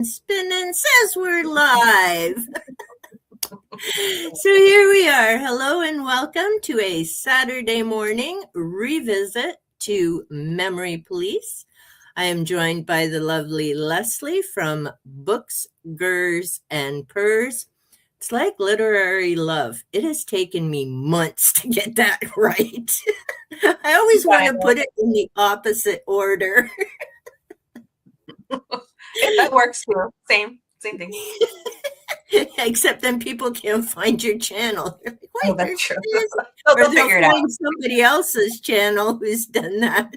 Spinning says we're live. So here we are. Hello and welcome to a Saturday morning revisit to Memory Police. I am joined by the lovely Leslie from Books, Gers, and Purrs. It's like literary love. It has taken me months to get that right. I always want to put it in the opposite order. That works too. Same thing. Except then people can't find your channel. They're like, oh, that's true. Or they'll find somebody else's channel who's done that.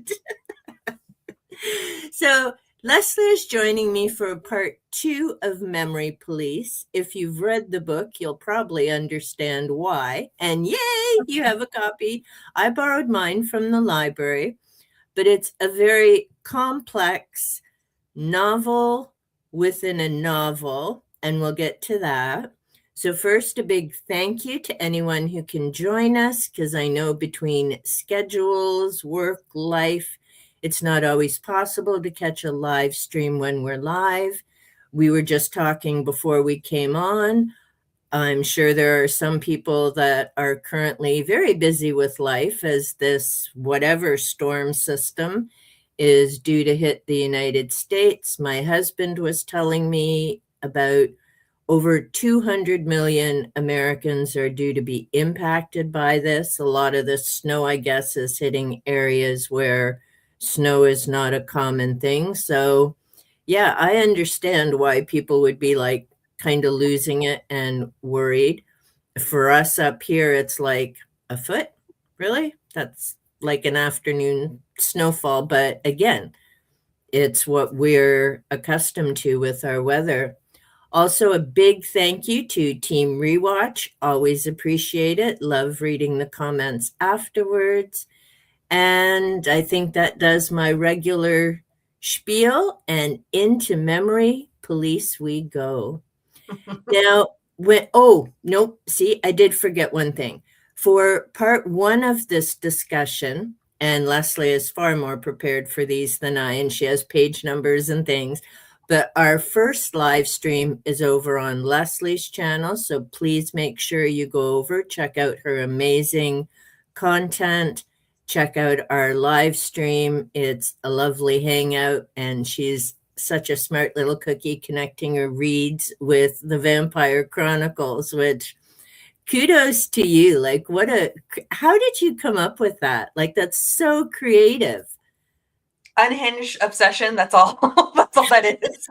So Leslie is joining me for part 2 of Memory Police. If you've read the book, you'll probably understand why. And yay, you have a copy. I borrowed mine from the library, but it's a very complex novel within a novel, and we'll get to that. So first, a big thank you to anyone who can join us, because I know between schedules, work, life, it's not always possible to catch a live stream when we're live. We were just talking before we came on. I'm sure there are some people that are currently very busy with life as this whatever storm system is due to hit the United States. My husband was telling me about over 200 million Americans are due to be impacted by this. A lot of the snow, I guess, is hitting areas where snow is not a common thing. So, yeah, I understand why people would be like kind of losing it and worried. For us up here, it's like a foot. Really? That's like an afternoon snowfall. But again, it's what we're accustomed to with our weather. Also, a big thank you to Team Rewatch. Always appreciate it. Love reading the comments afterwards. And I think that does my regular spiel. And into Memory Police we go. Now, see, I did forget one thing. For part 1 of this discussion, and Leslie is far more prepared for these than I, and she has page numbers and things, but our first live stream is over on Leslie's channel, so please make sure you go over, check out her amazing content, check out our live stream. It's a lovely hangout, and she's such a smart little cookie connecting her reads with the Vampire Chronicles, which kudos to you. Like, how did you come up with that? Like, that's so creative. Unhinged obsession. That's all. That's all that is.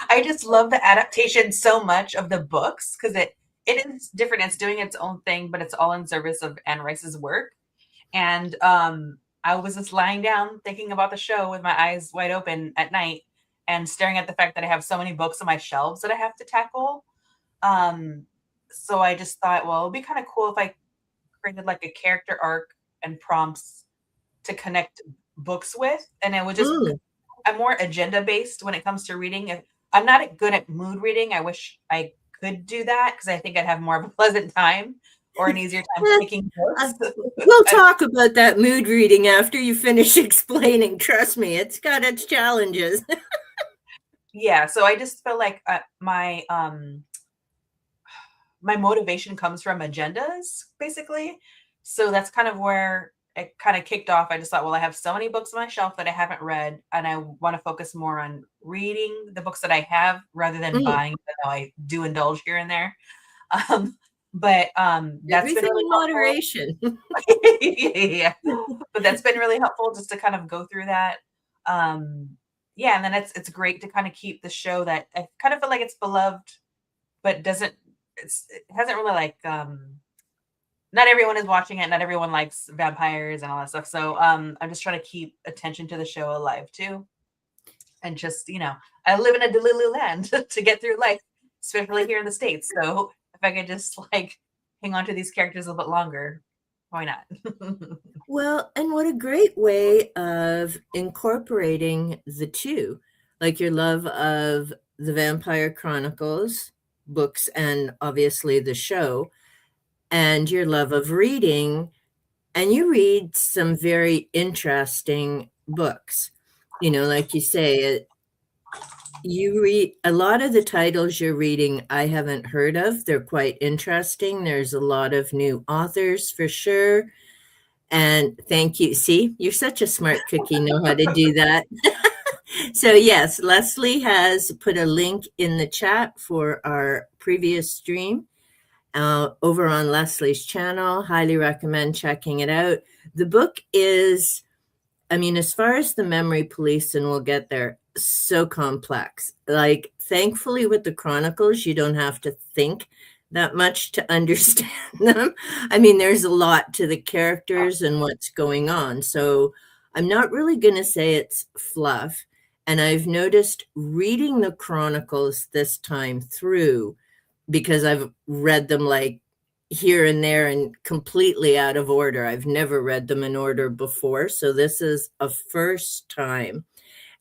I just love the adaptation so much of the books because it is different. It's doing its own thing, but it's all in service of Anne Rice's work. And I was just lying down thinking about the show with my eyes wide open at night and staring at the fact that I have so many books on my shelves that I have to tackle. So I just thought, well, it'd be kind of cool if I created like a character arc and prompts to connect books with. And it would just, I'm more agenda based when it comes to reading. I'm not good at mood reading. I wish I could do that because I think I'd have more of a pleasant time or an easier time picking books. We'll talk about that mood reading after you finish explaining. Trust me, it's got its challenges. Yeah, so I just feel like my motivation comes from agendas, basically. So that's kind of where it kind of kicked off. I just thought, well, I have so many books on my shelf that I haven't read, and I want to focus more on reading the books that I have rather than buying, even though I do indulge here and there. But that's been really in moderation. Yeah. But that's been really helpful just to kind of go through that. Yeah, and then it's great to kind of keep the show that I kind of feel like it's beloved, but it hasn't really like not everyone is watching it, not everyone likes vampires and all that stuff. So I'm just trying to keep attention to the show alive too. And just, I live in a Delulu land to get through life, especially here in the States. So if I could just like hang on to these characters a little bit longer, why not? Well, and what a great way of incorporating the two, like your love of the Vampire Chronicles books and obviously the show, and your love of reading. And you read some very interesting books. Like you say, You read a lot of the titles you're reading, I haven't heard of. They're quite interesting. There's a lot of new authors for sure. And thank you. See, you're such a smart cookie, know how to do that. So, yes, Leslie has put a link in the chat for our previous stream over on Leslie's channel. Highly recommend checking it out. The book is, I mean, as far as the memory police, and we'll get there, so complex. Like, thankfully, with the Chronicles, you don't have to think that much to understand them. I mean, there's a lot to the characters and what's going on. So I'm not really going to say it's fluff. And I've noticed reading the Chronicles this time through, because I've read them like here and there and completely out of order. I've never read them in order before. So this is a first time.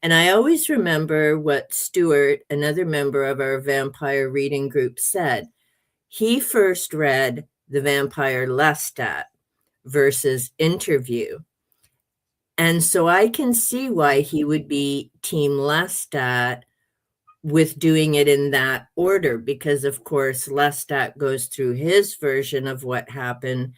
And I always remember what Stuart, another member of our vampire reading group, said. He first read The Vampire Lestat versus Interview. And so I can see why he would be Team Lestat with doing it in that order, because of course Lestat goes through his version of what happened,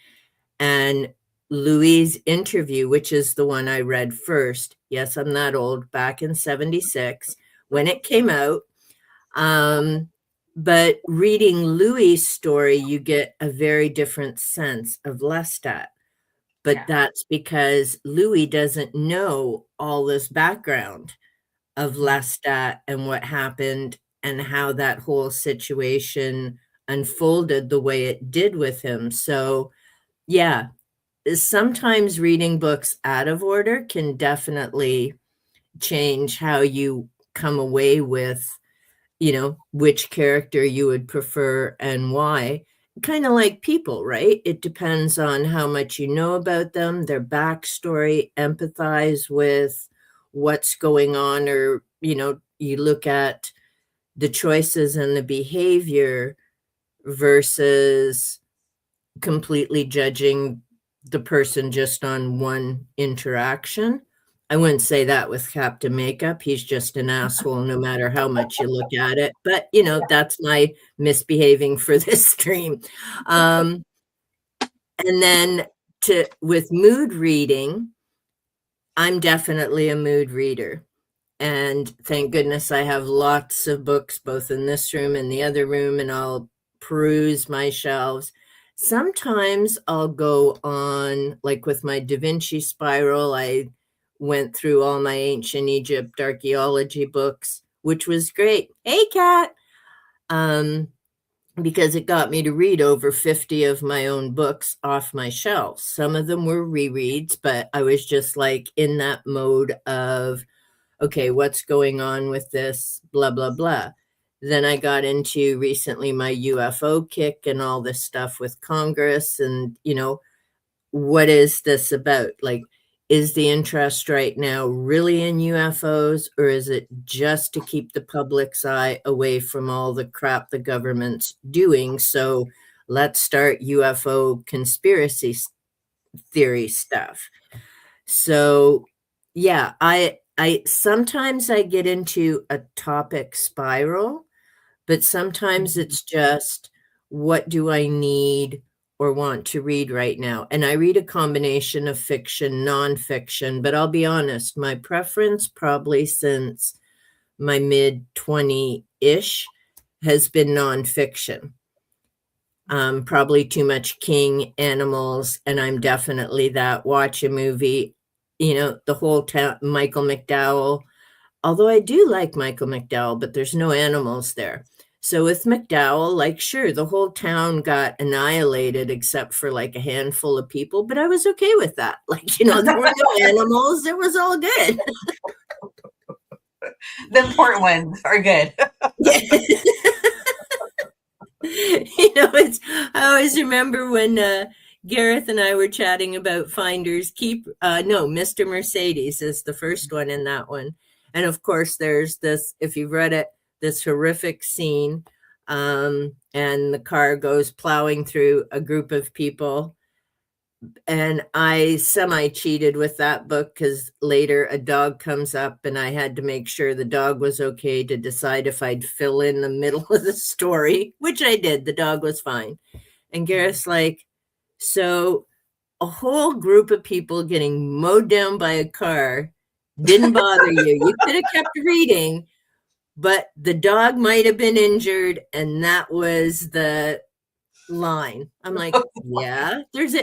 and Louis' Interview, which is the one I read first. Yes, I'm that old, back in 76 when it came out. But reading Louis' story, you get a very different sense of Lestat. But Yeah. that's because Louis doesn't know all this background of Lestat and what happened and how that whole situation unfolded the way it did with him. So, yeah, sometimes reading books out of order can definitely change how you come away with, which character you would prefer and why. Kind of like people, right? It depends on how much you know about them, their backstory, empathize with what's going on, or, you look at the choices and the behavior versus completely judging the person just on one interaction. I wouldn't say that with Captain Makeup. He's just an asshole no matter how much you look at it. But, that's my misbehaving for this stream. And then with mood reading, I'm definitely a mood reader. And thank goodness I have lots of books, both in this room and the other room, and I'll peruse my shelves. Sometimes I'll go on, like with my Da Vinci Spiral, I went through all my ancient Egypt archaeology books, which was great. Hey, Kat! Because it got me to read over 50 of my own books off my shelves. Some of them were rereads, but I was just like in that mode of, okay, what's going on with this, blah, blah, blah. Then I got into recently my UFO kick and all this stuff with Congress and, what is this about? Like, is the interest right now really in UFOs, or is it just to keep the public's eye away from all the crap the government's doing? So let's start UFO conspiracy theory stuff. So, yeah, I sometimes I get into a topic spiral, but sometimes it's just, what do I need or want to read right now? And I read a combination of fiction, nonfiction, but I'll be honest, my preference probably since my mid-20-ish has been nonfiction. Probably too much King, animals, and I'm definitely that. Watch a movie, the whole town, Michael McDowell. Although I do like Michael McDowell, but there's no animals there. So with McDowell, like, sure, the whole town got annihilated except for like a handful of people, but I was okay with that. Like, there were no animals. It was all good. The important ones are good. Yeah. I always remember when Gareth and I were chatting about Finders Keep. No, Mr. Mercedes is the first one in that one. And of course, there's this, if you've read it, this horrific scene. And the car goes plowing through a group of people. And I semi cheated with that book because later a dog comes up and I had to make sure the dog was okay to decide if I'd fill in the middle of the story, which I did. The dog was fine. And Gareth's like, so a whole group of people getting mowed down by a car didn't bother you. You could have kept reading, but the dog might have been injured, and that was the line. I'm like, yeah, there's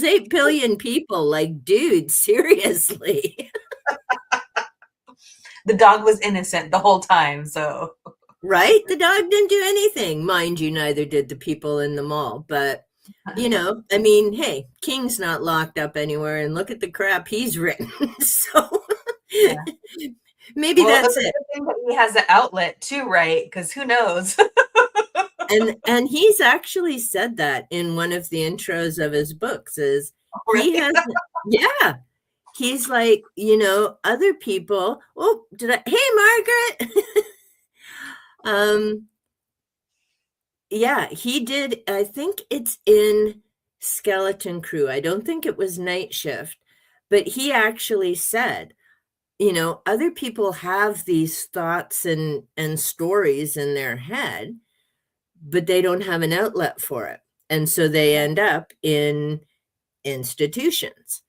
8 billion people. Like, dude, seriously. The dog was innocent the whole time, so Right? The dog didn't do anything. Mind you, neither did the people in the mall. But, I mean, hey, King's not locked up anywhere, and look at the crap he's written. So yeah. maybe Well, that's it's a it. good thing that he has the outlet too, right? Because who knows? And he's actually said that in one of the intros of his books is he Really? has, yeah, he's like, other people, oh, hey, Margaret. Yeah, he did. I think it's in Skeleton Crew. I don't think it was Night Shift, but he actually said, other people have these thoughts and stories in their head, but they don't have an outlet for it. And so they end up in institutions.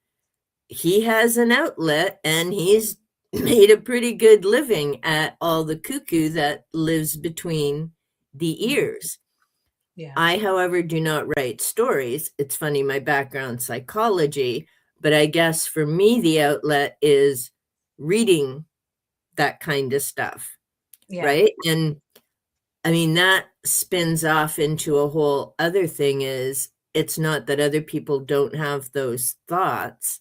He has an outlet and he's made a pretty good living at all the cuckoo that lives between the ears. Yeah. I, however, do not write stories. It's funny, my background psychology, but I guess for me, the outlet is reading that kind of stuff. Yeah. Right. And I mean, that spins off into a whole other thing is it's not that other people don't have those thoughts.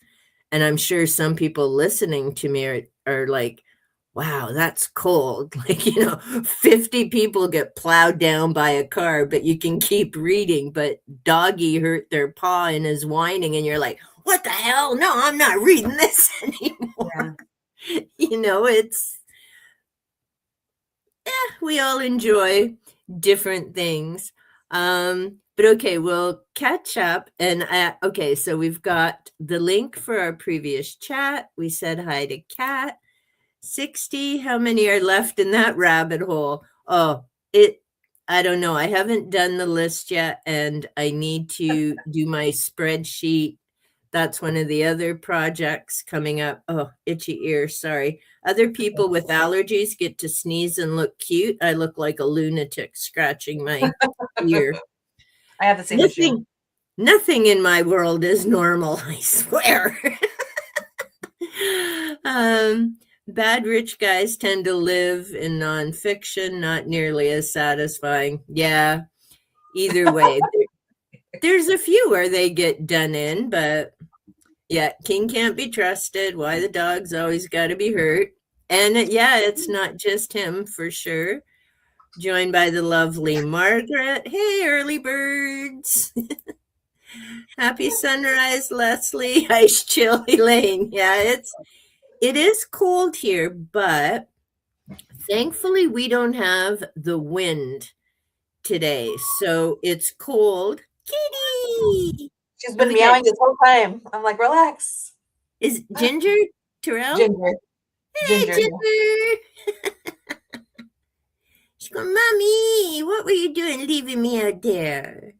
And I'm sure some people listening to me are like, wow, that's cold. Like, 50 people get plowed down by a car, but you can keep reading. But doggy hurt their paw and is whining, and you're like, what the hell? No, I'm not reading this anymore. Yeah. It's, we all enjoy different things. But okay, we'll catch up. And okay, so we've got the link for our previous chat. We said hi to Kat. 60. How many are left in that rabbit hole? Oh, I don't know. I haven't done the list yet, and I need to do my spreadsheet. That's one of the other projects coming up. Oh, itchy ear. Sorry. Other people with allergies get to sneeze and look cute. I look like a lunatic scratching my ear. I have the same issue. Nothing in my world is normal, I swear. Bad rich guys tend to live in nonfiction, not nearly as satisfying. Yeah, either way. There's a few where they get done in, but yeah, King can't be trusted. Why the dog's always got to be hurt. And yeah, it's not just him for sure. Joined by the lovely Margaret. Hey, early birds. Happy sunrise, Leslie. Ice chill, Elaine. Yeah, it is cold here, but thankfully we don't have the wind today. So it's cold. Kitty. She's been meowing this whole time. I'm like, relax. Is Ginger Terrell? Ginger. Hey, Ginger. She's going, Mommy, what were you doing leaving me out there?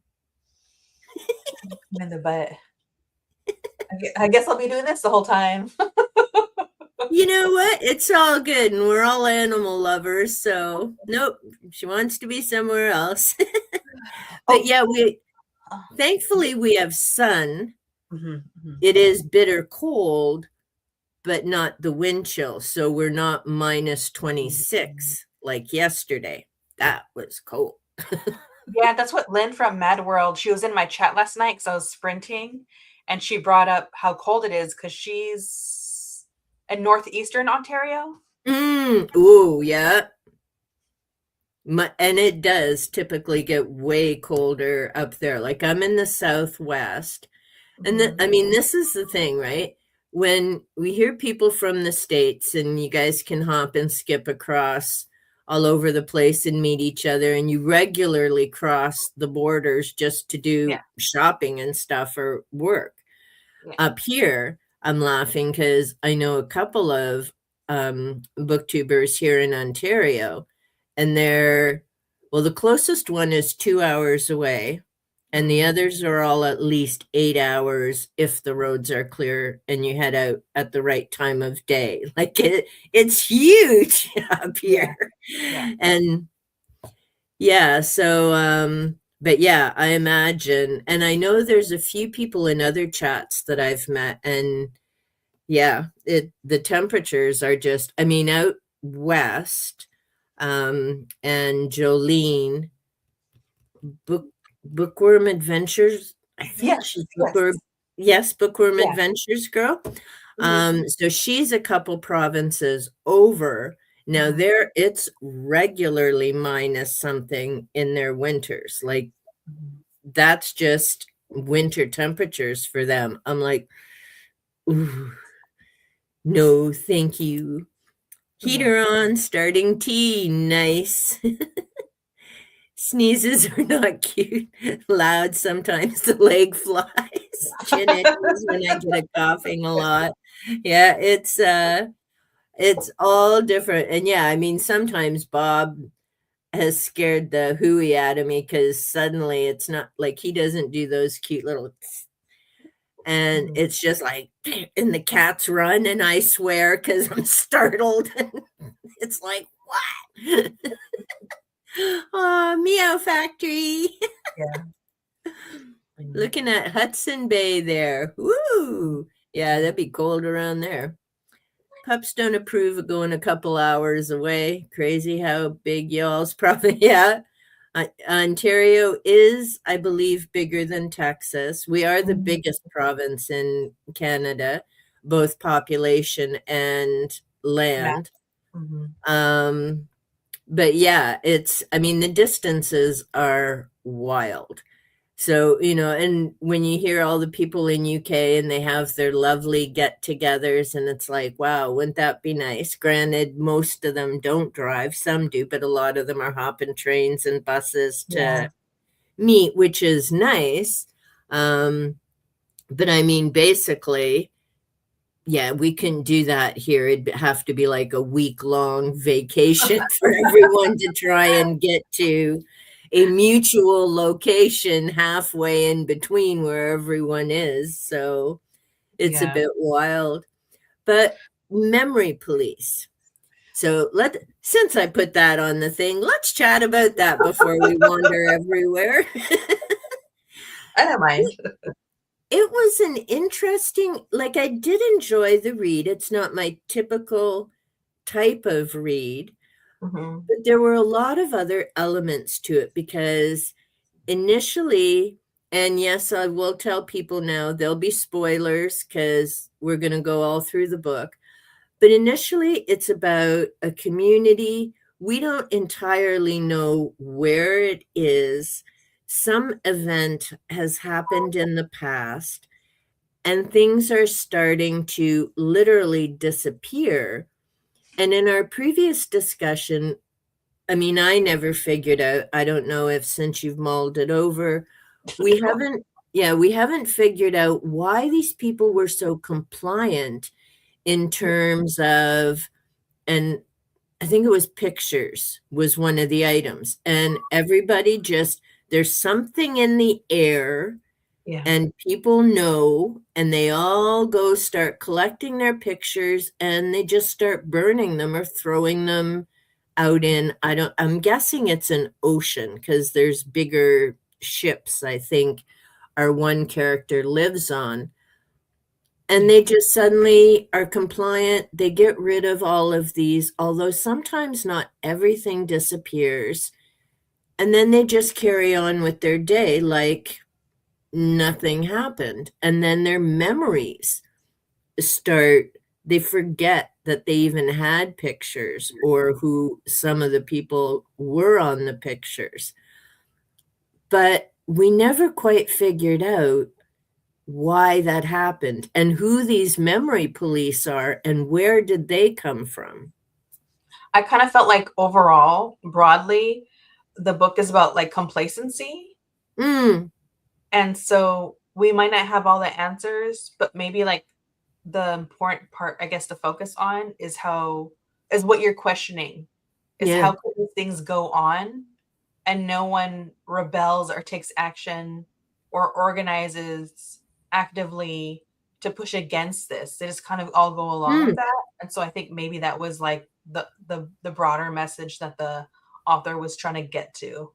In the butt. I guess I'll be doing this the whole time. You know what? It's all good, and we're all animal lovers. So nope, she wants to be somewhere else. But yeah, thankfully we have sun. It is bitter cold, but not the wind chill. So we're not minus 26 like yesterday. That was cold. Yeah, that's what Lynn from Mad World, she was in my chat last night because I was sprinting, and she brought up how cold it is because she's in northeastern Ontario. Ooh, yeah. And it does typically get way colder up there. Like I'm in the Southwest. And I mean, this is the thing, right? When we hear people from the States, and you guys can hop and skip across all over the place and meet each other, and you regularly cross the borders just to do shopping and stuff or work. Yeah. Up here, I'm laughing because I know a couple of booktubers here in Ontario, and well, the closest one is 2 hours away, and the others are all at least 8 hours if the roads are clear and you head out at the right time of day. Like it's huge up Yeah. here. Yeah. And yeah, so but yeah, I imagine, and I know there's a few people in other chats that I've met, and yeah, the temperatures are just, I mean, out west, and Jolene, book Bookworm Adventures. I think Yes. she's Yes. Bookworm. Yes, Bookworm Yeah. Adventures girl. Mhm. So she's a couple provinces over. Now Mhm. it's regularly minus something in their winters. Like Mhm. that's just winter temperatures for them. I'm like, ooh, no, thank you. Yeah. Heater on, starting tea, nice. Sneezes are not cute. Loud sometimes the leg flies. Chin itches when I get a coughing a lot. Yeah, it's all different. And yeah, I mean sometimes Bob has scared the hooey out of me because suddenly it's not like he doesn't do those cute little and Mhm. it's just like and the cats run and I swear because I'm startled. It's like what? Oh, Meow Factory. Yeah. Mhm. Looking at Hudson Bay there. Woo! Yeah, that'd be cold around there. Pups don't approve of going a couple hours away. Crazy how big y'all's probably, yeah. Ontario is, I believe, bigger than Texas. We are the Mhm. biggest province in Canada, both population and Yeah. land. Mhm. Um, but yeah, I mean, the distances are wild. So, and when you hear all the people in UK and they have their lovely get-togethers, and it's like, wow, wouldn't that be nice? Granted, most of them don't drive, some do, but a lot of them are hopping trains and buses Yeah. to meet, which is nice. Um, but I mean, basically, yeah, we can do that here. It'd have to be like a week-long vacation for everyone to try and get to a mutual location halfway in between where everyone is. So it's a Yeah. bit wild. But memory police. So since I put that on the thing, let's chat about that before we wander everywhere. I don't mind. It was an interesting, like I did enjoy the read. It's not my typical type of read, Mhm. but there were a lot of other elements to it because initially, and yes, I will tell people now, there'll be spoilers because we're going to go all through the book. But initially, it's about a community. We don't entirely know where it is. Some event has happened in the past, and things are starting to literally disappear. And in our previous discussion, I mean, I never figured out, I don't know if since you've mulled it over, we haven't, yeah, we haven't figured out why these people were so compliant in terms of, and I think it was pictures was one of the items. And everybody just, there's something in the air Yeah. and people know and they all go start collecting their pictures and they just start burning them or throwing them out in I'm guessing it's an ocean because there's bigger ships I think our one character lives on, and Yeah. they just suddenly are compliant. They get rid of all of these, although sometimes not everything disappears, and then they just carry on with their day like nothing happened. And then their memories start, they forget that they even had pictures or who some of the people were on the pictures. But we never quite figured out why that happened and who these memory police are and where did they come from. I kind of felt like overall, broadly, the book is about like complacency. Mm, And so we might not have all the answers, but maybe like the important part, I guess, to focus on is what you're questioning is Yeah. how could these things go on and no one rebels or takes action or organizes actively to push against this. They just kind of all go along Hmm. with that. And so I think maybe that was like the broader message that the author was trying to get to.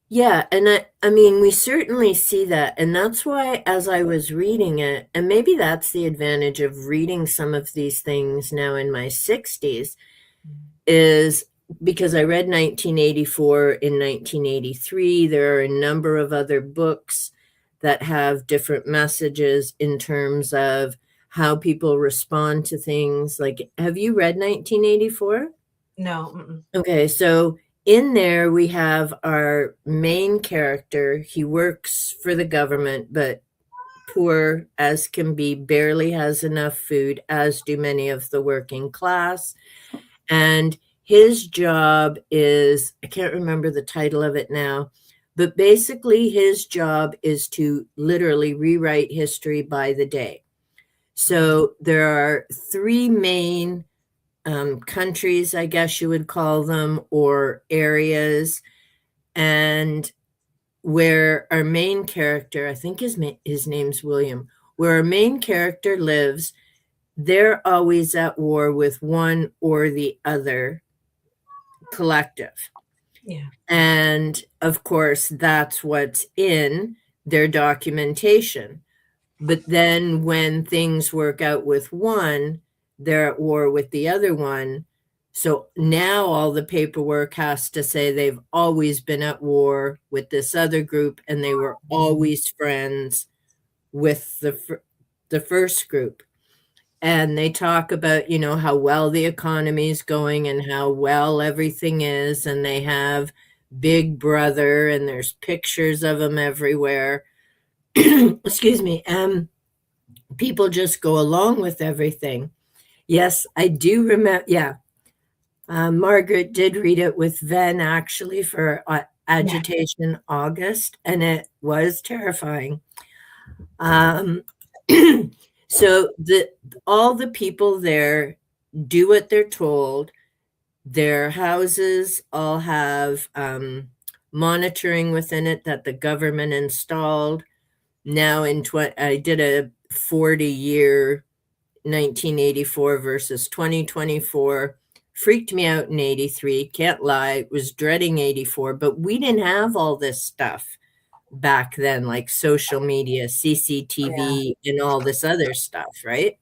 Yeah, and I mean, we certainly see that. And that's why, as I was reading it, and maybe that's the advantage of reading some of these things now in my 60s, is because I read 1984 in 1983. There are a number of other books that have different messages in terms of how people respond to things. Like, have you read 1984? No. Mm-mm. Okay, so in there we have our main character. He works for the government, but poor as can be, barely has enough food, as do many of the working class. And his job is, I can't remember the title of it now, but basically his job is to literally rewrite history by the day. So there are three main countries, I guess you would call them, or areas, and where our main character, I think his name's William, where our main character lives, they're always at war with one or the other collective. Yeah. And of course, that's what's in their documentation. But then when things work out with one, they're at war with the other one. So now all the paperwork has to say they've always been at war with this other group and they were always friends with the first group. And they talk about, how well the economy is going and how well everything is. And they have Big Brother and there's pictures of them everywhere. Excuse me. People just go along with everything. Yes, I do remember. Yeah, Margaret did read it with Ven actually for Yeah. Agitation August, and it was terrifying. Um, so all the people there do what they're told. Their houses all have monitoring within it that the government installed. Now I did a 40-year 1984 versus 2024. Freaked me out in 83. Can't lie. Was dreading 84, but we didn't have all this stuff back then, like social media, Yeah. CCTV, and all this other stuff, right?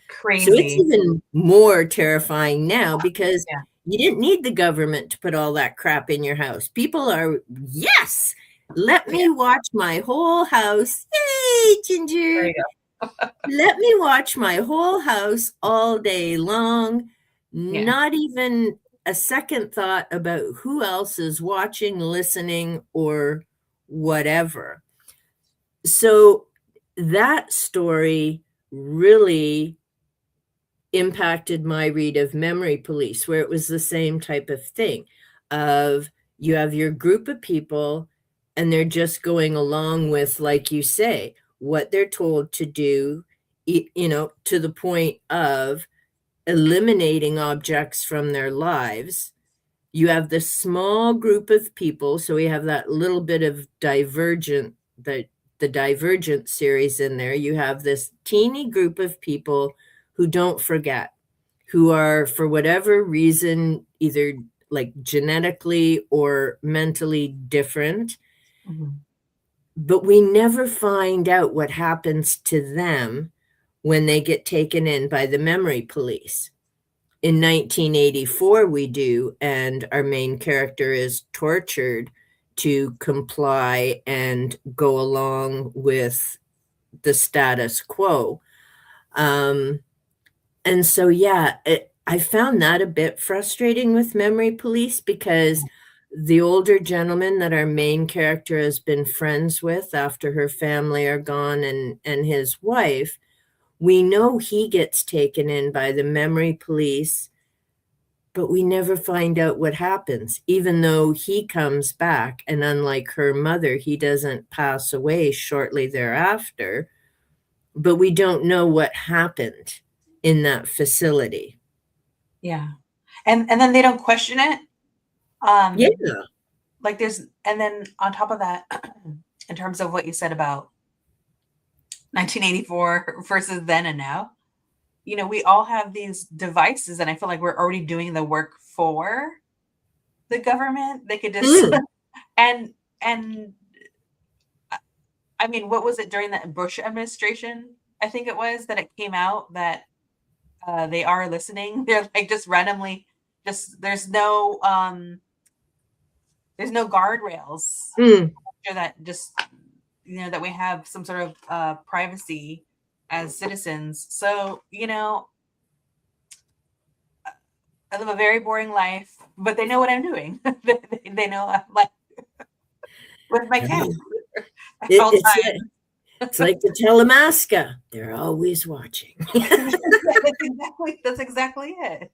So it's Crazy. even more terrifying now because Yeah. you didn't need the government to put all that crap in your house. People are, yes, let Yeah. me watch my whole house. Yay, There Ginger. you go. Let me watch my whole house all day long. Yeah. Not even a second thought about who else is watching, listening, or whatever. So that story really impacted my read of Memory Police, where it was the same type of thing of you have your group of people and they're just going along with, like you say, what they're told to do, to the point of eliminating objects from their lives. You have this small group of people, so we have that little bit of the Divergent series in there. You have this teeny group of people who don't forget, who are, for whatever reason, either like genetically or mentally different, Mhm. but we never find out what happens to them when they get taken in by the memory police. In 1984, we do, and our main character is tortured to comply and go along with the status quo. Um, and so, yeah, I found that a bit frustrating with Memory Police because the older gentleman that our main character has been friends with after her family are gone and his wife, we know he gets taken in by the Memory Police but we never find out what happens, even though he comes back. And unlike her mother, he doesn't pass away shortly thereafter, but we don't know what happened in that facility. Yeah. And then they don't question it. Yeah. Like and then on top of that, in terms of what you said about 1984 versus then and now, we all have these devices, and I feel like we're already doing the work for the government. They could just and I mean, what was it during the Bush administration? I think it was that it came out that they are listening. They're like just randomly, just there's no guardrails. Sure that just that we have some sort of privacy as citizens. So I live a very boring life, but they know what I'm doing. They know I'm like with my cat. It's like the Telemasca. They're always watching. That's exactly it.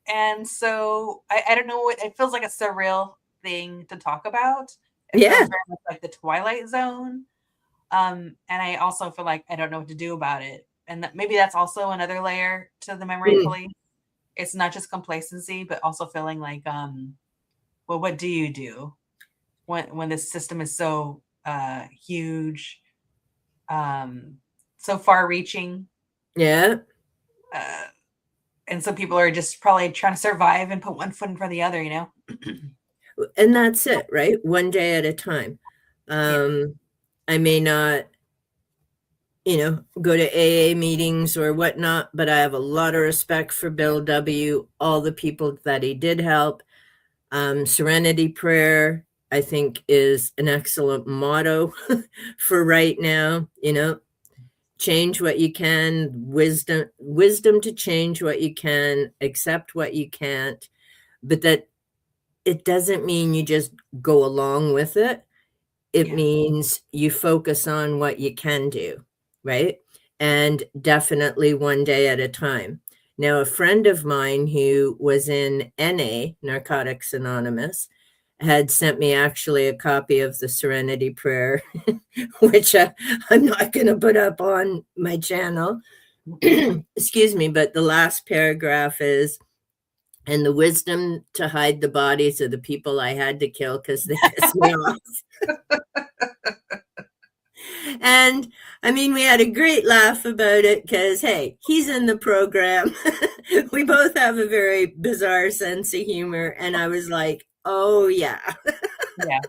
And so I don't know, it feels like a surreal thing to talk about. It feels very much like the Twilight Zone. And I also feel like I don't know what to do about it. And maybe that's also another layer to the memory police. It's not just complacency, but also feeling like, well, what do you do when this system is so huge, so far reaching? Yeah. And some people are just probably trying to survive and put one foot in front of the other, And that's it, right? One day at a time. I may not, go to AA meetings or whatnot, but I have a lot of respect for Bill W., all the people that he did help. Serenity Prayer, I think, is an excellent motto for right now. Change what you can, wisdom to change what you can, accept what you can't, but that it doesn't mean you just go along with it. It means you focus on what you can do, right? And definitely one day at a time. Now, a friend of mine who was in NA, Narcotics Anonymous, had sent me actually a copy of the Serenity Prayer, which I'm not going to put up on my channel. Excuse me, but the last paragraph is, and the wisdom to hide the bodies of the people I had to kill because they pissed me off. And I mean, we had a great laugh about it because, hey, he's in the program. We both have a very bizarre sense of humor. And I was like, oh, yeah. Yeah.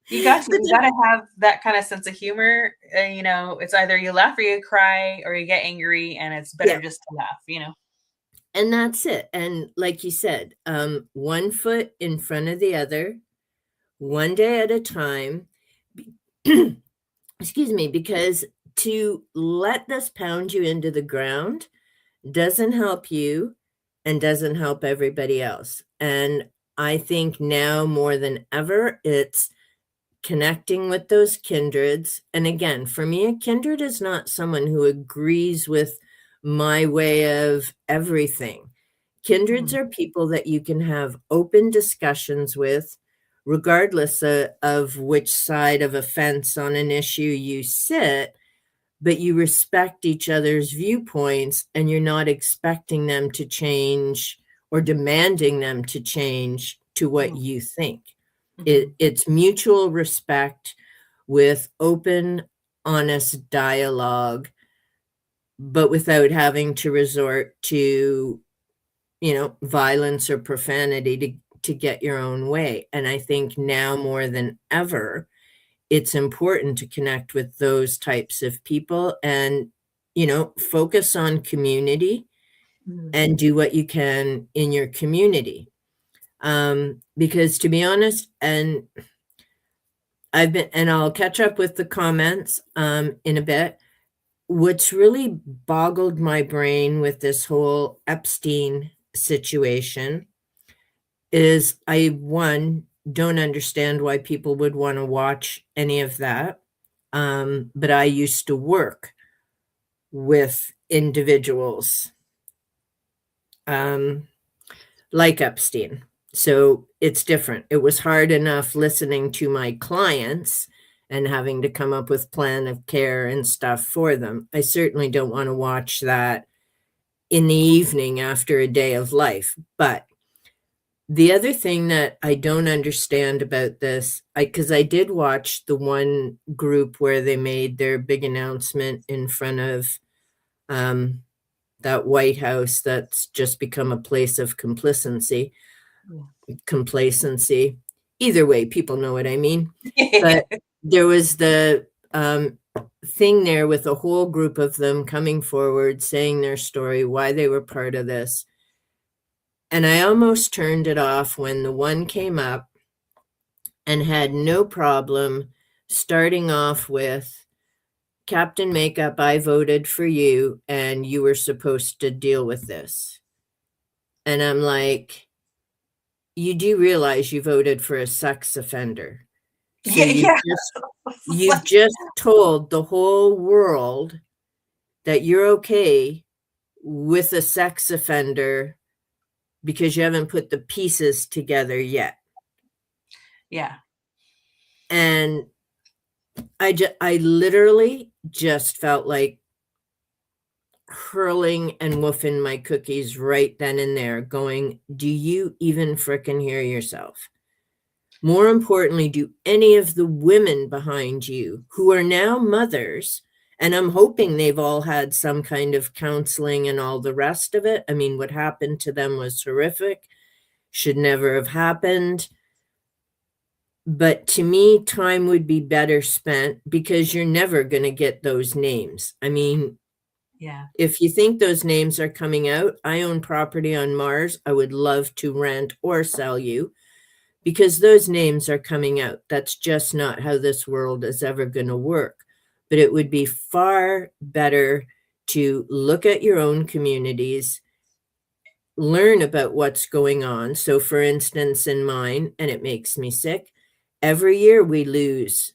You got to have that kind of sense of humor. It's either you laugh or you cry or you get angry, and it's better just to laugh, And that's it. And like you said, one foot in front of the other, one day at a time. Excuse me, because to let this pound you into the ground doesn't help you and doesn't help everybody else. And I think now more than ever, it's connecting with those kindreds. And again, for me, a kindred is not someone who agrees with my way of everything. Kindreds are people that you can have open discussions with, regardless of which side of a fence on an issue you sit, but you respect each other's viewpoints and you're not expecting them to change or demanding them to change to what you think. It's mutual respect with open, honest dialogue, but without having to resort to, violence or profanity to get your own way. And I think now more than ever, it's important to connect with those types of people and, focus on community and do what you can in your community. Because to be honest, and I'll catch up with the comments in a bit. What's really boggled my brain with this whole Epstein situation is don't understand why people would want to watch any of that. But I used to work with individuals like Epstein. So it's different. It was hard enough listening to my clients and having to come up with plan of care and stuff for them. I certainly don't want to watch that in the evening after a day of life. But the other thing that I don't understand about this, because I did watch the one group where they made their big announcement in front of that White House that's just become a place of complacency. Either way, people know what I mean. But there was the thing there with a whole group of them coming forward, saying their story, why they were part of this. And I almost turned it off when the one came up and had no problem starting off with, Captain Makeup, I voted for you and you were supposed to deal with this. And I'm like, you do realize you voted for a sex offender. So you've just told the whole world that you're okay with a sex offender because you haven't put the pieces together yet. Yeah. And I literally just felt like hurling and woofing my cookies right then and there, going, do you even frickin' hear yourself? More importantly, do any of the women behind you who are now mothers, and I'm hoping they've all had some kind of counseling and all the rest of it. I mean, what happened to them was horrific, should never have happened. But to me, time would be better spent because you're never going to get those names. I mean, yeah. If you think those names are coming out, I own property on Mars. I would love to rent or sell you because those names are coming out. That's just not how this world is ever going to work. But it would be far better to look at your own communities, learn about what's going on. So, for instance, in mine, and it makes me sick, every year we lose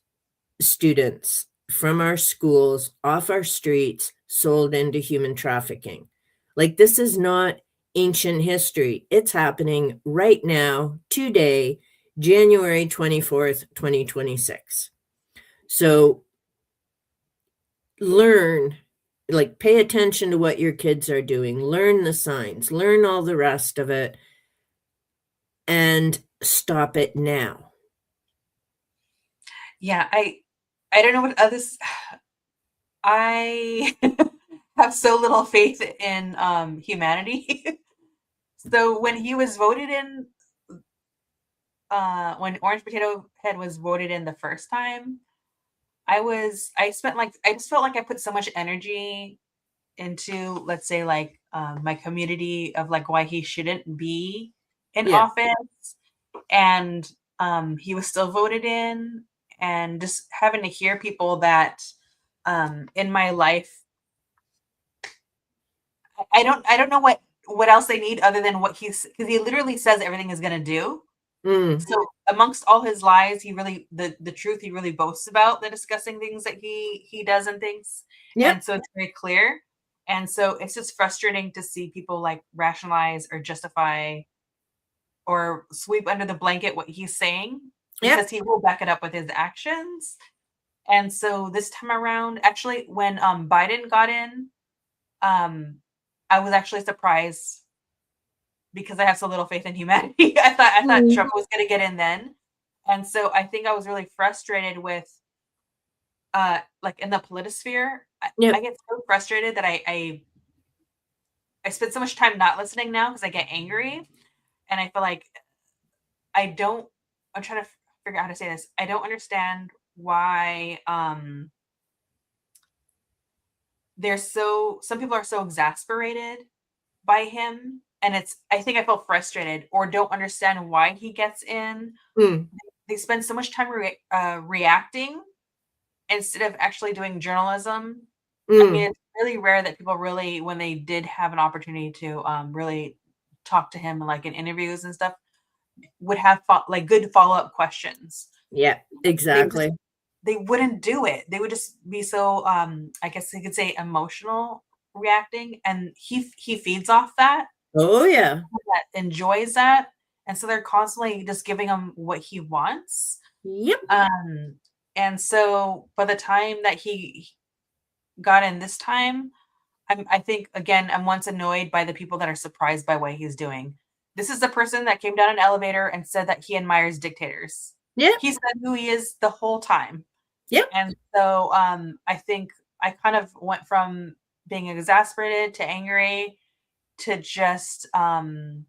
students from our schools, off our streets, sold into human trafficking. Like, this is not ancient history. It's happening right now, today, January 24th, 2026. So learn, like, pay attention to what your kids are doing, learn the signs, learn all the rest of it, and stop it now. Yeah, I don't know what others. I have so little faith in humanity. So when he was voted in, when Orange Potato Head was voted in the first time, I just felt like I put so much energy into, let's say, like my community of like why he shouldn't be in office, and he was still voted in, and just having to hear people that in my life, I don't know what else they need other than what because he literally says everything is going to do. So amongst all his lies, he really the truth he really boasts about, the disgusting things that he does and things. And so it's very clear. And so it's just frustrating to see people like rationalize or justify or sweep under the blanket what he's saying, because he will back it up with his actions. And so this time around, actually, when Biden got in, I was actually surprised because I have so little faith in humanity. I thought Trump was going to get in then. And so I think I was really frustrated with, like, in the politosphere. I get so frustrated that I spend so much time not listening now because I get angry. And I feel like I'm trying to figure out how to say this. I don't understand why some people are so exasperated by him. And I think I feel frustrated or don't understand why he gets in. They spend so much time reacting instead of actually doing journalism. I mean, it's really rare that people really, when they did have an opportunity to really talk to him, like in interviews and stuff, would have like good follow-up questions. Yeah, exactly. They wouldn't do it. They would just be so, I guess you could say, emotional reacting, and he feeds off that. Oh, yeah. that enjoys that, and so they're constantly just giving him what he wants. Yep. And so by the time that he got in this time, I think again, I'm once annoyed by the people that are surprised by what he's doing. This is the person that came down an elevator and said that he admires dictators. Yeah. He said who he is the whole time. Yep. And so I think I kind of went from being exasperated to angry to just not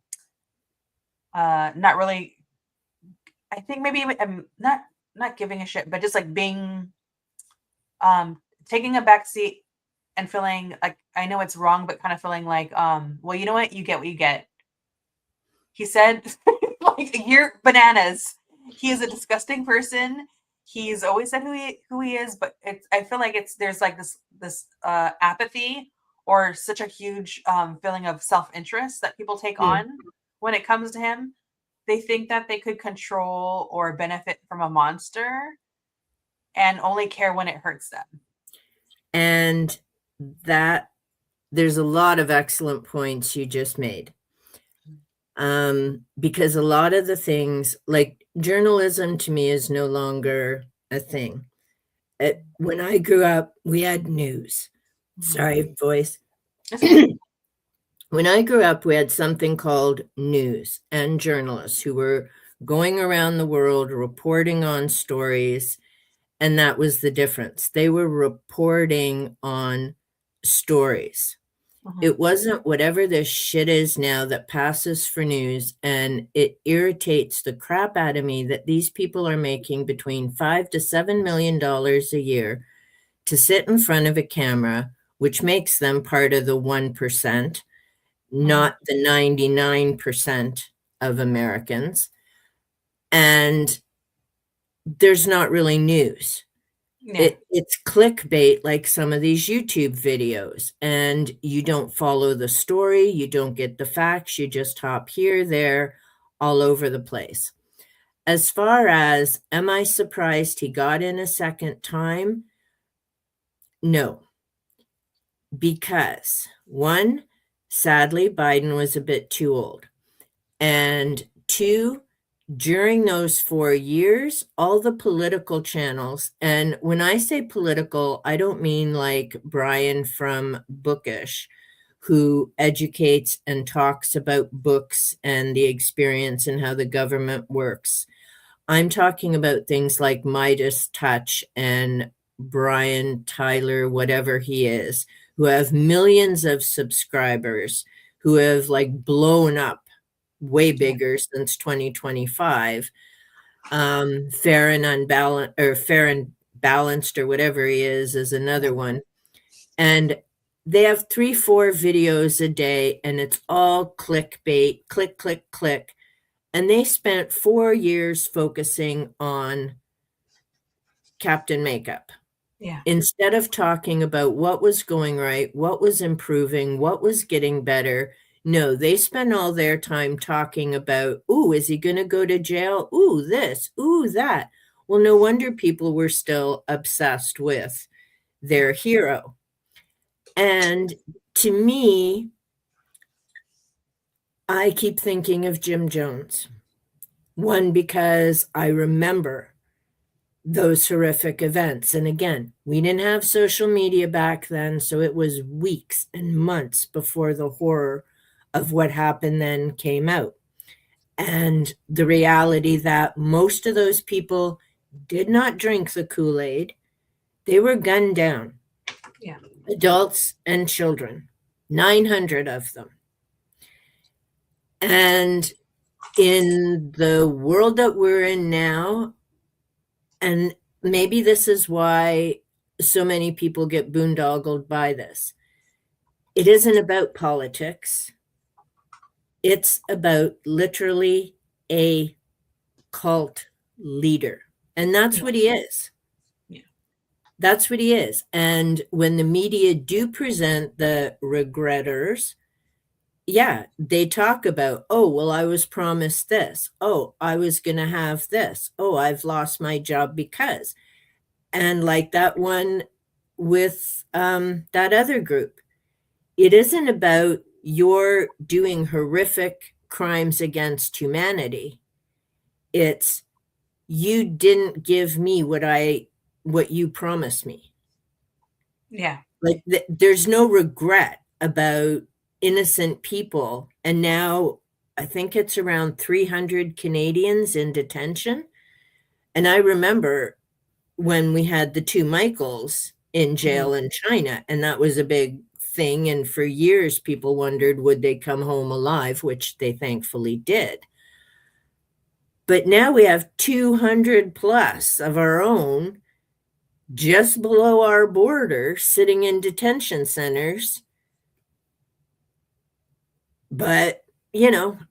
really, I think maybe I'm not giving a shit, but just like being taking a back seat and feeling like I know it's wrong, but kind of feeling like, well, you know what? You get what you get. He said, like, you're bananas. He is a disgusting person. He's always said who he is, but it's I feel like there's like this apathy or such a huge feeling of self interest that people take Mm. on when it comes to him. They think that they could control or benefit from a monster and only care when it hurts them. And that there's a lot of excellent points you just made. Because a lot of the things, like journalism to me is no longer a thing. When I grew up, we had news. Sorry, voice. When I grew up, we had something called news and journalists who were going around the world reporting on stories. And that was the difference. They were reporting on stories. It wasn't whatever this shit is now that passes for news, and it irritates the crap out of me that these people are making between $5 to $7 million a year to sit in front of a camera, which makes them part of the 1%, not the 99% of Americans. And there's not really news. Yeah. It's clickbait like some of these YouTube videos, and you don't follow the story, you don't get the facts, you just hop here, there, all over the place. As far as, am I surprised he got in a second time? No, because one, sadly, Biden was a bit too old. And two, during those 4 years, all the political channels, and when I say political, I don't mean like Brian from Bookish, who educates and talks about books and the experience and how the government works. I'm talking about things like Midas Touch and Brian Tyler, whatever he is, who have millions of subscribers, who have like blown up way bigger since 2025. Fair and unbalanced, or Fair and Balanced, or whatever he is another one. And they have 3, 4 videos a day, and it's all clickbait, click, click, click. And they spent 4 years focusing on Captain Makeup. Yeah. Instead of talking about what was going right, what was improving, what was getting better. No, they spend all their time talking about, ooh, is he going to go to jail? Ooh, this, ooh, that. Well, no wonder people were still obsessed with their hero. And to me, I keep thinking of Jim Jones. One, because I remember those horrific events. And again, we didn't have social media back then, so it was weeks and months before the horror of what happened then came out. And the reality that most of those people did not drink the Kool-Aid. They were gunned down. Yeah. Adults and children, 900 of them. And in the world that we're in now, and maybe this is why so many people get boondoggled by this. It isn't about politics. It's about literally a cult leader. And that's what he is. Yeah. That's what he is. And when the media do present the regretters, yeah, they talk about, oh, well, I was promised this. Oh, I was going to have this. Oh, I've lost my job because. And like that one with that other group, it isn't about you're doing horrific crimes against humanity. It's you didn't give me what you promised me. Yeah. Like there's no regret about innocent people. And now I think it's around 300 Canadians in detention. And I remember when we had the two Michaels in jail in China, and that was a big thing. And for years, people wondered, would they come home alive, which they thankfully did. But now we have 200 plus of our own just below our border sitting in detention centers. But,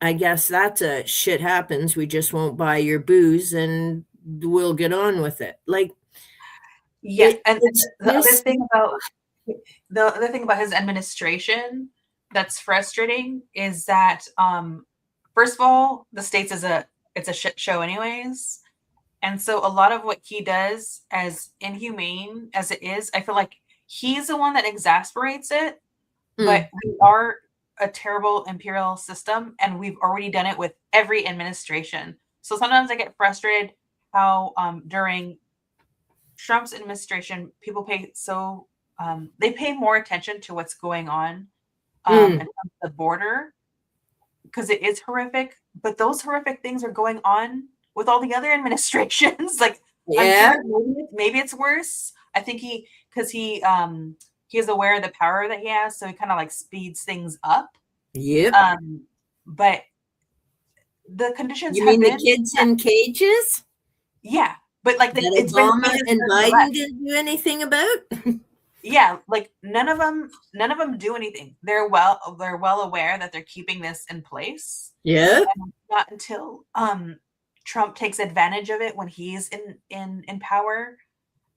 I guess that's a shit happens. We just won't buy your booze and we'll get on with it. Like, Yeah. And it's the other just, thing about his administration that's frustrating is that first of all, the States it's a shit show anyways. And so a lot of what he does, as inhumane as it is, I feel like he's the one that exasperates it. But we are a terrible imperial system, and we've already done it with every administration. So sometimes I get frustrated how during Trump's administration, people they pay more attention to what's going on in the border because it is horrific. But those horrific things are going on with all the other administrations. Like, yeah. I'm sure maybe it's worse. I think he is aware of the power that he has, so he kind of like speeds things up. Yep. But the conditions You have mean been the kids in cages? Yeah, but like That it's been Obama and Biden didn't do anything about? Yeah, like none of them do anything. They're well aware that they're keeping this in place. Yeah. And not until Trump takes advantage of it when he's in power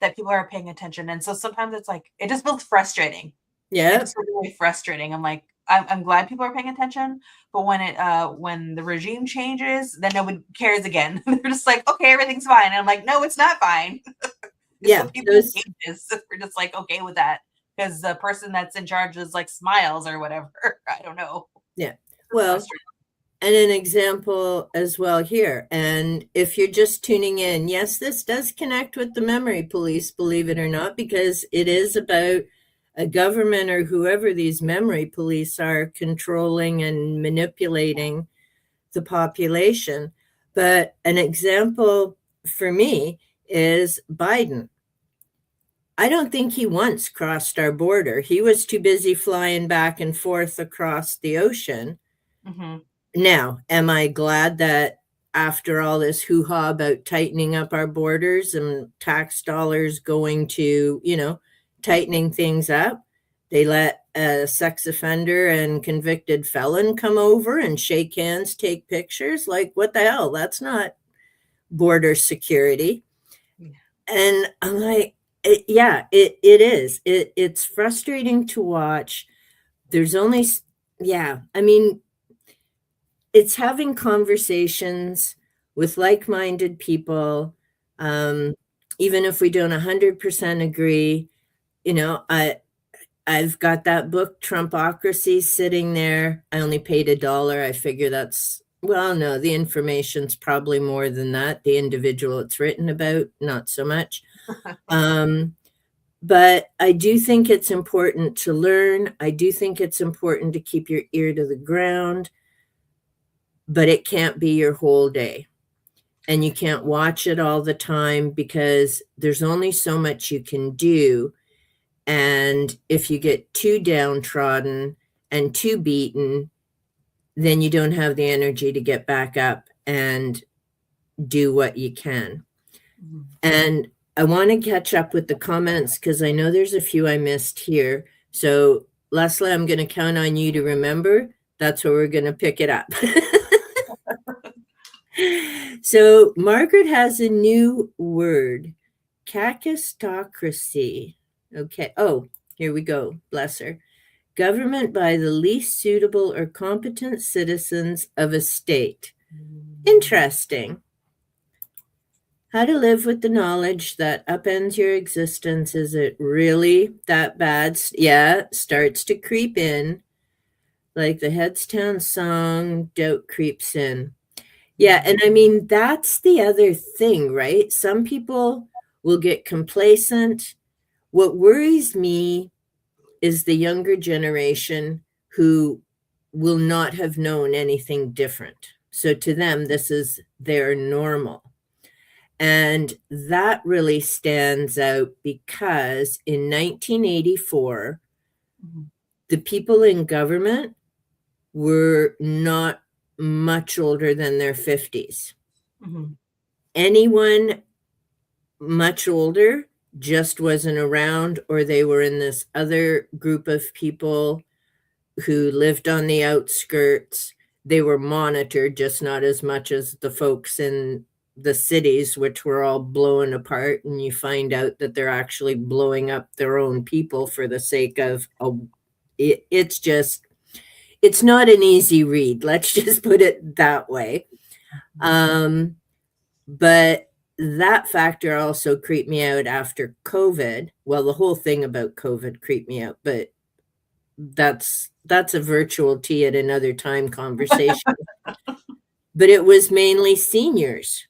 that people are paying attention. And so sometimes it's like it just feels frustrating. Yeah. It's really frustrating. I'm like, I'm glad people are paying attention, but when the regime changes, then no one cares again. They're just like, okay, everything's fine. And I'm like, no, it's not fine. Yeah, people changes. We're just like okay with that because the person that's in charge is like smiles or whatever. I don't know. Yeah. Well, and an example as well here. And if you're just tuning in, yes, this does connect with the memory police, believe it or not, because it is about a government or whoever these memory police are controlling and manipulating the population. But an example for me is Biden. I don't think he once crossed our border. He was too busy flying back and forth across the ocean. Now, am I glad that after all this hoo-ha about tightening up our borders and tax dollars going to, tightening things up, they let a sex offender and convicted felon come over and shake hands, take pictures? Like, what the hell? That's not border security. Yeah. And I'm like, it is. It's frustrating to watch. There's only, it's having conversations with like-minded people. Even if we don't 100% agree, I've got that book, Trumpocracy, sitting there. I only paid $1. I figure the information's probably more than that. The individual it's written about, not so much. But I do think it's important to learn. I do think it's important to keep your ear to the ground, but it can't be your whole day. And you can't watch it all the time because there's only so much you can do. And if you get too downtrodden and too beaten, then you don't have the energy to get back up and do what you can. And I want to catch up with the comments because I know there's a few I missed here. So, Leslie, I'm going to count on you to remember. That's where we're going to pick it up. So, Margaret has a new word, kakistocracy. Okay. Oh, here we go. Bless her. Government by the least suitable or competent citizens of a state. Interesting. How to live with the knowledge that upends your existence. Is it really that bad? Yeah, starts to creep in. like the Headstown song, doubt creeps in. Yeah, and I mean, that's the other thing, right? Some people will get complacent. What worries me is the younger generation who will not have known anything different. So to them, this is their normal. And that really stands out because in 1984, the people in government were not much older than their 50s. Anyone much older just wasn't around, or they were in this other group of people who lived on the outskirts. They were monitored, just not as much as the folks in the cities, which were all blowing apart. And you find out that they're actually blowing up their own people for the sake of it's just, it's not an easy read. Let's just put it that way. But that factor also creeped me out after COVID. Well, the whole thing about COVID creeped me out, but that's a virtual tea at another time conversation. But it was mainly seniors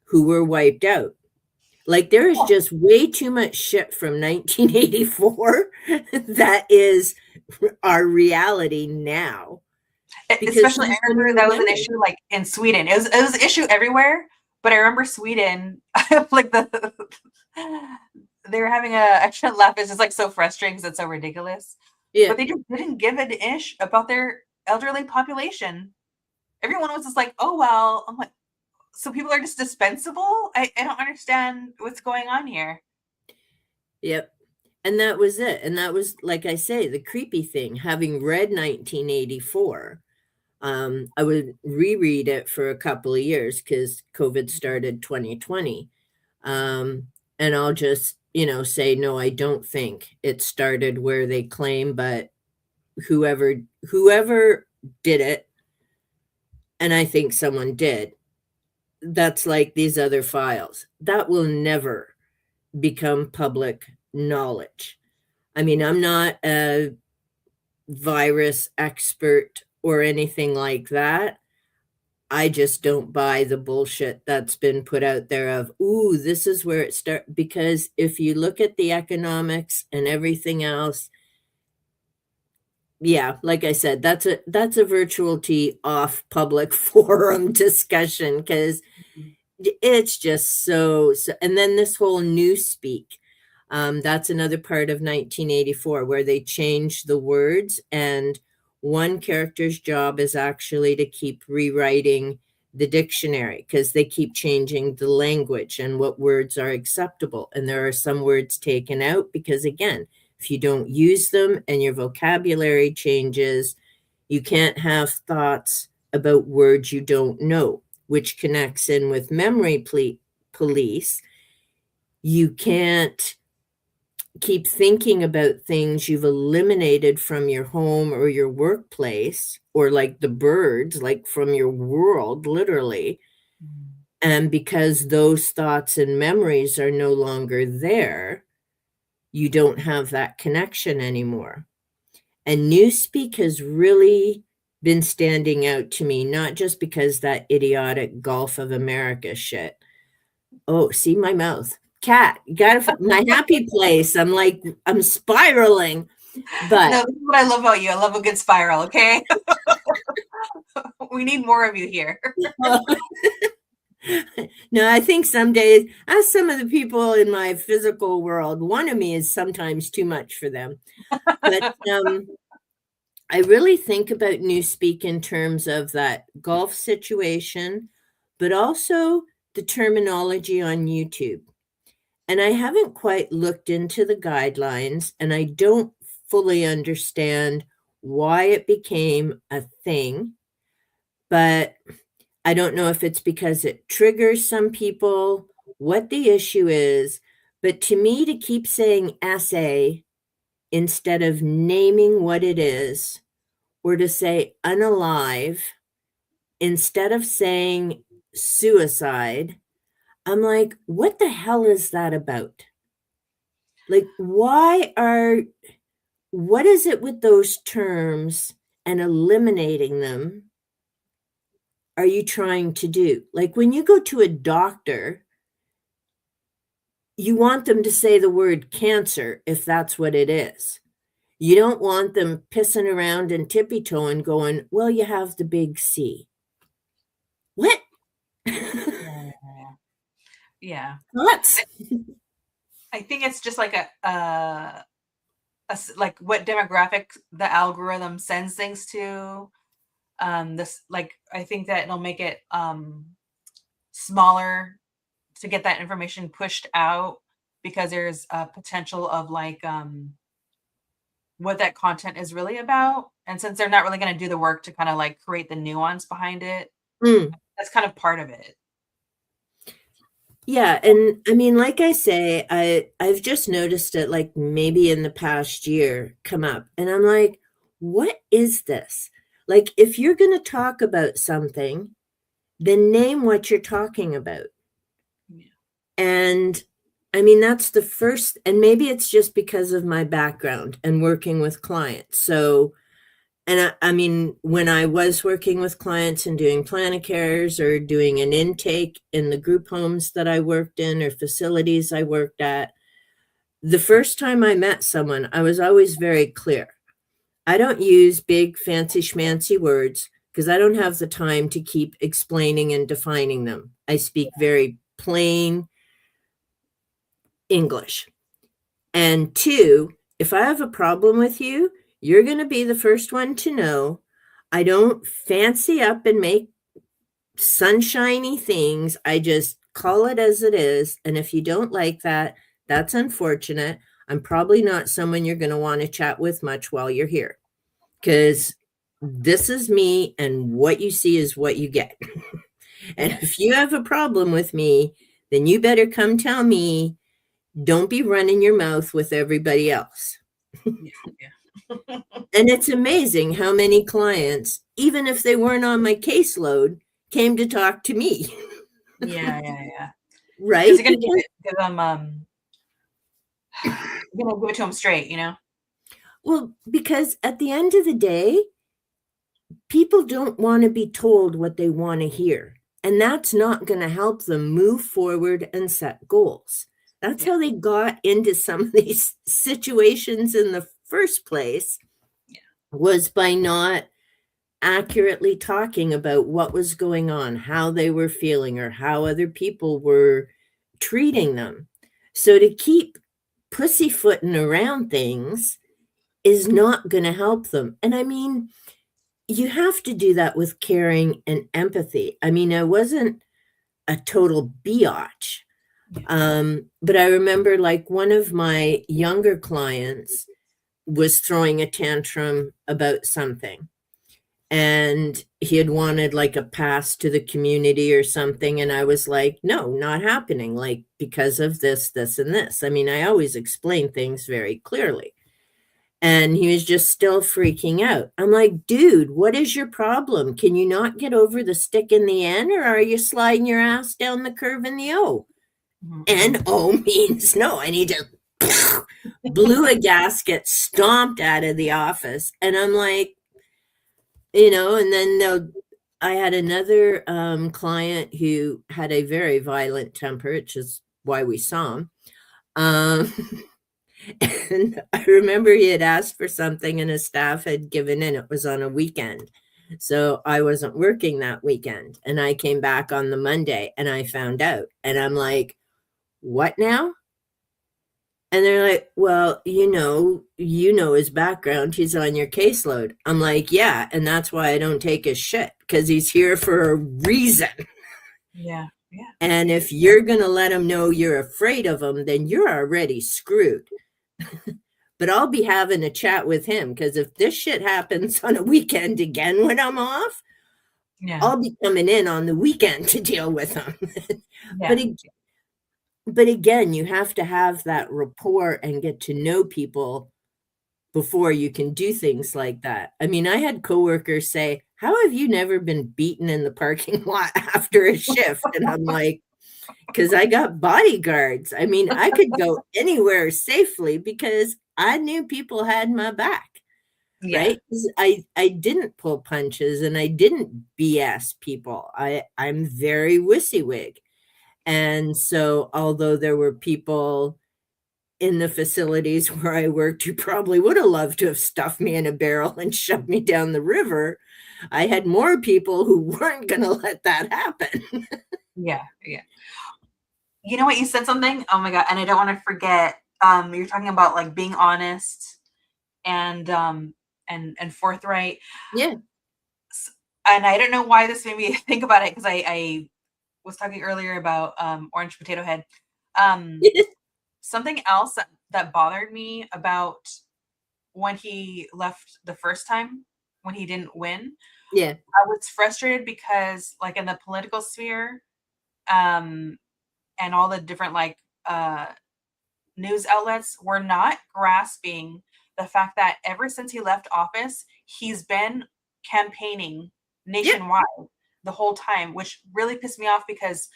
who were wiped out. Like there is just way too much shit from 1984 that is our reality now. Especially, I remember that was an issue like in Sweden. It was an issue everywhere, but I remember Sweden, like they were having I shouldn't laugh. It's just like so frustrating because it's so ridiculous. Yeah. But they just didn't give an ish about their elderly population. Everyone was just like, oh, well. I'm like, so people are just dispensable? I don't understand what's going on here. Yep. And that was it. And that was, like I say, the creepy thing. Having read 1984, I would reread it for a couple of years because COVID started 2020. And I'll just, say, no, I don't think it started where they claim, but whoever did it, and I think someone did, that's like these other files. That will never become public knowledge. I mean, I'm not a virus expert or anything like that. I just don't buy the bullshit that's been put out there of, ooh, this is where it starts. Because if you look at the economics and everything else, yeah, like I said, that's a virtual tea off public forum discussion because it's just so. And then this whole newspeak, that's another part of 1984 where they changed the words, and one character's job is actually to keep rewriting the dictionary because they keep changing the language and what words are acceptable. And there are some words taken out because, again, if you don't use them and your vocabulary changes, you can't have thoughts about words you don't know, which connects in with memory police. You can't keep thinking about things you've eliminated from your home or your workplace, or like the birds, like from your world, literally. And because those thoughts and memories are no longer there, you don't have that connection anymore. And Newspeak has really been standing out to me, not just because that idiotic Gulf of America shit. Oh, see my mouth. Cat, you gotta my happy place. I'm spiraling. But no, this is what I love about you. I love a good spiral, okay? We need more of you here. No, I think some days, as some of the people in my physical world, one of me is sometimes too much for them. But I really think about Newspeak in terms of that golf situation, but also the terminology on YouTube. And I haven't quite looked into the guidelines, and I don't fully understand why it became a thing, but I don't know if it's because it triggers some people, what the issue is. But to me, to keep saying essay instead of naming what it is, or to say unalive instead of saying suicide, I'm like, what the hell is that about? Like, what is it with those terms and eliminating them are you trying to do? Like when you go to a doctor, you want them to say the word cancer if that's what it is. You don't want them pissing around and tippy-toeing going, well, you have the big C. What? Yeah. Thoughts? I think it's just like like what demographic the algorithm sends things to. This, like, I think that it'll make it smaller to get that information pushed out, because there's a potential of like what that content is really about. And since they're not really going to do the work to kind of like create the nuance behind it, that's kind of part of it. Yeah, and I mean, like I say, I've just noticed it like maybe in the past year come up, and I'm like, what is this? Like, if you're going to talk about something, then name what you're talking about. Yeah. And I mean, that's the first, and maybe it's just because of my background and working with clients. So, and I mean, when I was working with clients and doing Planicares or doing an intake in the group homes that I worked in or facilities I worked at, the first time I met someone, I was always very clear. I don't use big, fancy schmancy words because I don't have the time to keep explaining and defining them. I speak very plain English. And two, if I have a problem with you, you're going to be the first one to know. I don't fancy up and make sunshiny things. I just call it as it is. And if you don't like that, that's unfortunate. I'm probably not someone you're going to want to chat with much while you're here, because this is me and what you see is what you get. And if you have a problem with me, then you better come tell me. Don't be running your mouth with everybody else. Yeah. And it's amazing how many clients, even if they weren't on my caseload, came to talk to me. Yeah. Right? You're gonna give them you're gonna give it to them straight, you know? Well, because at the end of the day, people don't want to be told what they want to hear. And that's not going to help them move forward and set goals. That's how they got into some of these situations in the first place, was by not accurately talking about what was going on, how they were feeling, or how other people were treating them. So to keep pussyfooting around things is not going to help them. And I mean, you have to do that with caring and empathy. I mean, I wasn't a total biatch. But I remember like one of my younger clients was throwing a tantrum about something. And he had wanted like a pass to the community or something. And I was like, no, not happening. Like, because of this, this, and this. I mean, I always explain things very clearly. And he was just still freaking out. I'm like, dude, what is your problem? Can you not get over the stick in the N, or are you sliding your ass down the curve in the O? And O means no. I need to blew a gasket, stomped out of the office. And I'm like, you know, and then I had another client who had a very violent temper, which is why we saw him. And I remember he had asked for something and his staff had given in. It was on a weekend. So I wasn't working that weekend. And I came back on the Monday and I found out. And I'm like, what now? And they're like, well, you know his background. He's on your caseload. I'm like, yeah. And that's why I don't take his shit, because he's here for a reason. Yeah. And if you're going to let him know you're afraid of him, then you're already screwed. But I'll be having a chat with him, because if this shit happens on a weekend again when I'm off, I'll be coming in on the weekend to deal with him. But again, you have to have that rapport and get to know people before you can do things like that. I mean, I had coworkers say, how have you never been beaten in the parking lot after a shift? And I'm like, because I got bodyguards. I mean, I could go anywhere safely because I knew people had my back. Yeah. right? 'Cause I didn't pull punches and I didn't BS people. I'm very WYSIWYG. And so although there were people in the facilities where I worked who probably would have loved to have stuffed me in a barrel and shoved me down the river, I had more people who weren't going to let that happen. Yeah. Yeah. You know what? You said something. Oh my god! And I don't want to forget. You're talking about like being honest and and forthright. Yeah. And I don't know why this made me think about it because I was talking earlier about Orange Potato Head. Um, Something else that bothered me about when he left the first time when he didn't win, Yeah. I was frustrated because like in the political sphere, um, and all the different like news outlets were not grasping the fact that ever since he left office, he's been campaigning Yep. nationwide the whole time, which really pissed me off because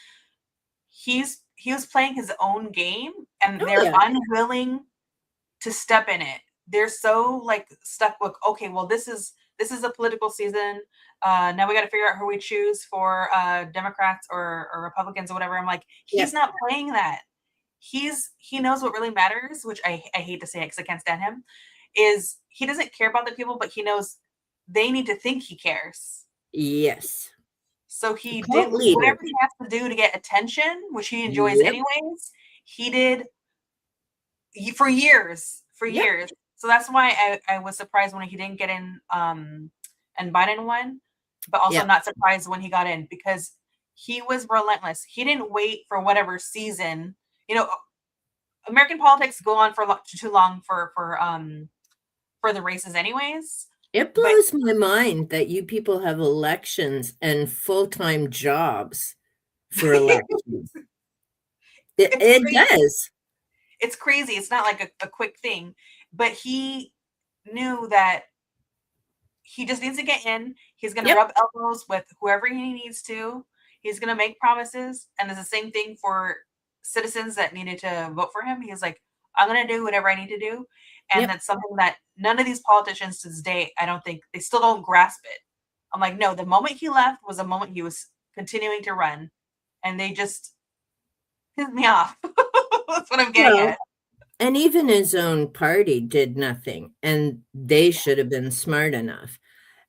he was playing his own game and Oh, they're yeah. unwilling to step in it. They're so like stuck with okay, well this is a political season. Now we got to figure out who we choose for Democrats or Republicans or whatever. I'm like, he's Yep. not playing that. He knows what really matters, which I hate to say it because I can't stand him. Is he doesn't care about the people, but he knows they need to think he cares. Yes. So he did Cult leader. whatever he has to do to get attention, which he enjoys Yep. anyways. He did for years, for Yep. years. So that's why I was surprised when he didn't get in and Biden won, but also Yep. not surprised when he got in because he was relentless. He didn't wait for whatever season. You know, American politics go on for too long for the races anyways. It But blows my mind that you people have elections and full-time jobs for elections. it's It crazy. does. It's crazy. It's not like a quick thing, but he knew that he just needs to get in. He's going to Yep. rub elbows with whoever he needs to. He's going to make promises. And it's the same thing for citizens that needed to vote for him. He's like, I'm going to do whatever I need to do. And Yep. that's something that none of these politicians to this day, I don't think they still don't grasp it. I'm like, no, the moment he left was the moment he was continuing to run. And they just pissed me off. That's what I'm getting Well, at. and even his own party did nothing, and they should have been smart enough.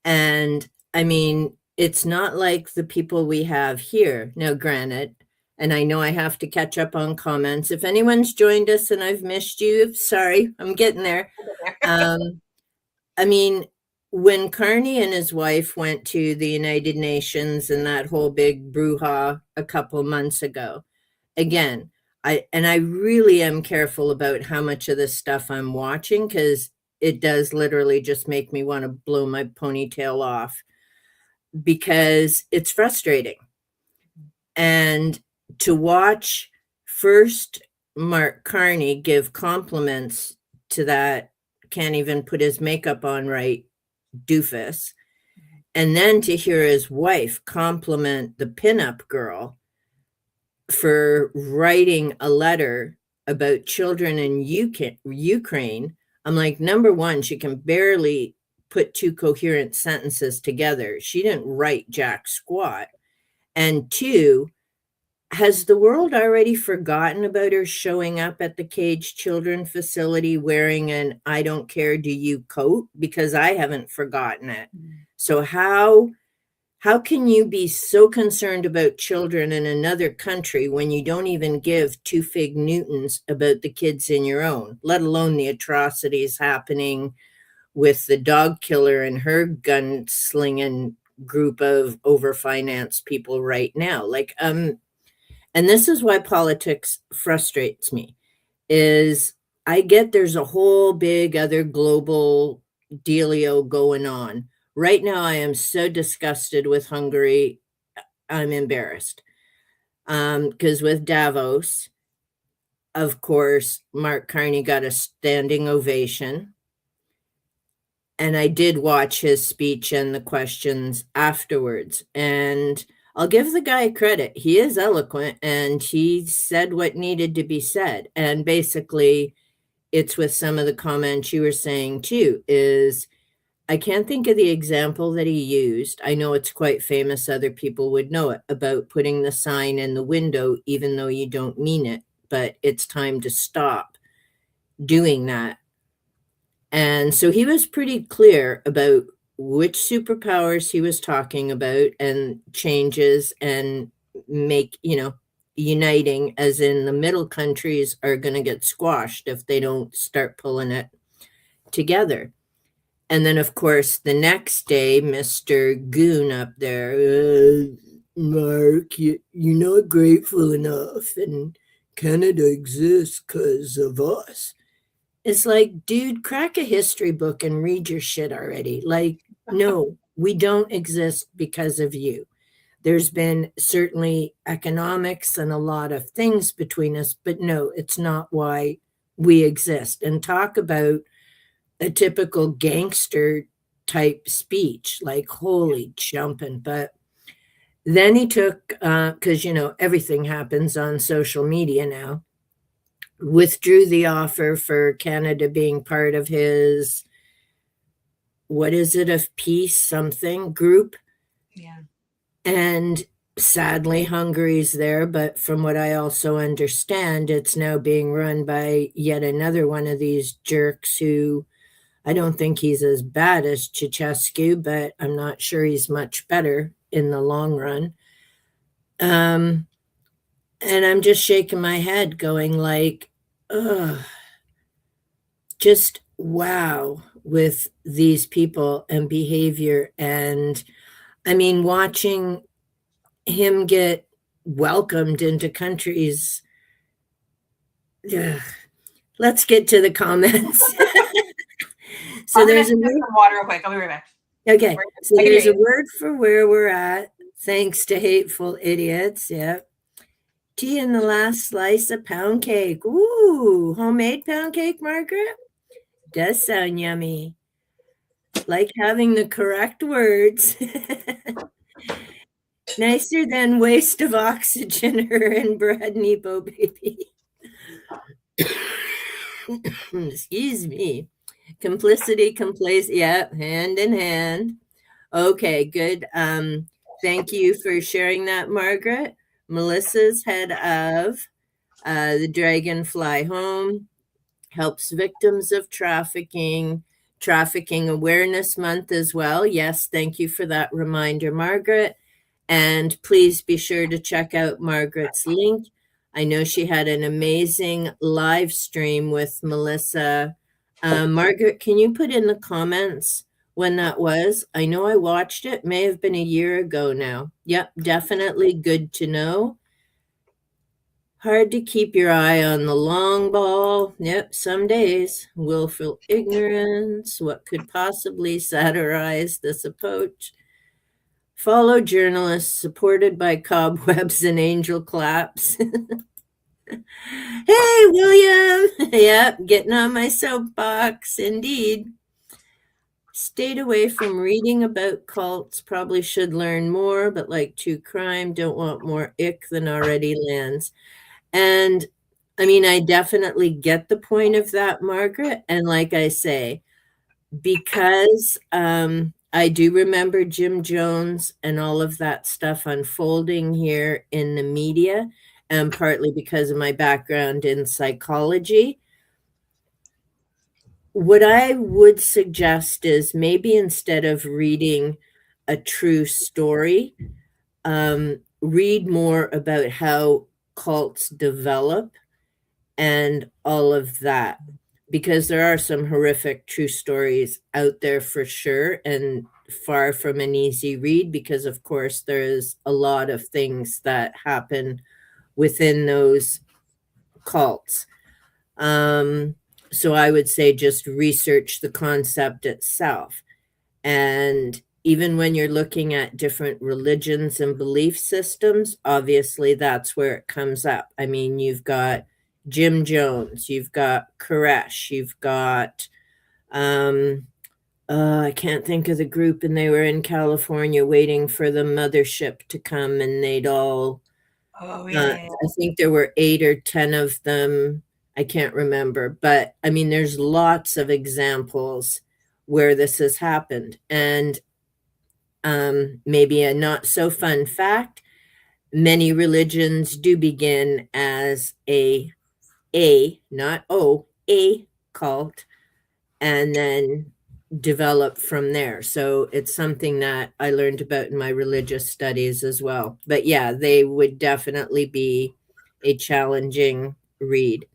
And I mean, it's not like the people we have here. Now, granted, and I know I have to catch up on comments. If anyone's joined us and I've missed you, sorry, I'm getting there. Um, I mean, when Carney and his wife went to the United Nations and that whole big brouhaha a couple months ago, again, I really am careful about how much of this stuff I'm watching because it does literally just make me want to blow my ponytail off because it's frustrating. And to watch first Mark Carney give compliments to that can't even put his makeup on right doofus, and then to hear his wife compliment the pinup girl for writing a letter about children in Ukraine, I'm like, number one, she can barely put two coherent sentences together. She didn't write jack squat. And two, has the world already forgotten about her showing up at the caged children facility wearing an I don't care, do you coat? Because I haven't forgotten it. So how can you be so concerned about children in another country when you don't even give two fig newtons about the kids in your own, let alone the atrocities happening with the dog killer and her gunslinging group of overfinanced people right now? Like, and this is why politics frustrates me, is I get there's a whole big other global dealio going on. Right now, I am so disgusted with Hungary. I'm embarrassed. Because with Davos, of course, Mark Carney got a standing ovation. And I did watch his speech and the questions afterwards. And I'll give the guy credit. He is eloquent and he said what needed to be said. And basically, it's with some of the comments you were saying too, is I can't think of the example that he used. I know it's quite famous. Other people would know it about putting the sign in the window, even though you don't mean it, but it's time to stop doing that. And so he was pretty clear about which superpowers he was talking about and changes and uniting, as in the middle countries are going to get squashed if they don't start pulling it together. And then, of course, the next day, Mr. Goon up there, Mark, you're not grateful enough, and Canada exists because of us. It's like, dude, crack a history book and read your shit already. Like, no, we don't exist because of you. There's been certainly economics and a lot of things between us, but no, it's not why we exist. And talk about a typical gangster type speech, like, holy jumping. But then he took, because, everything happens on social media now, withdrew the offer for Canada being part of his, what is it, of peace something group. Yeah. And sadly, Hungary's there, but from what I also understand, it's now being run by yet another one of these jerks who, I don't think he's as bad as Ceausescu, but I'm not sure he's much better in the long run. And I'm just shaking my head going like, ugh, just wow with these people and behavior. And I mean, watching him get welcomed into countries. Ugh. Let's get to the comments. So there's some water real quick. I'll be right back. Okay, so there's a word for where we're at, thanks to hateful idiots. Yeah. Tea in the last slice of pound cake. Ooh, homemade pound cake, Margaret? Does sound yummy. Like having the correct words. Nicer than waste of oxygen, her and Brad Nepo, baby. Excuse me. Complicity, yeah, hand in hand. Okay, good. Thank you for sharing that, Margaret. Melissa's head of the Dragonfly Home, helps victims of trafficking Awareness Month as well. Yes, thank you for that reminder, Margaret. And please be sure to check out Margaret's link. I know she had an amazing live stream with Melissa. Margaret, can you put in the comments when that was? I know I watched it. May have been a year ago now. Yep, definitely good to know. Hard to keep your eye on the long ball. Yep, some days. Willful ignorance. What could possibly satirize this approach? Follow journalists supported by cobwebs and angel claps. Hey, William. Yep, getting on my soapbox. Indeed. Stayed away from reading about cults. Probably should learn more, but like true crime, don't want more ick than already lands. And I mean, I definitely get the point of that, Margaret. And like I say, because I do remember Jim Jones and all of that stuff unfolding here in the media, and partly because of my background in psychology. What I would suggest is maybe instead of reading a true story, read more about how cults develop and all of that, because there are some horrific true stories out there for sure, and far from an easy read, because of course there's a lot of things that happen within those cults. So I would say just research the concept itself. And even when you're looking at different religions and belief systems, obviously that's where it comes up. I mean, you've got Jim Jones, you've got Koresh, you've got, I can't think of the group, and they were in California waiting for the mothership to come, and they'd all, I think there were 8 or 10 of them. I can't remember, but I mean, there's lots of examples where this has happened. And maybe a not so fun fact, many religions do begin as not O, a cult, and then develop from there. So it's something that I learned about in my religious studies as well. But yeah, they would definitely be a challenging read.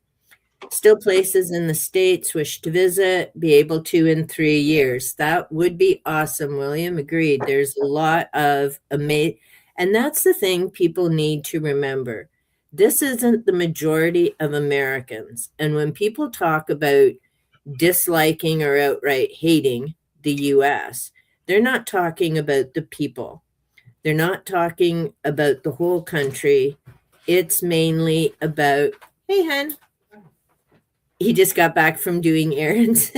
Still places in the States wish to visit, be able to in 3 years. That would be awesome, William. Agreed. There's a lot of amazing, and that's the thing people need to remember. This isn't the majority of Americans. And when people talk about disliking or outright hating the US, they're not talking about the people. They're not talking about the whole country. It's mainly about, hey, hen, he just got back from doing errands.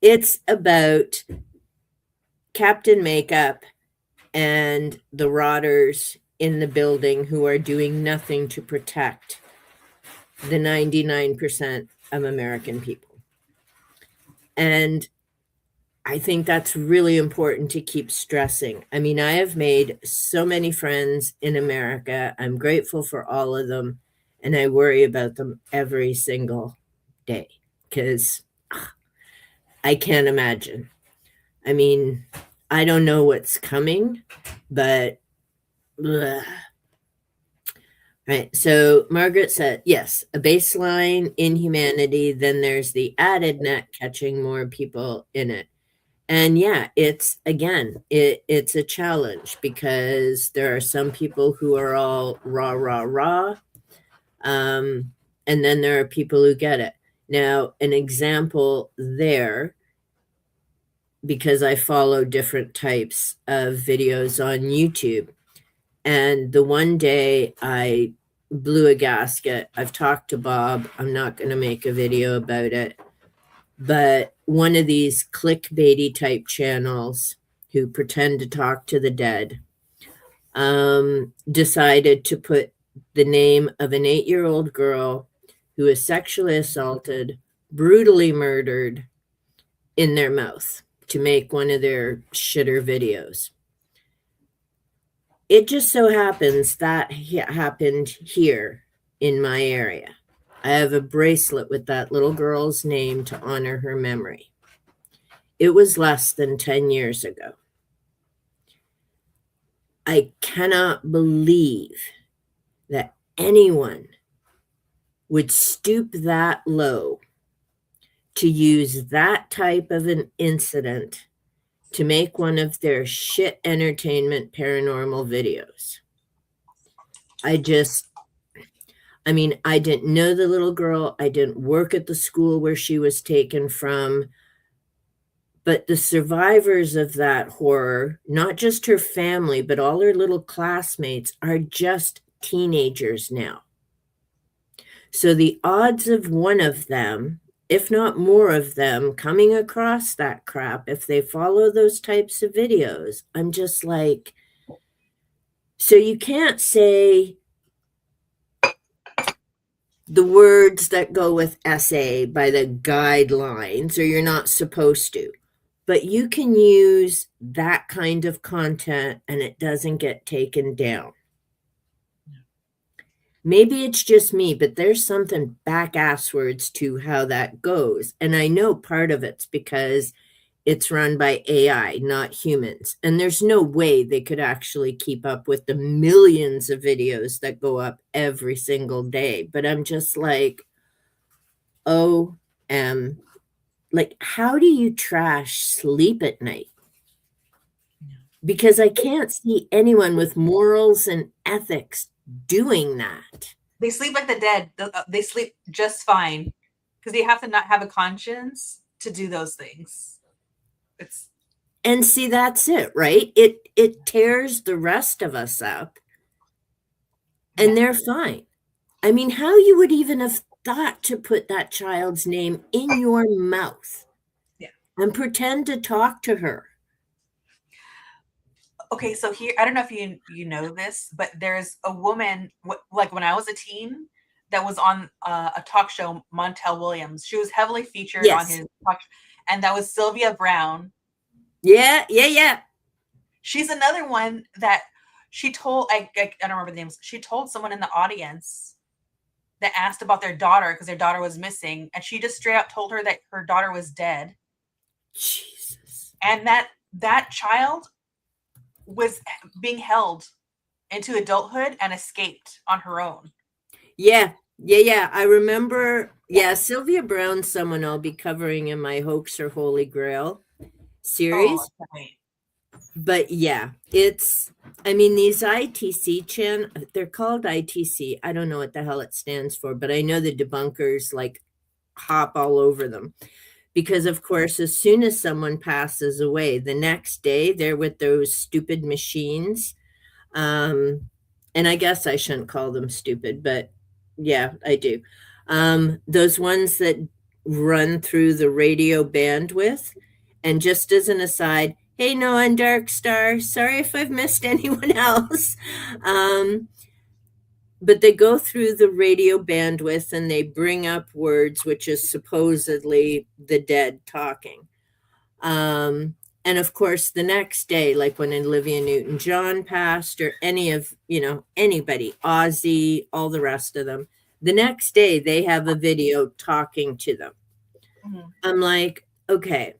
It's about Captain Makeup and the rotters in the building who are doing nothing to protect the 99% of American people. And I think that's really important to keep stressing. I mean, I have made so many friends in America. I'm grateful for all of them, and I worry about them every single day because I can't imagine. I mean, I don't know what's coming, but bleh. Right. So Margaret said, yes, a baseline in humanity. Then there's the added net catching more people in it. And yeah, it's again, it's a challenge because there are some people who are all rah, rah, rah. And then there are people who get it. Now, an example there, because I follow different types of videos on YouTube. And the one day I blew a gasket, I've talked to Bob. I'm not going to make a video about it. But one of these clickbaity type channels who pretend to talk to the dead decided to put the name of an 8-year-old girl who was sexually assaulted, brutally murdered in their mouth to make one of their shitter videos. It just so happens that happened here in my area. I have a bracelet with that little girl's name to honor her memory. It was less than 10 years ago. I cannot believe that anyone would stoop that low to use that type of an incident to make one of their shit entertainment paranormal videos. I didn't know the little girl. I didn't work at the school where she was taken from. But the survivors of that horror, not just her family, but all her little classmates, are just teenagers now. So the odds of one of them, if not more of them, coming across that crap, if they follow those types of videos, I'm just like, so you can't say the words that go with SA by the guidelines, or you're not supposed to. But you can use that kind of content and it doesn't get taken down. Maybe it's just me, but there's something back-asswards to how that goes. And I know part of it's because it's run by AI, not humans. And there's no way they could actually keep up with the millions of videos that go up every single day. But I'm just like, like, how do you trash sleep at night? Because I can't see anyone with morals and ethics doing that. They sleep like the dead. They sleep just fine because they have to not have a conscience to do those things. And see, that's it, right? It tears the rest of us up, and they're fine. I mean, how you would even have thought to put that child's name in your mouth and pretend to talk to her. Okay, so here, I don't know if you know this, but there's a woman, like when I was a teen, that was on a talk show, Montel Williams. She was heavily featured on his talk show. and that was Sylvia Brown. Yeah. She's another one that she told, I don't remember the names. She told someone in the audience that asked about their daughter because their daughter was missing, and she just straight up told her that her daughter was dead. Jesus. And that child was being held into adulthood and escaped on her own. Yeah. I remember. Yeah, Sylvia Brown's someone I'll be covering in my Hoax or Holy Grail series. Oh, right. But yeah, these ITC they're called ITC. I don't know what the hell it stands for, but I know the debunkers like hop all over them. Because of course, as soon as someone passes away, the next day they're with those stupid machines. And I guess I shouldn't call them stupid, but yeah, I do. Those ones that run through the radio bandwidth. And just as an aside, hey, Noah and Dark Star, sorry if I've missed anyone else. But they go through the radio bandwidth and they bring up words, which is supposedly the dead talking. And of course, the next day, like when Olivia Newton-John passed, or anybody, Ozzy, all the rest of them, the next day they have a video talking to them. Mm-hmm. I'm like, okay.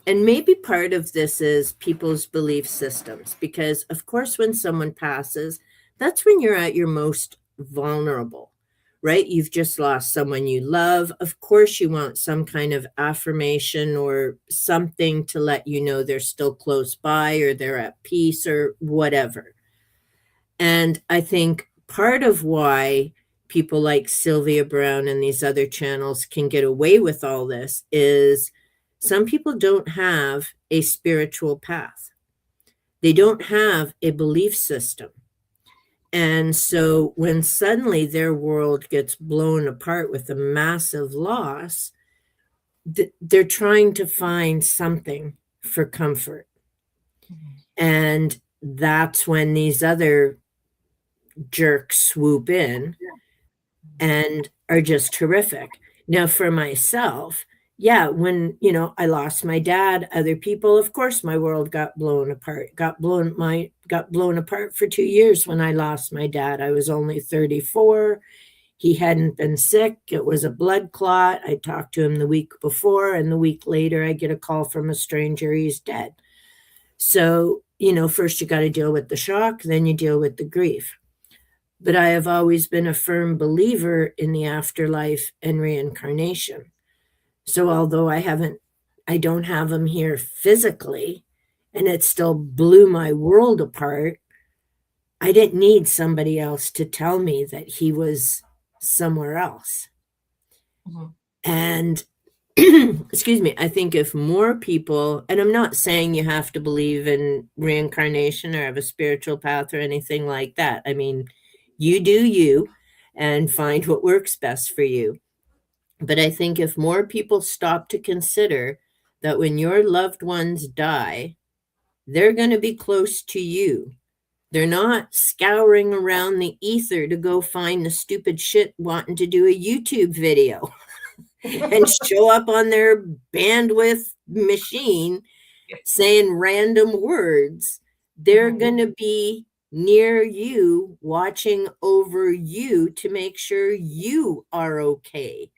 And maybe part of this is people's belief systems, because of course, when someone passes, that's when you're at your most vulnerable, right? You've just lost someone you love. Of course, you want some kind of affirmation or something to let you know they're still close by or they're at peace or whatever. And I think part of why people like Sylvia Brown and these other channels can get away with all this is some people don't have a spiritual path. They don't have a belief system. And so when suddenly their world gets blown apart with a massive loss, they're trying to find something for comfort. Mm-hmm. And that's when these other jerks swoop in and are just terrific. Now, for myself, yeah, when, I lost my dad, other people, of course, my world got blown apart, got blown apart for 2 years when I lost my dad. I was only 34. He hadn't been sick. It was a blood clot. I talked to him the week before, and the week later I get a call from a stranger. He's dead. So, first you got to deal with the shock, then you deal with the grief. But I have always been a firm believer in the afterlife and reincarnation. So although I don't have him here physically, and it still blew my world apart, I didn't need somebody else to tell me that he was somewhere else. Mm-hmm. And excuse me, I think if more people, and I'm not saying you have to believe in reincarnation or have a spiritual path or anything like that. I mean, you do you and find what works best for you. But I think if more people stop to consider that when your loved ones die, they're going to be close to you. They're not scouring around the ether to go find the stupid shit wanting to do a YouTube video and show up on their bandwidth machine saying random words. They're going to be near you, watching over you to make sure you are okay.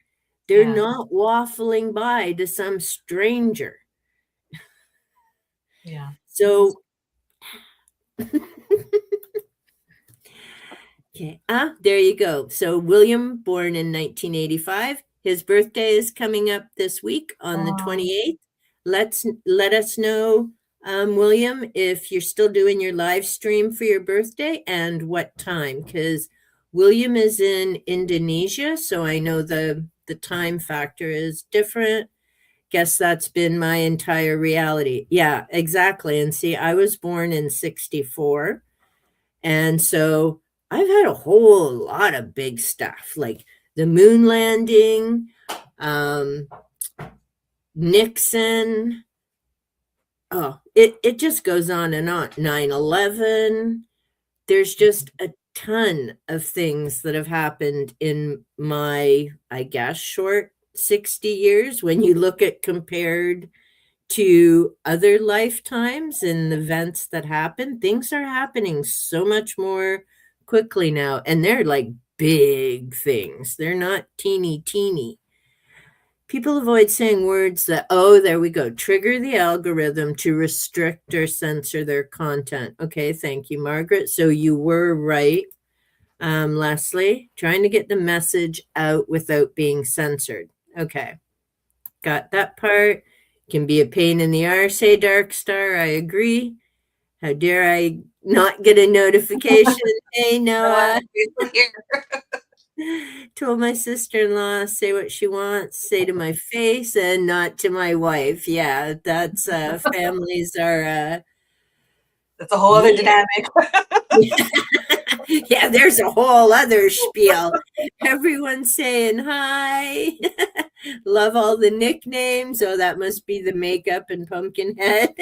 They're not waffling by to some stranger. Yeah. So, okay. There you go. So William, born in 1985, his birthday is coming up this week on the 28th. Let us know, William, if you're still doing your live stream for your birthday and what time, because William is in Indonesia, so I know the time factor is different. Guess that's been my entire reality. Yeah, exactly. And see, I was born in 1964. And so I've had a whole lot of big stuff, like the moon landing, Nixon. Oh, it just goes on and on. 9/11. There's just a ton of things that have happened in my, I guess, short 60 years when you look at compared to other lifetimes and events that happen. Things are happening so much more quickly now, and they're like big things. They're not teeny. People avoid saying words that, oh, there we go, trigger the algorithm to restrict or censor their content. Okay, thank you, Margaret. So you were right, Leslie, trying to get the message out without being censored. Okay, got that part. Can be a pain in the arse, hey, Dark Star. I agree. How dare I not get a notification? Hey, Noah. Told my sister-in-law, say what she wants, say to my face and not to my wife. Yeah, that's families are That's a whole other dynamic. Yeah, there's a whole other spiel. Everyone's saying hi. Love all the nicknames. Oh, that must be the makeup and Pumpkinhead.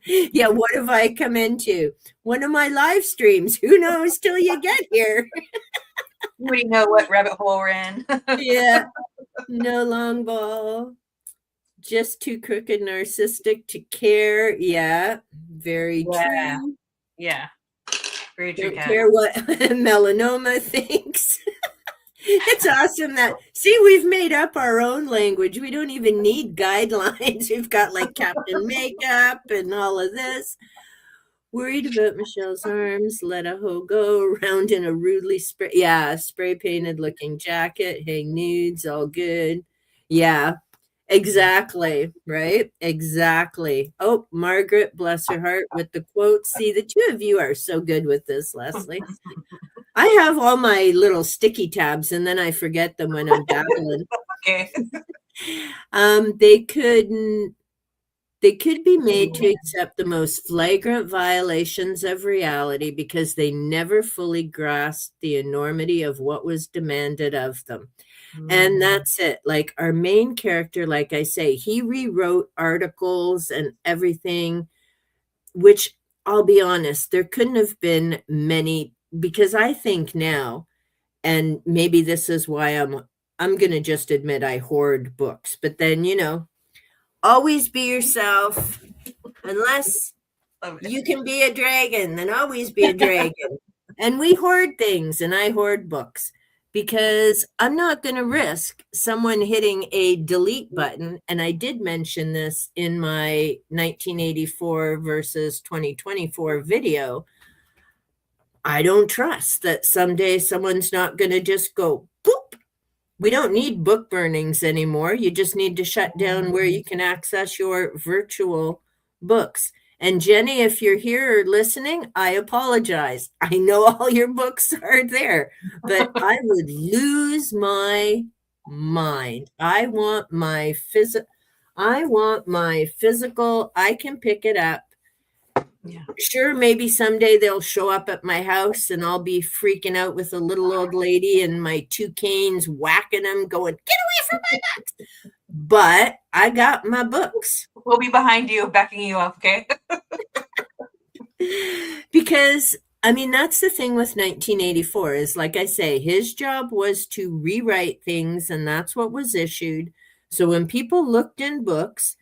Yeah, what have I come into? One of my live streams. Who knows till you get here? We know what rabbit hole we're in. Yeah, no long ball. Just too crooked, narcissistic to care. Yeah, very true. Yeah. Very true. Don't care what melanoma thinks. It's awesome that, see, we've made up our own language. We don't even need guidelines. We've got like Captain Makeup and all of this. Worried about Michelle's arms, let a hoe go around in a rudely spray painted looking jacket, hang nudes, all good. Yeah, exactly, right? Exactly. Oh, Margaret, bless her heart, with the quote. See, the two of you are so good with this, Leslie. I have all my little sticky tabs and then I forget them when I'm babbling. Okay. They could be made to accept the most flagrant violations of reality because they never fully grasped the enormity of what was demanded of them. And that's it. Like our main character, like I say, he rewrote articles and everything, which I'll be honest, there couldn't have been many, because I think now, and maybe this is why I'm going to just admit I hoard books, but then, always be yourself. Unless you can be a dragon, then always be a dragon. And we hoard things, and I hoard books because I'm not going to risk someone hitting a delete button. And I did mention this in my 1984 versus 2024 video. I don't trust that someday someone's not going to just go boop. We don't need book burnings anymore. You just need to shut down where you can access your virtual books. And Jenny, if you're here listening, I apologize. I know all your books are there, but I would lose my mind. I want my physical, I can pick it up. Yeah. Sure, maybe someday they'll show up at my house and I'll be freaking out with a little old lady and my two canes whacking them, going, get away from my books. But I got my books. We'll be behind you, backing you up, okay? Because, I mean, that's the thing with 1984 is, like I say, his job was to rewrite things, and that's what was issued. So when people looked in books,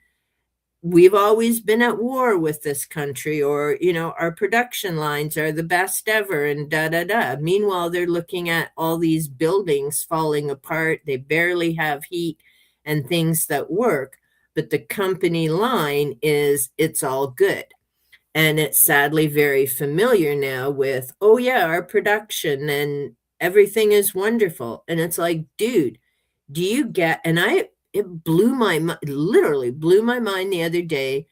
we've always been at war with this country, or, our production lines are the best ever and da-da-da. Meanwhile, they're looking at all these buildings falling apart. They barely have heat and things that work. But the company line is, it's all good. And it's sadly very familiar now with, oh yeah, our production and everything is wonderful. And it's like, dude, do you get, and it literally blew my mind the other day.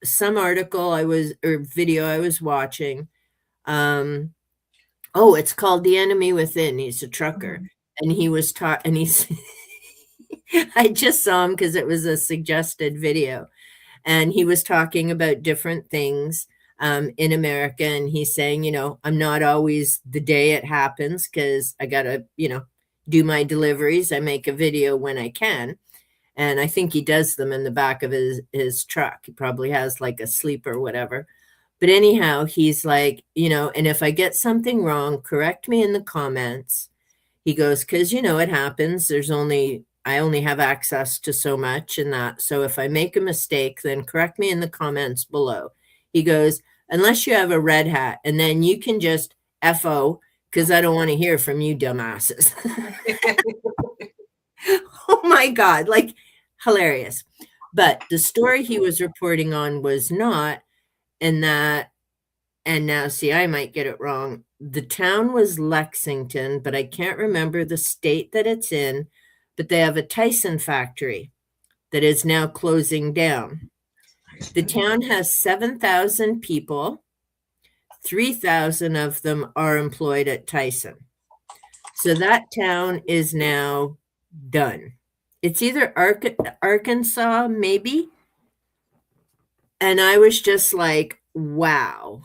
Some article video I was watching. It's called The Enemy Within. He's a trucker. And he was and he's, I just saw him because it was a suggested video. And he was talking about different things in America. And he's saying, I'm not always the day it happens because I got to, do my deliveries. I make a video when I can. And I think he does them in the back of his truck. He probably has like a sleeper or whatever. But anyhow, he's like, and if I get something wrong, correct me in the comments. He goes, because, it happens. There's only, I only have access to so much and that. So if I make a mistake, then correct me in the comments below. He goes, unless you have a red hat, and then you can just FO because I don't want to hear from you dumbasses. Oh my God, like hilarious. But the story he was reporting on was not, and that, and now see, I might get it wrong. The town was Lexington, but I can't remember the state that it's in. But they have a Tyson factory that is now closing down. The town has 7,000 people. 3,000 of them are employed at Tyson. So that town is now done. It's either Arkansas, maybe. And I was just like, wow,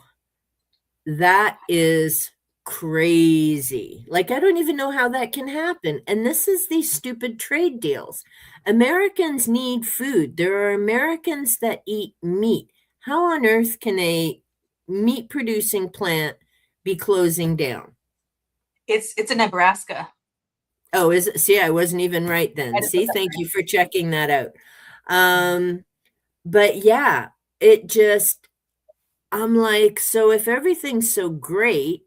that is crazy. Like, I don't even know how that can happen. And this is these stupid trade deals. Americans need food. There are Americans that eat meat. How on earth can a meat producing plant be closing down? It's in Nebraska. Oh, is it? See, I wasn't even right then. See, thank you for checking that out. But yeah, it just, I'm like, so if everything's so great,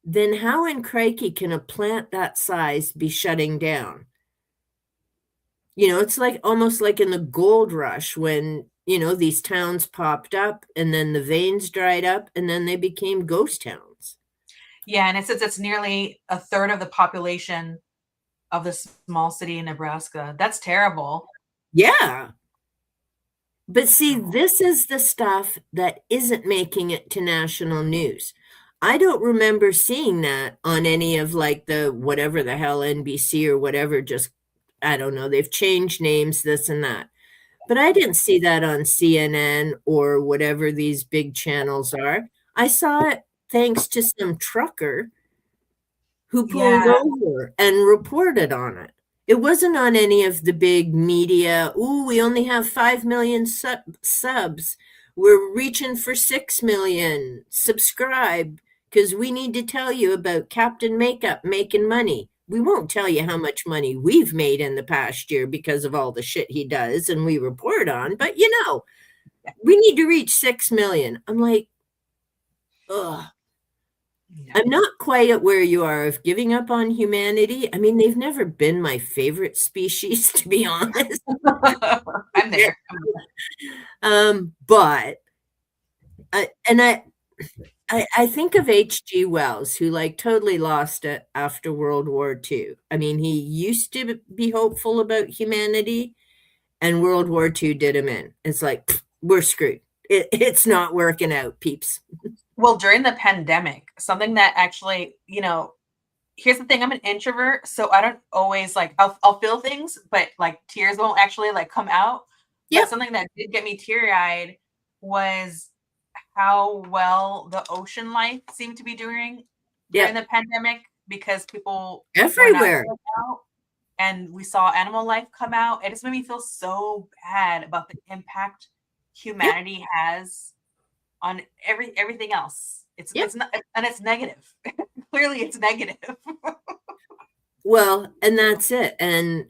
then how in crikey can a plant that size be shutting down? You know, it's like almost like in the gold rush when, you know, these towns popped up and then the veins dried up and then they became ghost towns. Yeah, and it says it's nearly a third of the population of the small city in Nebraska. That's terrible. Yeah. But see, this is the stuff that isn't making it to national news. I don't remember seeing that on any of like the whatever the hell NBC or whatever, just, I don't know, they've changed names, this and that. But I didn't see that on CNN or whatever these big channels are. I saw it thanks to some trucker who pulled over and reported on it. It wasn't on any of the big media. Ooh, we only have 5 million subs. We're reaching for 6 million. Subscribe because we need to tell you about Captain Makeup making money. We won't tell you how much money we've made in the past year because of all the shit he does and we report on, but you know, we need to reach 6 million. I'm like, ugh. I'm not quite at where you are of giving up on humanity. I mean, they've never been my favorite species, to be honest. I'm there. But I think of H.G. Wells, who like totally lost it after World War II. I mean, he used to be hopeful about humanity, and World War II did him in. It's like, we're screwed. It's not working out, peeps. Well, during the pandemic, something that actually, you know, here's the thing, I'm an introvert, so I don't always like, I'll feel things, but like tears won't actually like come out. Yeah. But something that did get me teary-eyed was how well the ocean life seemed to be doing during the pandemic, because people everywhere were not going out, and we saw animal life come out. It just made me feel so bad about the impact humanity has on everything else. It's not, and it's negative. Clearly it's negative. Well, and that's it. And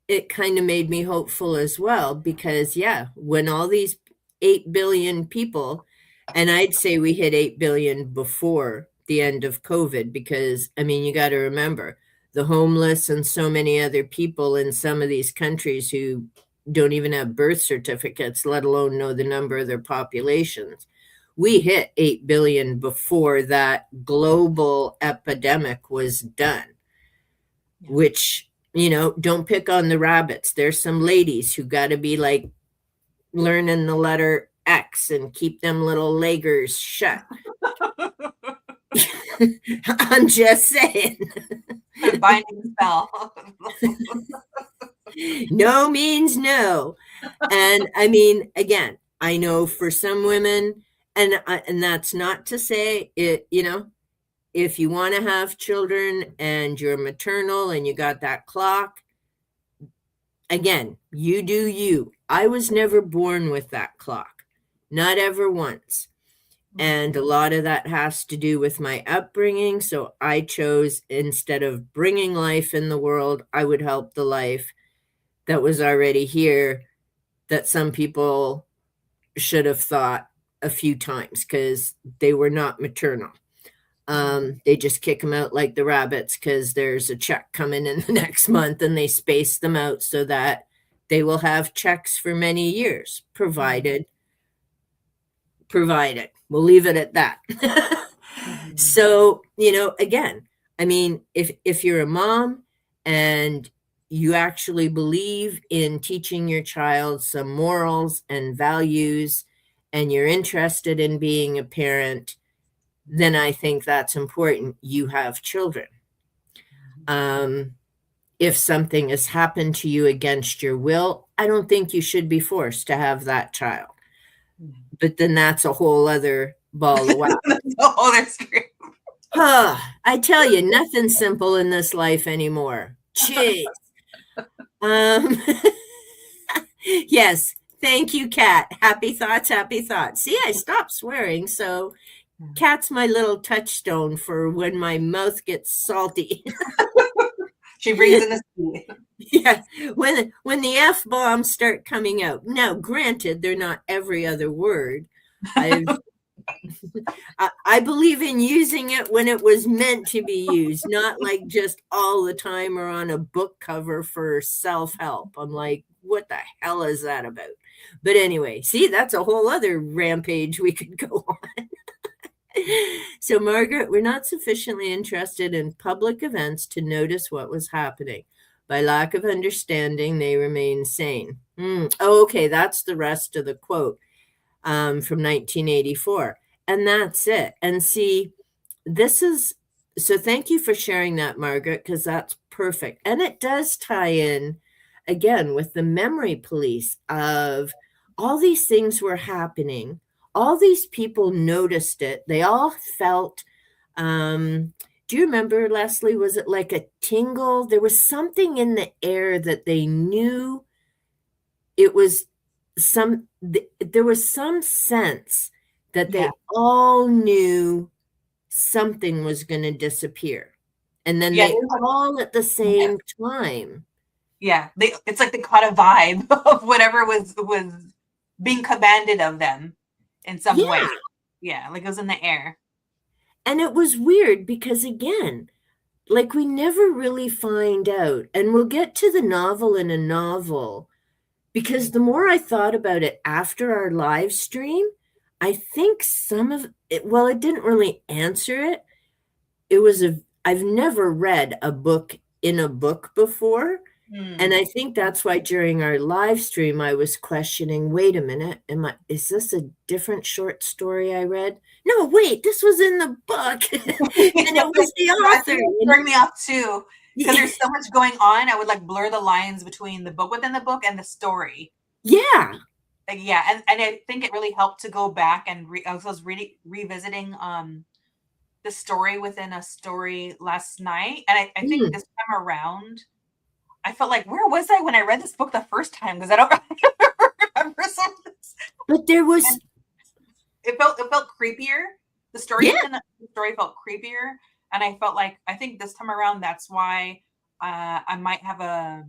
it kind of made me hopeful as well, because yeah, when all these 8 billion people, and I'd say we hit 8 billion before the end of COVID, because I mean, you got to remember the homeless and so many other people in some of these countries who don't even have birth certificates, let alone know the number of their populations. We hit 8 billion before that global epidemic was done, which, you know, don't pick on the rabbits. There's some ladies who got to be like learning the letter X and keep them little leggers shut. I'm just saying. Binding spell. No means no. And I mean, again, I know for some women, and that's not to say it, you know, if you want to have children and you're maternal and you got that clock, again, you do you. I was never born with that clock, not ever once. And a lot of that has to do with my upbringing. So I chose, instead of bringing life in the world, I would help the life. that was already here that some people should have thought a few times because they were not maternal. They just kick them out like the rabbits because there's a check coming in the next month, and they space them out so that they will have checks for many years, provided. We'll leave it at that. So, again, I mean, if you're a mom and you actually believe in teaching your child some morals and values, and you're interested in being a parent, then I think that's important. You have children. If something has happened to you against your will, I don't think you should be forced to have that child. But then that's a whole other ball of wax. Oh, that's great. I tell you, nothing's simple in this life anymore. Jeez. Yes. Thank you, Kat. Happy thoughts, happy thoughts. See, I stopped swearing. So Kat's my little touchstone for when my mouth gets salty. She brings in the tea. Yeah, when the F-bombs start coming out. Now, granted, they're not every other word. I believe in using it when it was meant to be used, not like just all the time or on a book cover for self-help. I'm like, what the hell is that about? But anyway, see, that's a whole other rampage we could go on. So, Margaret, we're not sufficiently interested in public events to notice what was happening. By lack of understanding, they remain sane. Oh, okay, that's the rest of the quote from 1984. And that's it. And see, so thank you for sharing that, Margaret, because that's perfect. And it does tie in, again, with the memory police of all these things were happening. All these people noticed it. They all felt, do you remember, Leslie, was it like a tingle? There was something in the air that they knew it was there was some sense that they all knew something was going to disappear. And then they all at the same time. Yeah, it's like they caught a vibe of whatever was being commanded of them in some way. Yeah, like it was in the air. And it was weird because, again, like we never really find out. And we'll get to the novel in a novel, because the more I thought about it after our live stream, I think some of it, well, it didn't really answer it. I've never read a book in a book before. And I think that's why during our live stream, I was questioning, wait a minute, is this a different short story I read? No, wait, this was in the book. And it was the author. Throwing me off too. Because there's so much going on, I would like blur the lines between the book within the book and the story. Yeah. Yeah, and I think it really helped to go back and I was revisiting the story within a story last night. And I think this time around, I felt like, where was I when I read this book the first time? Because I don't remember some of this. But there was... It felt creepier. The story felt creepier. And I felt like, I think this time around, that's why I might have a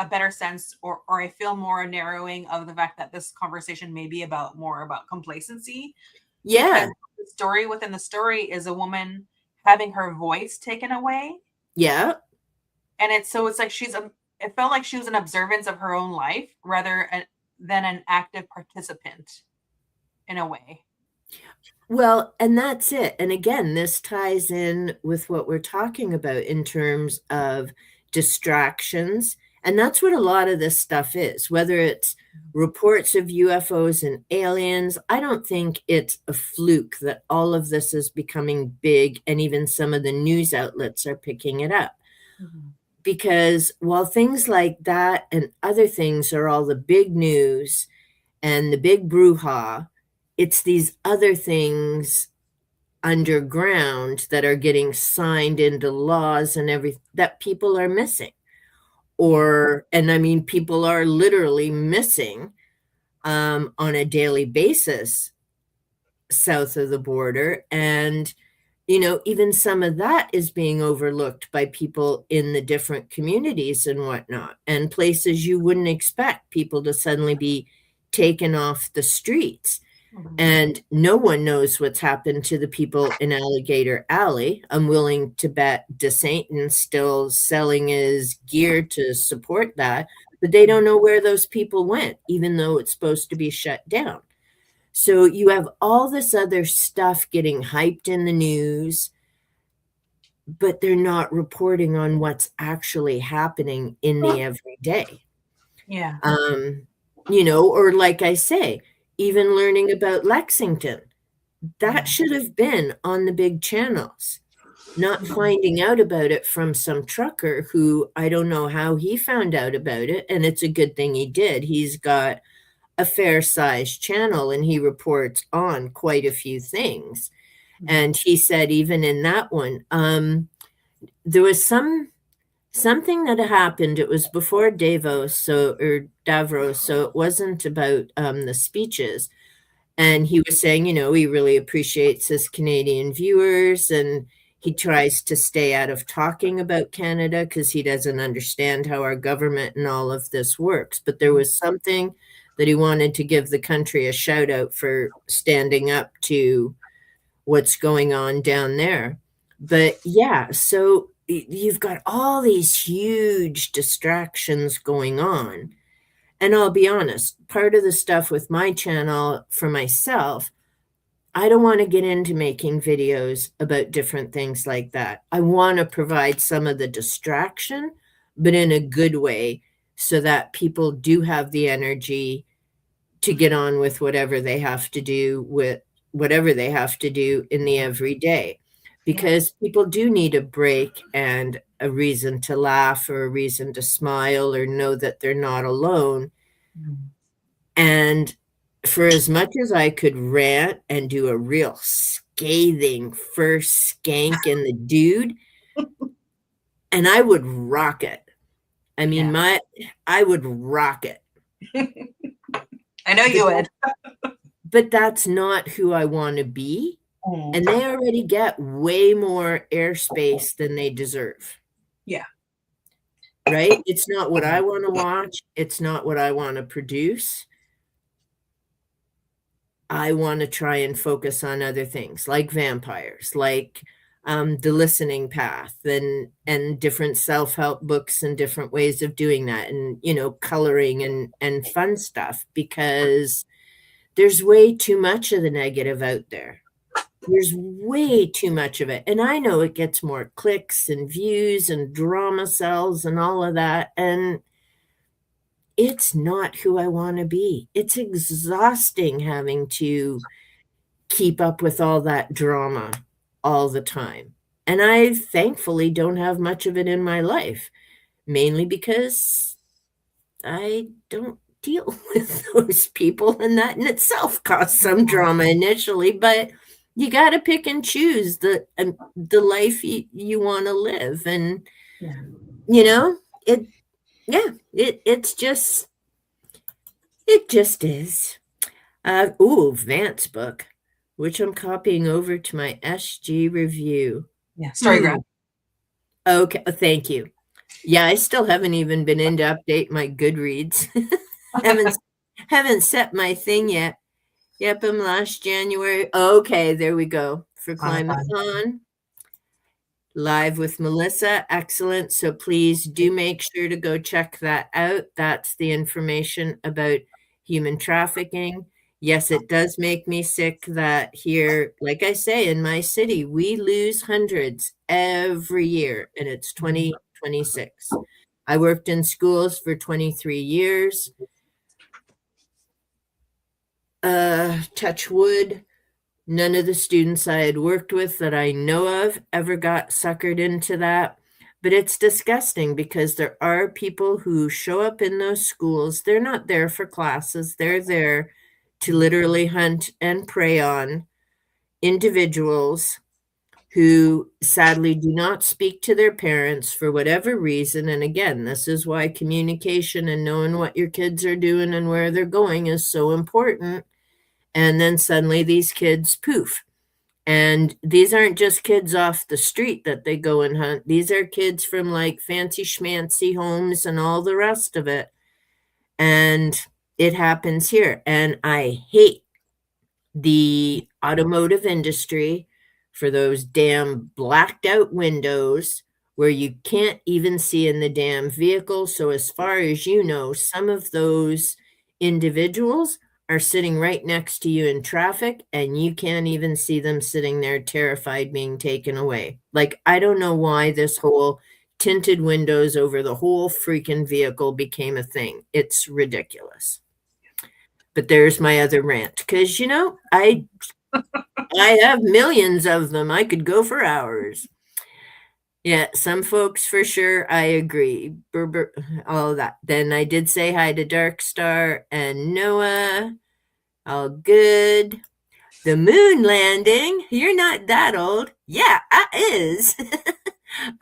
better sense or I feel more narrowing of the fact that this conversation may be more about complacency. Yeah. Because the story within the story is a woman having her voice taken away. Yeah. And it's like it felt like she was an observance of her own life rather than an active participant in a way. Well, and that's it. And again, this ties in with what we're talking about in terms of distractions. And that's what a lot of this stuff is, whether it's reports of UFOs and aliens. I don't think it's a fluke that all of this is becoming big, and even some of the news outlets are picking it up. Mm-hmm. Because while things like that and other things are all the big news and the big brouhaha, it's these other things underground that are getting signed into laws and everything that people are missing. And I mean, people are literally missing on a daily basis south of the border. And even some of that is being overlooked by people in the different communities and whatnot, and places you wouldn't expect people to suddenly be taken off the streets. And no one knows what's happened to the people in Alligator Alley. I'm willing to bet DeSatan's still selling his gear to support that, but they don't know where those people went, even though it's supposed to be shut down. So you have all this other stuff getting hyped in the news, but they're not reporting on what's actually happening in the everyday. Yeah. Or like I say, even learning about Lexington, that should have been on the big channels, not finding out about it from some trucker who I don't know how he found out about it. And it's a good thing he did. He's got a fair sized channel and he reports on quite a few things. And he said, even in that one, there was something that happened. It was before Davos, so it wasn't about the speeches. And he was saying, he really appreciates his Canadian viewers and he tries to stay out of talking about Canada because he doesn't understand how our government and all of this works. But there was something that he wanted to give the country a shout out for standing up to what's going on down there. But yeah, so you've got all these huge distractions going on. And I'll be honest, part of the stuff with my channel for myself, I don't want to get into making videos about different things like that. I want to provide some of the distraction, but in a good way, so that people do have the energy to get on with whatever they have to do in the everyday. Because people do need a break and a reason to laugh or a reason to smile or know that they're not alone. And for as much as I could rant and do a real scathing first skank in the dude, and I would rock it. I mean, I would rock it. I know you would. But that's not who I want to be. And they already get way more airspace than they deserve. Yeah. Right? It's not what I want to watch. It's not what I want to produce. I want to try and focus on other things like vampires, like The Listening Path and different self-help books and different ways of doing that, and coloring and fun stuff, because there's way too much of the negative out there. There's way too much of it. And I know it gets more clicks and views and drama sells and all of that. And it's not who I want to be. It's exhausting having to keep up with all that drama all the time. And I thankfully don't have much of it in my life, mainly because I don't deal with those people. And that in itself costs some drama initially, but you got to pick and choose the life you want to live. And, it just is. Vance book, which I'm copying over to my SG review. Yeah, Storygraph. Okay, thank you. Yeah, I still haven't even been in to update my Goodreads. haven't set my thing yet. Yep, I'm last January. Okay, there we go. For Climathon. Live with Melissa. Excellent. So please do make sure to go check that out. That's the information about human trafficking. Yes, it does make me sick that here, like I say, in my city, we lose hundreds every year, and it's 2026. I worked in schools for 23 years. Touch wood, none of the students I had worked with that I know of ever got suckered into that. But it's disgusting because there are people who show up in those schools. They're not there for classes. They're there to literally hunt and prey on individuals who sadly do not speak to their parents for whatever reason. And again, this is why communication and knowing what your kids are doing and where they're going is so important. And then suddenly these kids poof. And these aren't just kids off the street that they go and hunt. These are kids from like fancy schmancy homes and all the rest of it. And it happens here. And I hate the automotive industry for those damn blacked out windows where you can't even see in the damn vehicle. So, as far as you know, some of those individuals are sitting right next to you in traffic and you can't even see them sitting there terrified being taken away. Like, I don't know why this whole tinted windows over the whole freaking vehicle became a thing. It's ridiculous. But there's my other rant because I have millions of them. I could go for hours. Yeah, some folks for sure. I agree. All of that. Then I did say hi to Dark Star and Noah. All good. The moon landing. You're not that old. Yeah, I is.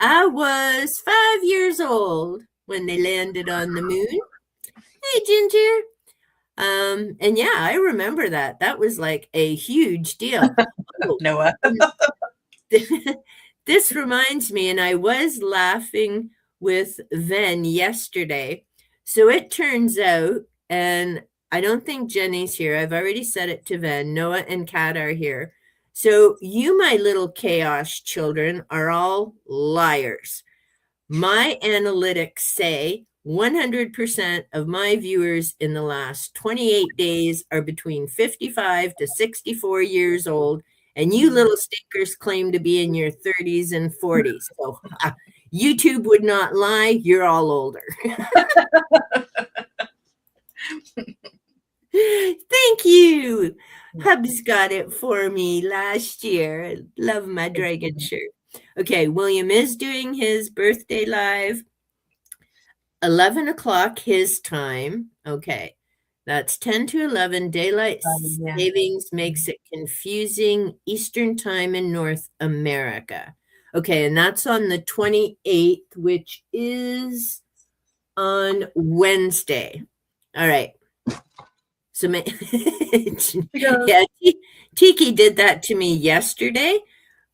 I was 5 years old when they landed on the moon. Hey, Ginger. And yeah, I remember that. That was like a huge deal. Oh, Noah. This reminds me, and I was laughing with Ven yesterday. So it turns out, and I don't think Jenny's here. I've already said it to Ven. Noah and Kat are here. So you, my little chaos children, are all liars. My analytics say 100% of my viewers in the last 28 days are between 55 to 64 years old, and you little stinkers claim to be in your 30s and 40s. So YouTube would not lie. You're all older. Thank you. Hubs got it for me last year. I love my dragon shirt. Okay, William is doing his birthday live. 11 o'clock his time. Okay, that's 10 to 11. Daylight savings makes it confusing. Eastern time in North America. Okay, and that's on the 28th, which is on Wednesday. All right. So, yeah, Tiki did that to me yesterday,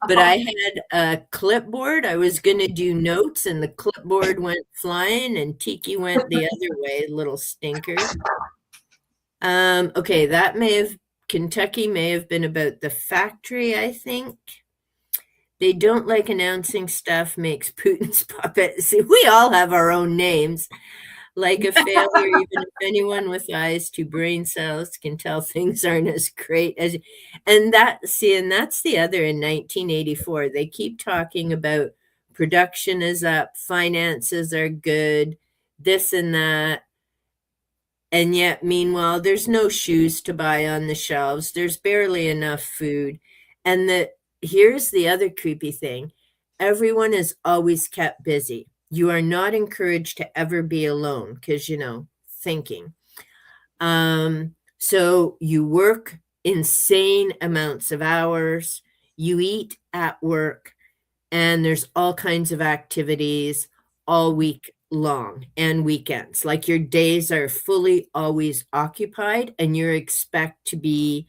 but I had a clipboard. I was going to do notes, and the clipboard went flying, and Tiki went the other way, little stinker. Okay, Kentucky may have been about the factory, I think. They don't like announcing stuff makes Putin's puppet. See, we all have our own names. Like a failure, even if anyone with eyes to brain cells can tell things aren't as great as, and that's the other in 1984. They keep talking about production is up, finances are good, this and that. And yet, meanwhile, there's no shoes to buy on the shelves. There's barely enough food. And here's the other creepy thing. Everyone is always kept busy. You are not encouraged to ever be alone because, thinking. So you work insane amounts of hours, you eat at work, and there's all kinds of activities all week long and weekends. Like your days are fully always occupied, and you're expected to be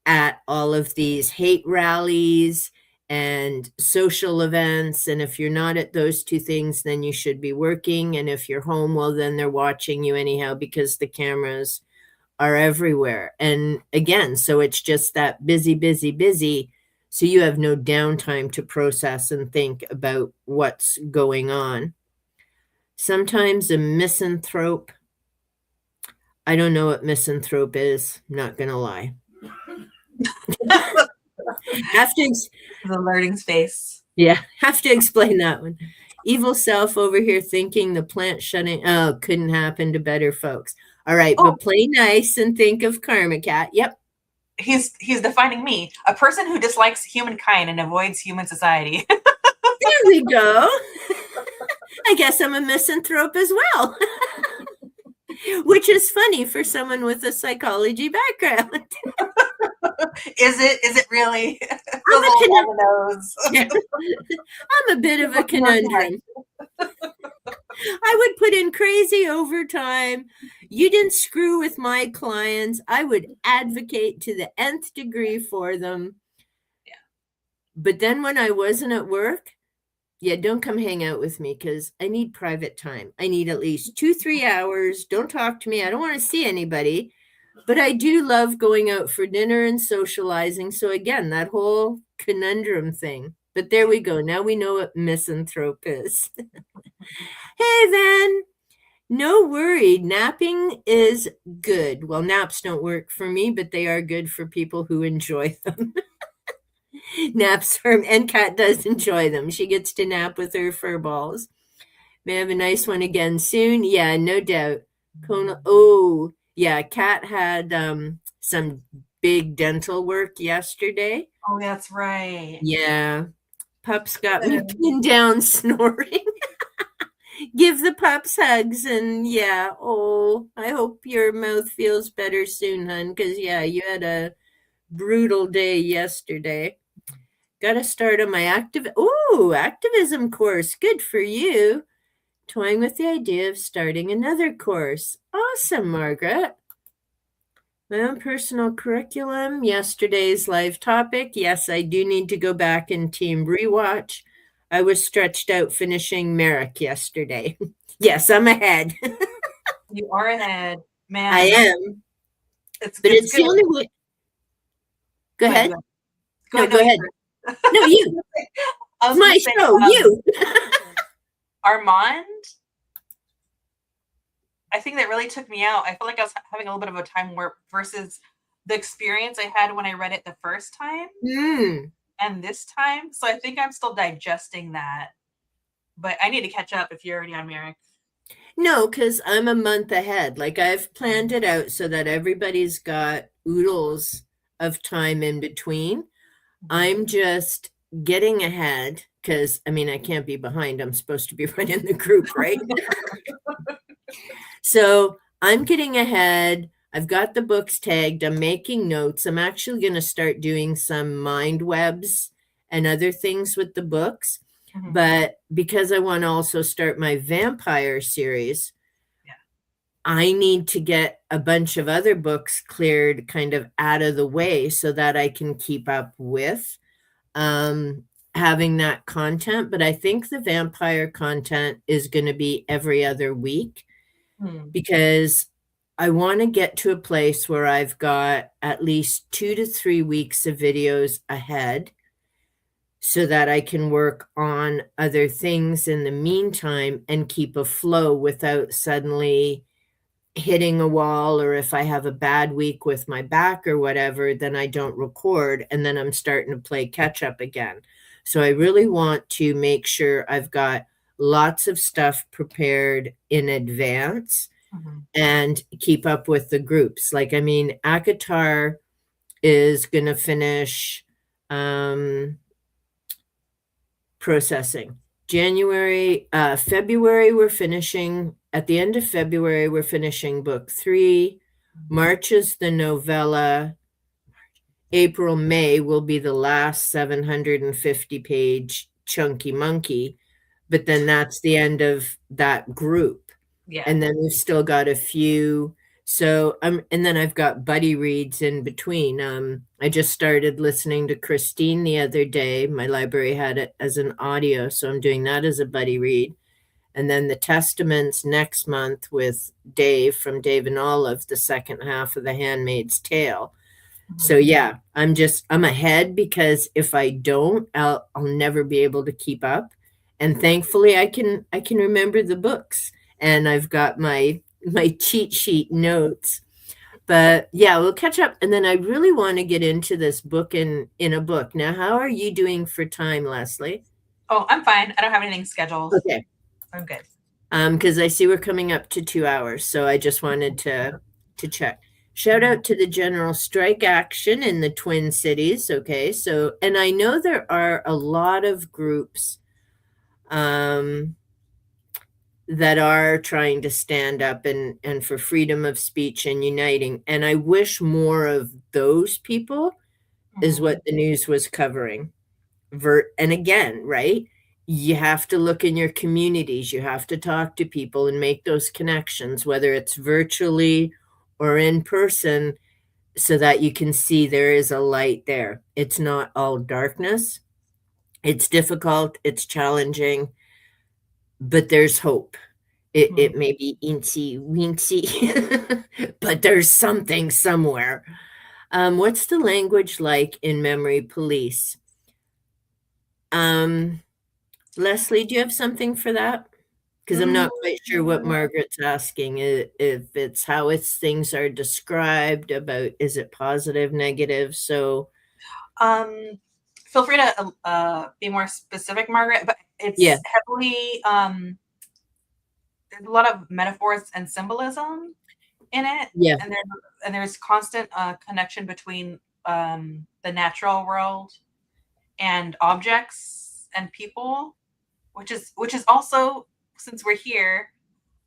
at all of these hate rallies and social events. And if you're not at those two things, then you should be working. And if you're home, well, then they're watching you anyhow because the cameras are everywhere. And again, so it's just that busy, busy, busy. So you have no downtime to process and think about what's going on. Sometimes a misanthrope. I don't know what misanthrope is. Not going to lie. The learning space. Yeah, have to explain that one. Evil self over here thinking the plant shutting. Oh, couldn't happen to better folks. All right, but play nice and think of Karma Cat. Yep. He's defining me, a person who dislikes humankind and avoids human society. There we go. I guess I'm a misanthrope as well. Which is funny for someone with a psychology background. Is it really? I'm a bit of a conundrum. I would put in crazy overtime. You didn't screw with my clients. I would advocate to the nth degree for them. But then when I wasn't at work, yeah, don't come hang out with me because I need private time. I need at least 2, 3 hours. Don't talk to me. I don't want to see anybody. But I do love going out for dinner and socializing. So again, that whole conundrum thing. But there we go. Now we know what misanthrope is. Hey, Van. No worry. Napping is good. Well, naps don't work for me, but they are good for people who enjoy them. Naps are, and Kat does enjoy them. She gets to nap with her fur balls. May have a nice one again soon. Yeah, no doubt. Kona. Oh, yeah. Kat had some big dental work yesterday. Oh, that's right. Yeah. Pups got me pinned down snoring. Give the pups hugs and yeah. Oh, I hope your mouth feels better soon, hun. Because yeah, you had a brutal day yesterday. Got to start on my activism course. Good for you. Toying with the idea of starting another course. Awesome, Margaret. My own personal curriculum, yesterday's live topic. Yes, I do need to go back and team rewatch. I was stretched out finishing Merrick yesterday. Yes, I'm ahead. You are ahead, man. I am. It's the only way. Go ahead. No, go ahead. No, you. My show, you. Armand, I think that really took me out. I felt like I was having a little bit of a time warp versus the experience I had when I read it the first time and this time. So I think I'm still digesting that. But I need to catch up if you're already on Merrick. No, because I'm a month ahead. Like I've planned it out so that everybody's got oodles of time in between. I'm just getting ahead because I mean I can't be behind. I'm supposed to be running the group, right? So I'm getting ahead. I've got the books tagged. I'm making notes. I'm actually going to start doing some mind webs and other things with the books. But because I want to also start my vampire series, I need to get a bunch of other books cleared kind of out of the way so that I can keep up with having that content. But I think the vampire content is going to be every other week because I want to get to a place where I've got at least 2 to 3 weeks of videos ahead so that I can work on other things in the meantime and keep a flow without suddenly hitting a wall, or if I have a bad week with my back or whatever, then I don't record and then I'm starting to play catch up again. So I really want to make sure I've got lots of stuff prepared in advance and keep up with the groups. Like, I mean, ACOTAR is going to finish processing. February, we're finishing. At the end of February, we're finishing book 3. March is the novella. April, May will be the last 750-page chunky monkey. But then that's the end of that group. Yeah. And then we've still got a few. So and then I've got buddy reads in between. I just started listening to Christine the other day. My library had it as an audio, so I'm doing that as a buddy read. And then the Testaments next month with Dave from Dave and Olive, the second half of The Handmaid's Tale. So yeah, I'm ahead because if I don't, I'll never be able to keep up. And thankfully I can remember the books and I've got my cheat sheet notes. But yeah, we'll catch up. And then I really want to get into this book in a book. Now, how are you doing for time, Leslie? Oh, I'm fine. I don't have anything scheduled. Okay. I'm good. Because I see we're coming up to 2 hours. So I just wanted to check. Shout out to the general strike action in the Twin Cities. Okay. So, and I know there are a lot of groups that are trying to stand up and for freedom of speech and uniting. And I wish more of those people is what the news was covering. And again, right? You have to look in your communities. You have to talk to people and make those connections, whether it's virtually or in person, so that you can see there is a light there. It's not all darkness. It's difficult, it's challenging, but there's hope. It may be eensy weensy, but there's something somewhere. What's the language like in Memory Police? Um, Leslie, do you have something for that? Because I'm Mm, not quite sure what Margaret's asking. If it's how it's things are described about, is it positive, negative? So um, feel free to be more specific, Margaret, but yeah, it's heavily there's a lot of metaphors and symbolism in it, yeah. and there's constant connection between the natural world and objects and people, which is also, since we're here,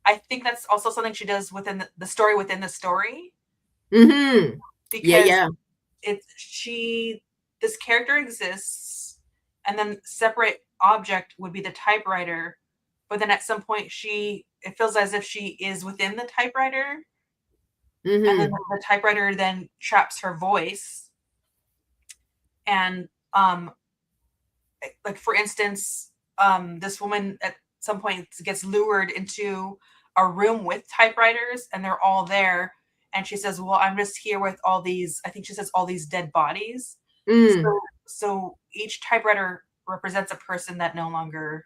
I think that's also something she does within the story within the story, Mm-hmm. Yeah, because yeah. it's she this character exists, and then separate object would be the typewriter, but then at some point it feels as if she is within the typewriter, and then Mm-hmm. the typewriter then traps her voice. And like for instance, this woman at some point gets lured into a room with typewriters, and they're all there, and she says, well, I'm just here with all these, I think she says, all these dead bodies. Mm. So each typewriter represents a person that no longer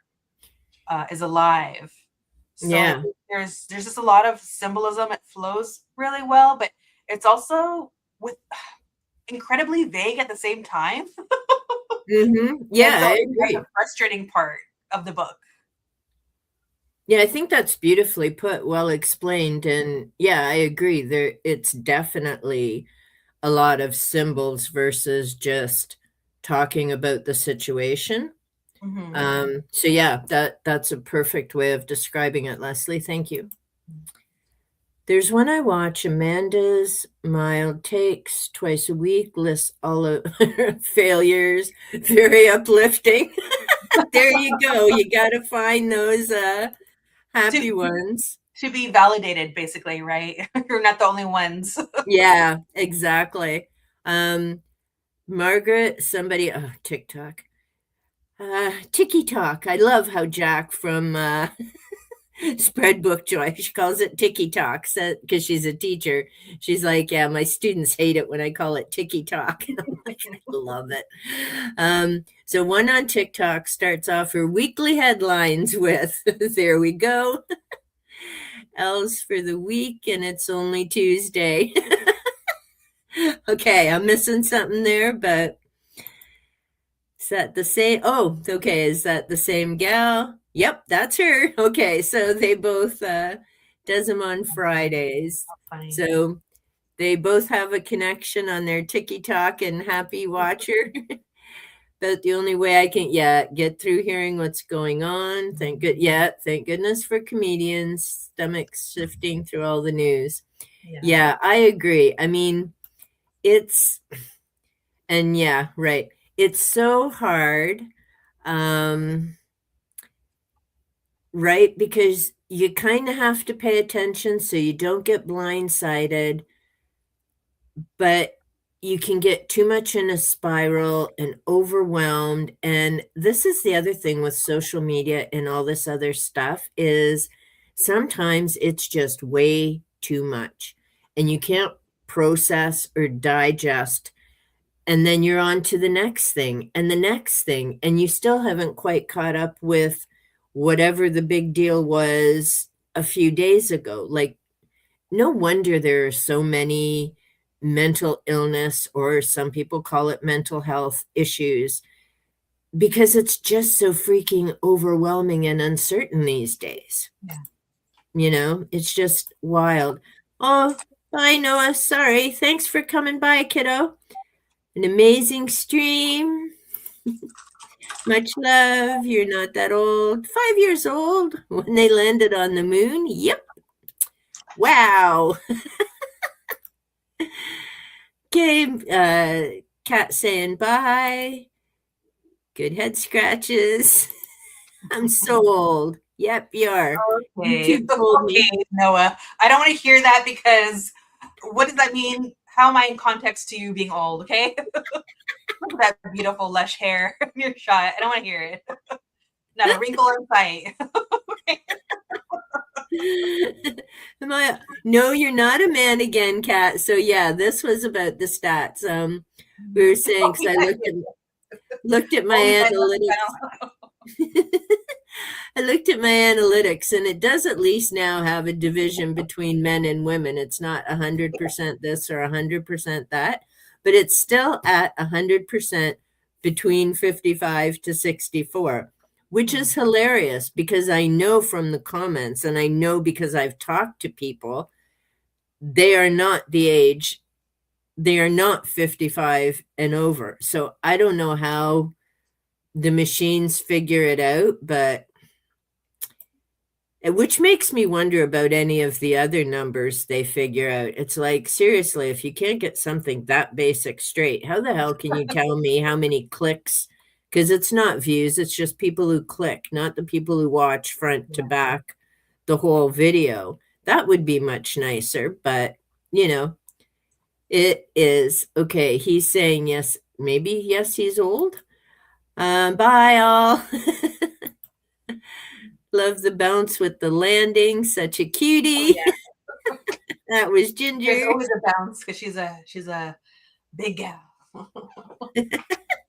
is alive. So Yeah. there's just a lot of symbolism. It flows really well, but it's also with incredibly vague at the same time. Mm-hmm. And Yeah, so I that's agree. a frustrating part of the book. Yeah, I think that's beautifully put, well explained. And yeah, I agree. There it's definitely a lot of symbols versus just talking about the situation. Hmm. So yeah, that's a perfect way of describing it, Leslie. Thank you. There's one I watch, Amanda's Mild Takes, twice a week, lists all of her failures, very uplifting. There you go. You got to find those To happy ones. to be validated, basically, right? You're not the only ones. Yeah, exactly. Um, Margaret, somebody, oh, TikTok. Tiki Talk. I love how Jack from Spread Book Joy, she calls it Tiki Talk because she's a teacher. She's like, yeah, my students hate it when I call it Tiki Talk. I'm like, I love it. So one on TikTok starts off her weekly headlines with, there we go, L's for the week, and it's only Tuesday. Okay, I'm missing something there, but is that the same? Oh, okay. Is that the same gal? Yep, that's her. Okay, so they both does them on Fridays. Funny. So they both have a connection on their TikTok and Happy Watcher. But the only way I can, yeah, get through hearing what's going on. Thank goodness for comedians, stomachs shifting through all the news. Yeah. Yeah, I agree. I mean, it's and yeah, right. It's so hard. Um, right, because you kind of have to pay attention so you don't get blindsided, but you can get too much in a spiral and overwhelmed. And this is the other thing with social media and all this other stuff is sometimes it's just way too much and you can't process or digest, and then you're on to the next thing and the next thing, and you still haven't quite caught up with whatever the big deal was a few days ago. Like, no wonder there are so many mental illness, or some people call it mental health issues, because it's just so freaking overwhelming and uncertain these days. Yeah. It's just wild. Oh, bye, Noah. Sorry. Thanks for coming by, kiddo. An amazing stream. Much love. You're not that old. 5 years old when they landed on the moon. Yep. Wow. Okay. Cat saying bye. Good head scratches. I'm so old. Yep, you are. Okay. YouTube told me. Okay, Noah. I don't want to hear that, because what does that mean? How am I in context to you being old? Okay. Look at that beautiful lush hair in your shot. I don't want to hear it. Not a wrinkle in sight. Am I? No, you're not a man again, Kat. So yeah, this was about the stats. We were saying because I looked at my analytics. I looked at my analytics, and it does at least now have a division between men and women. It's not 100% this or 100% that, but it's still at 100% between 55 to 64, which is hilarious because I know from the comments, and I know because I've talked to people, they are not the age, they are not 55 and over. So I don't know how the machines figure it out, but which makes me wonder about any of the other numbers they figure out. It's like, seriously, if you can't get something that basic straight, how the hell can you tell me how many clicks? Because it's not views, it's just people who click, not the people who watch front to back the whole video. That would be much nicer, but it is. Okay, he's saying yes, maybe yes, he's old. Bye, all. Love the bounce with the landing. Such a cutie. Oh, yeah. That was Ginger. There's always a bounce because she's a big gal.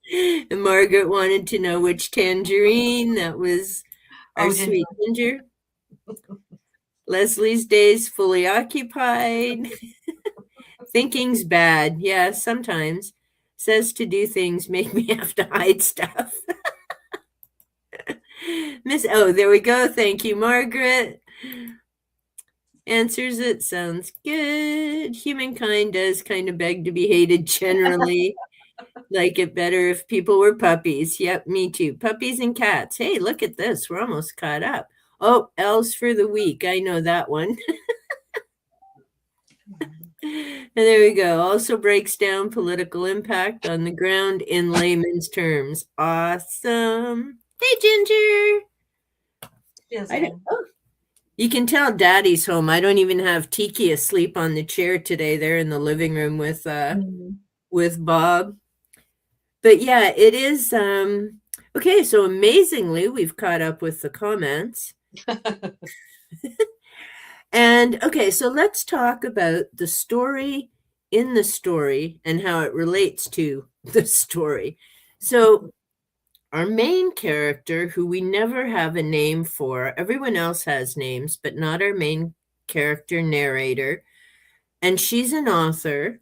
And Margaret wanted to know which tangerine. That was our sweet Ginger. Leslie's days fully occupied. Thinking's bad. Yeah, sometimes. Says to do things make me have to hide stuff. There we go. Thank you, Margaret. Answers it. Sounds good. Humankind does kind of beg to be hated generally. Like it better if people were puppies. Yep, me too. Puppies and cats. Hey, look at this. We're almost caught up. Oh, L's for the week. I know that one. And there we go. Also breaks down political impact on the ground in layman's terms. Awesome. Hey, Ginger. You can tell Daddy's home. I don't even have Tiki asleep on the chair today. They're in the living room with Bob. But yeah, it is. Okay, so amazingly, we've caught up with the comments. And okay, so let's talk about the story in the story and how it relates to the story. So our main character, who we never have a name for, everyone else has names, but not our main character narrator. And she's an author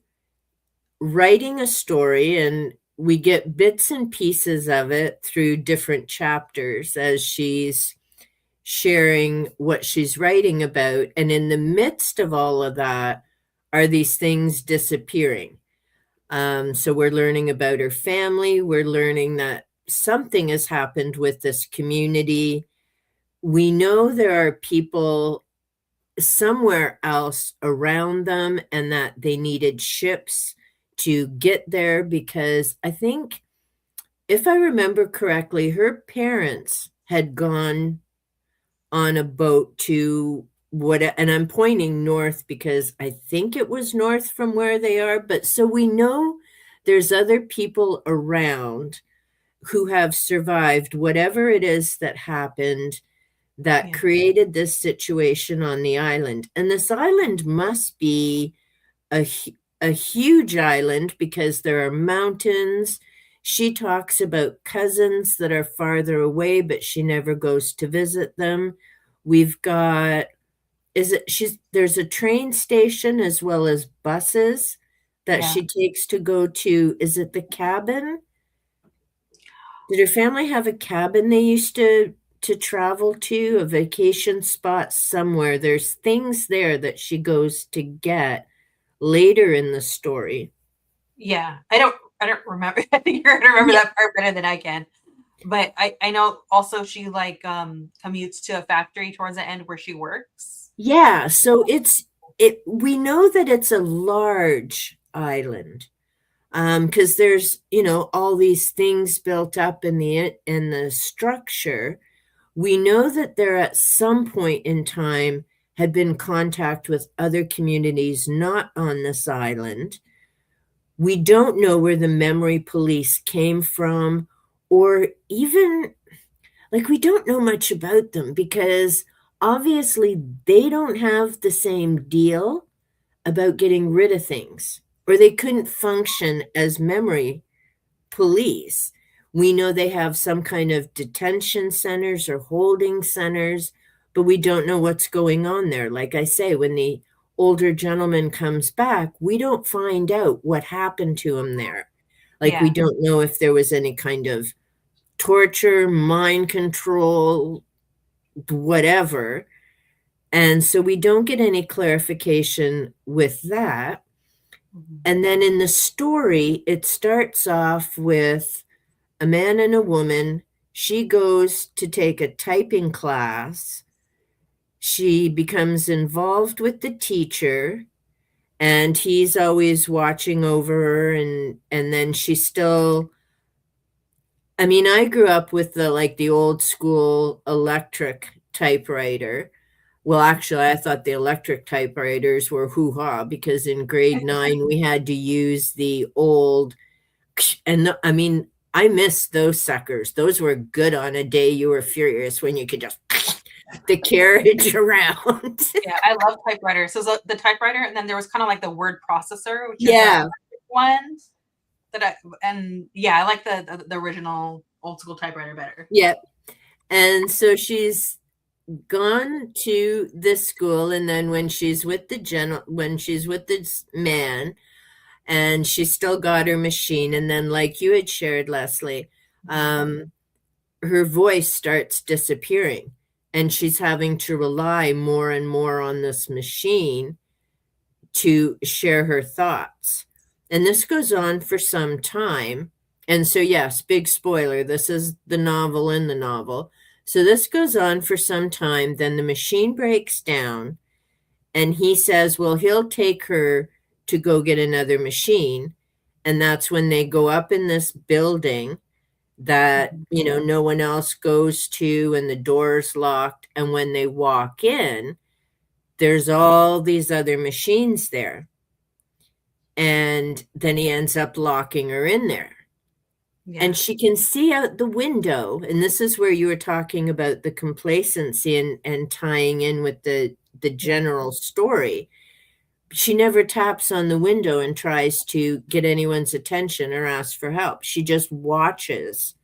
writing a story, and we get bits and pieces of it through different chapters as she's sharing what she's writing about. And in the midst of all of that are these things disappearing. So we're learning about her family. We're learning that something has happened with this community. We know there are people somewhere else around them and that they needed ships to get there because I think, if I remember correctly, her parents had gone on a boat to and I'm pointing north because I think it was north from where they are. But so we know there's other people around who have survived whatever it is that happened that created this situation on the island. And this island must be a huge island because there are mountains. She talks about cousins that are farther away, but she never goes to visit them. We've got, there's a train station as well as buses that she takes to go to, is it the cabin? Did her family have a cabin they used to travel to, a vacation spot somewhere? There's things there that she goes to get later in the story. Yeah, I don't remember. I think you're gonna remember that part better than I can. But I know also she commutes to a factory towards the end where she works. Yeah, so we know that it's a large island because there's all these things built up in the structure. We know that there at some point in time had been contact with other communities not on this island. we don't know where the memory police came from, or even like we don't know much about them because obviously they don't have the same deal about getting rid of things, or they couldn't function as memory police. We know they have some kind of detention centers or holding centers, but we don't know what's going on there. Like I say, when the older gentleman comes back, we don't find out what happened to him there. Like we Yeah. don't know if there was any kind of torture, mind control, whatever. And so we don't get any clarification with that. Mhm. And then in the story, it starts off with a man and a woman. She goes to take a typing class. She becomes involved with the teacher, and he's always watching over her. And then she still, I mean, I grew up with the old school electric typewriter. Well, actually, I thought the electric typewriters were hoo-ha because in grade 9 we had to use the old, and I mean, I miss those suckers. Those were good on a day you were furious when you could just the carriage around. Yeah, I love typewriters. So the typewriter, and then there was kind of like the word processor, which is the Yeah, electric one and yeah, I like the original old school typewriter better. yeah. And so she's gone to this school, and then when she's with this man, and she's still got her machine, and then like you had shared, Leslie, um, her voice starts disappearing, and she's having to rely more and more on this machine to share her thoughts. And this goes on for some time. And so, yes, big spoiler, this is the novel in the novel. So this goes on for some time. Then the machine breaks down, and he says, well, he'll take her to go get another machine. And that's when they go up in this building that, no one else goes to, and the door's locked. And when they walk in, there's all these other machines there. And then he ends up locking her in there. Yeah. And she can see out the window. And this is where you were talking about the complacency and tying in with the general story. She never taps on the window and tries to get anyone's attention or ask for help. She just watches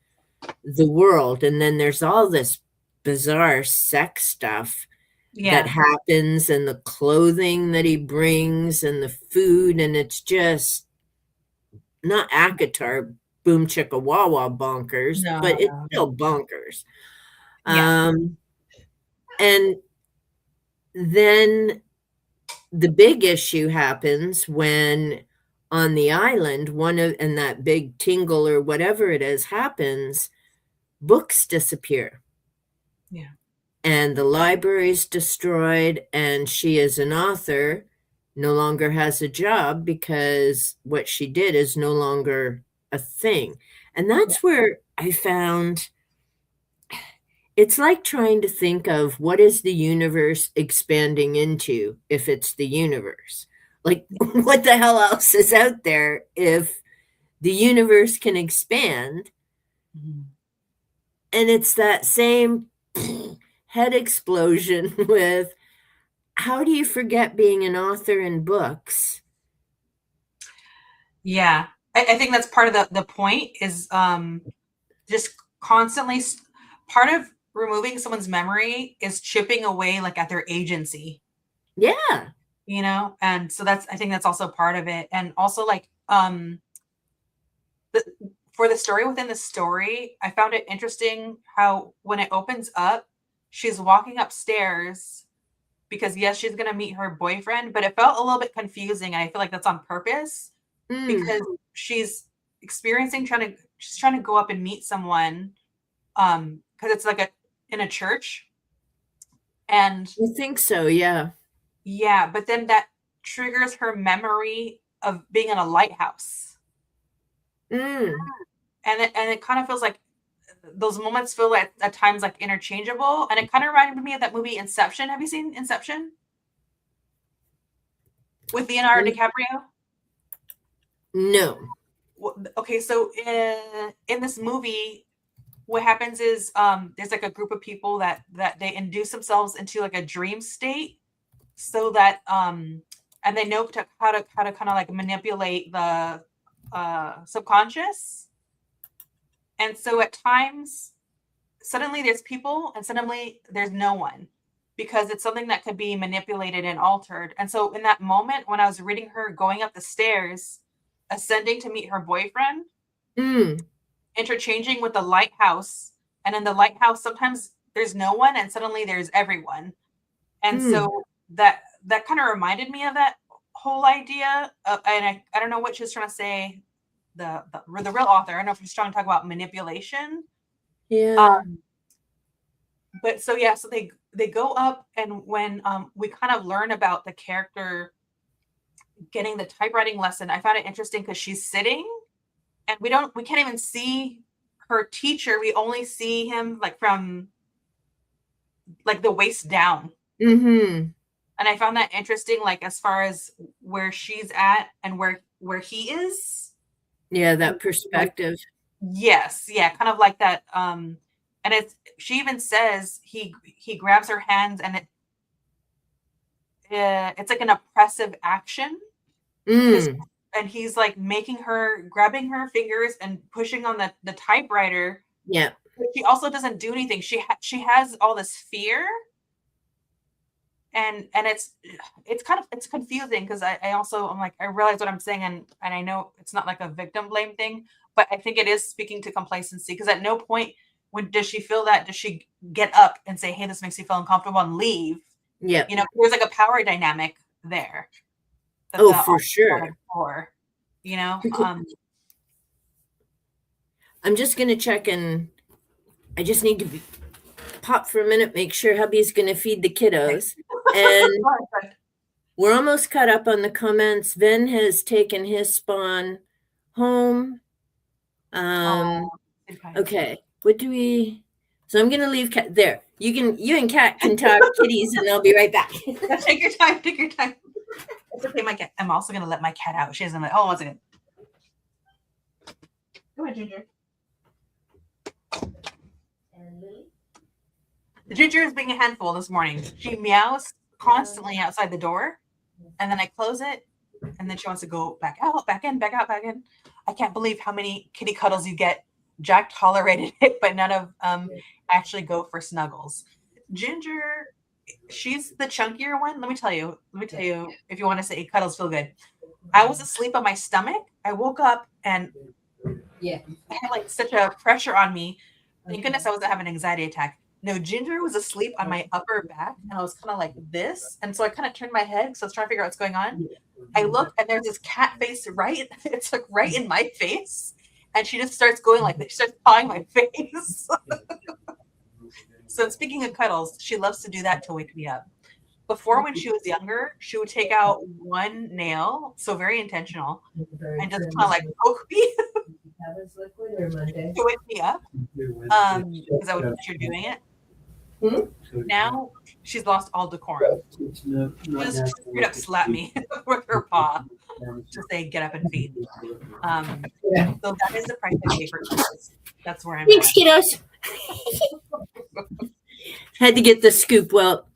the world. And then there's all this bizarre sex stuff that Yeah. happens, and the clothing that he brings, and the food, and it's just not ACOTAR boom chicka wah wah bonkers, No, but it's no. still bonkers. Yeah. And then the big issue happens when on the island, and that big tingle or whatever it is happens, books disappear. Yeah. And the library's destroyed, and she, as an author, no longer has a job because what she did is no longer a thing. And that's where I found it's like trying to think of what is the universe expanding into if it's the universe. Like, what the hell else is out there if the universe can expand? Mhm. And it's that same head explosion with how do you forget being an author in books? Yeah. I think that's part of the point is just constantly part of removing someone's memory is chipping away like at their agency, Yeah. and so I think that's also part of it. And also like for the story within the story, I found it interesting how when it opens up, she's walking upstairs because yes, she's gonna meet her boyfriend, but it felt a little bit confusing, and I feel like that's on purpose because she's she's trying to go up and meet someone because it's like in a church, and I think so, yeah. yeah, but then that triggers her memory of being in a lighthouse, Mm. and it kind of feels like those moments feel like at times like interchangeable, and it kind of reminded me of that movie Inception. Have you seen Inception with Leonardo DiCaprio? No. Okay, so in this movie, what happens is there's like a group of people that they induce themselves into like a dream state so that and they know how to kind of like manipulate the subconscious. And so at times suddenly there's people and suddenly there's no one because it's something that could be manipulated and altered. And so in that moment when I was reading her going up the stairs, ascending to meet her boyfriend, Mm. interchanging with the lighthouse, and in the lighthouse sometimes there's no one and suddenly there's everyone. And Mm. so that kind of reminded me of that whole idea. And I don't know what she was trying to say. The real author, I don't know if she's trying to talk about manipulation. Yeah. Um, but so yeah, so they go up, and when we kind of learn about the character getting the typewriting lesson, I found it interesting because she's sitting, and we can't even see her teacher. We only see him like from like the waist down. Mm-hmm. And I found that interesting, like as far as where she's at and where he is. Yeah, And that like, perspective. yes, yeah, kind of like that. And it's she even says he grabs her hands, and it's like an oppressive action because Mm. and he's like making her grabbing her fingers and pushing on the typewriter. Yeah. But she also doesn't do anything. She has all this fear, and it's kind of it's confusing because I also I'm like I realize what I'm saying, and I know it's not like a victim blame thing, but I think it is speaking to complacency because at no point when does she feel that does she get up and say, hey, this makes me feel uncomfortable, and leave. Yeah. There's like a power dynamic there that Oh, the for author sure. wanted for, I'm just going to check and I just need to pop for a minute, make sure hubby's going to feed the kiddos. And we're almost caught up on the comments. Ven has taken his spawn home. Oh, okay. Okay. What do we? So I'm gonna leave cat there. You and Cat can talk kitties, and I'll be right back. Take your time. Take your time. It's okay. My cat. I'm also gonna let my cat out. She doesn't like. Oh, one second. Go ahead, Ginger. The Ginger is being a handful this morning. She meows constantly outside the door, and then I close it, and then she wants to go back out, back in, back out, back in. I can't believe how many kitty cuddles you get. Jack tolerated it, but none of actually go for snuggles. Ginger, she's the chunkier one. Let me tell you. If you want to say cuddles feel good. I was asleep on my stomach. I woke up and Yeah. I had like such a pressure on me. Thank goodness I wasn't having an anxiety attack. No, Ginger was asleep on my upper back, and I was kind of like this. And so I kind of turned my head because I was trying to figure out what's going on. I look, and there's this cat face right. It's like right in my face. And she just starts going like this. She starts pawing my face. So speaking of cuddles, she loves to do that to wake me up. Before, when she was younger, she would take out one nail, so very intentional, and just kind of like poke me to wake me up because I would picture doing it. Now she's lost all decorum. She just straight up slap me with her paw to say get up and feed. So that is the price I pay for cuddles. That's where I'm Thanks, at. kiddos. Had to get the scoop. Well,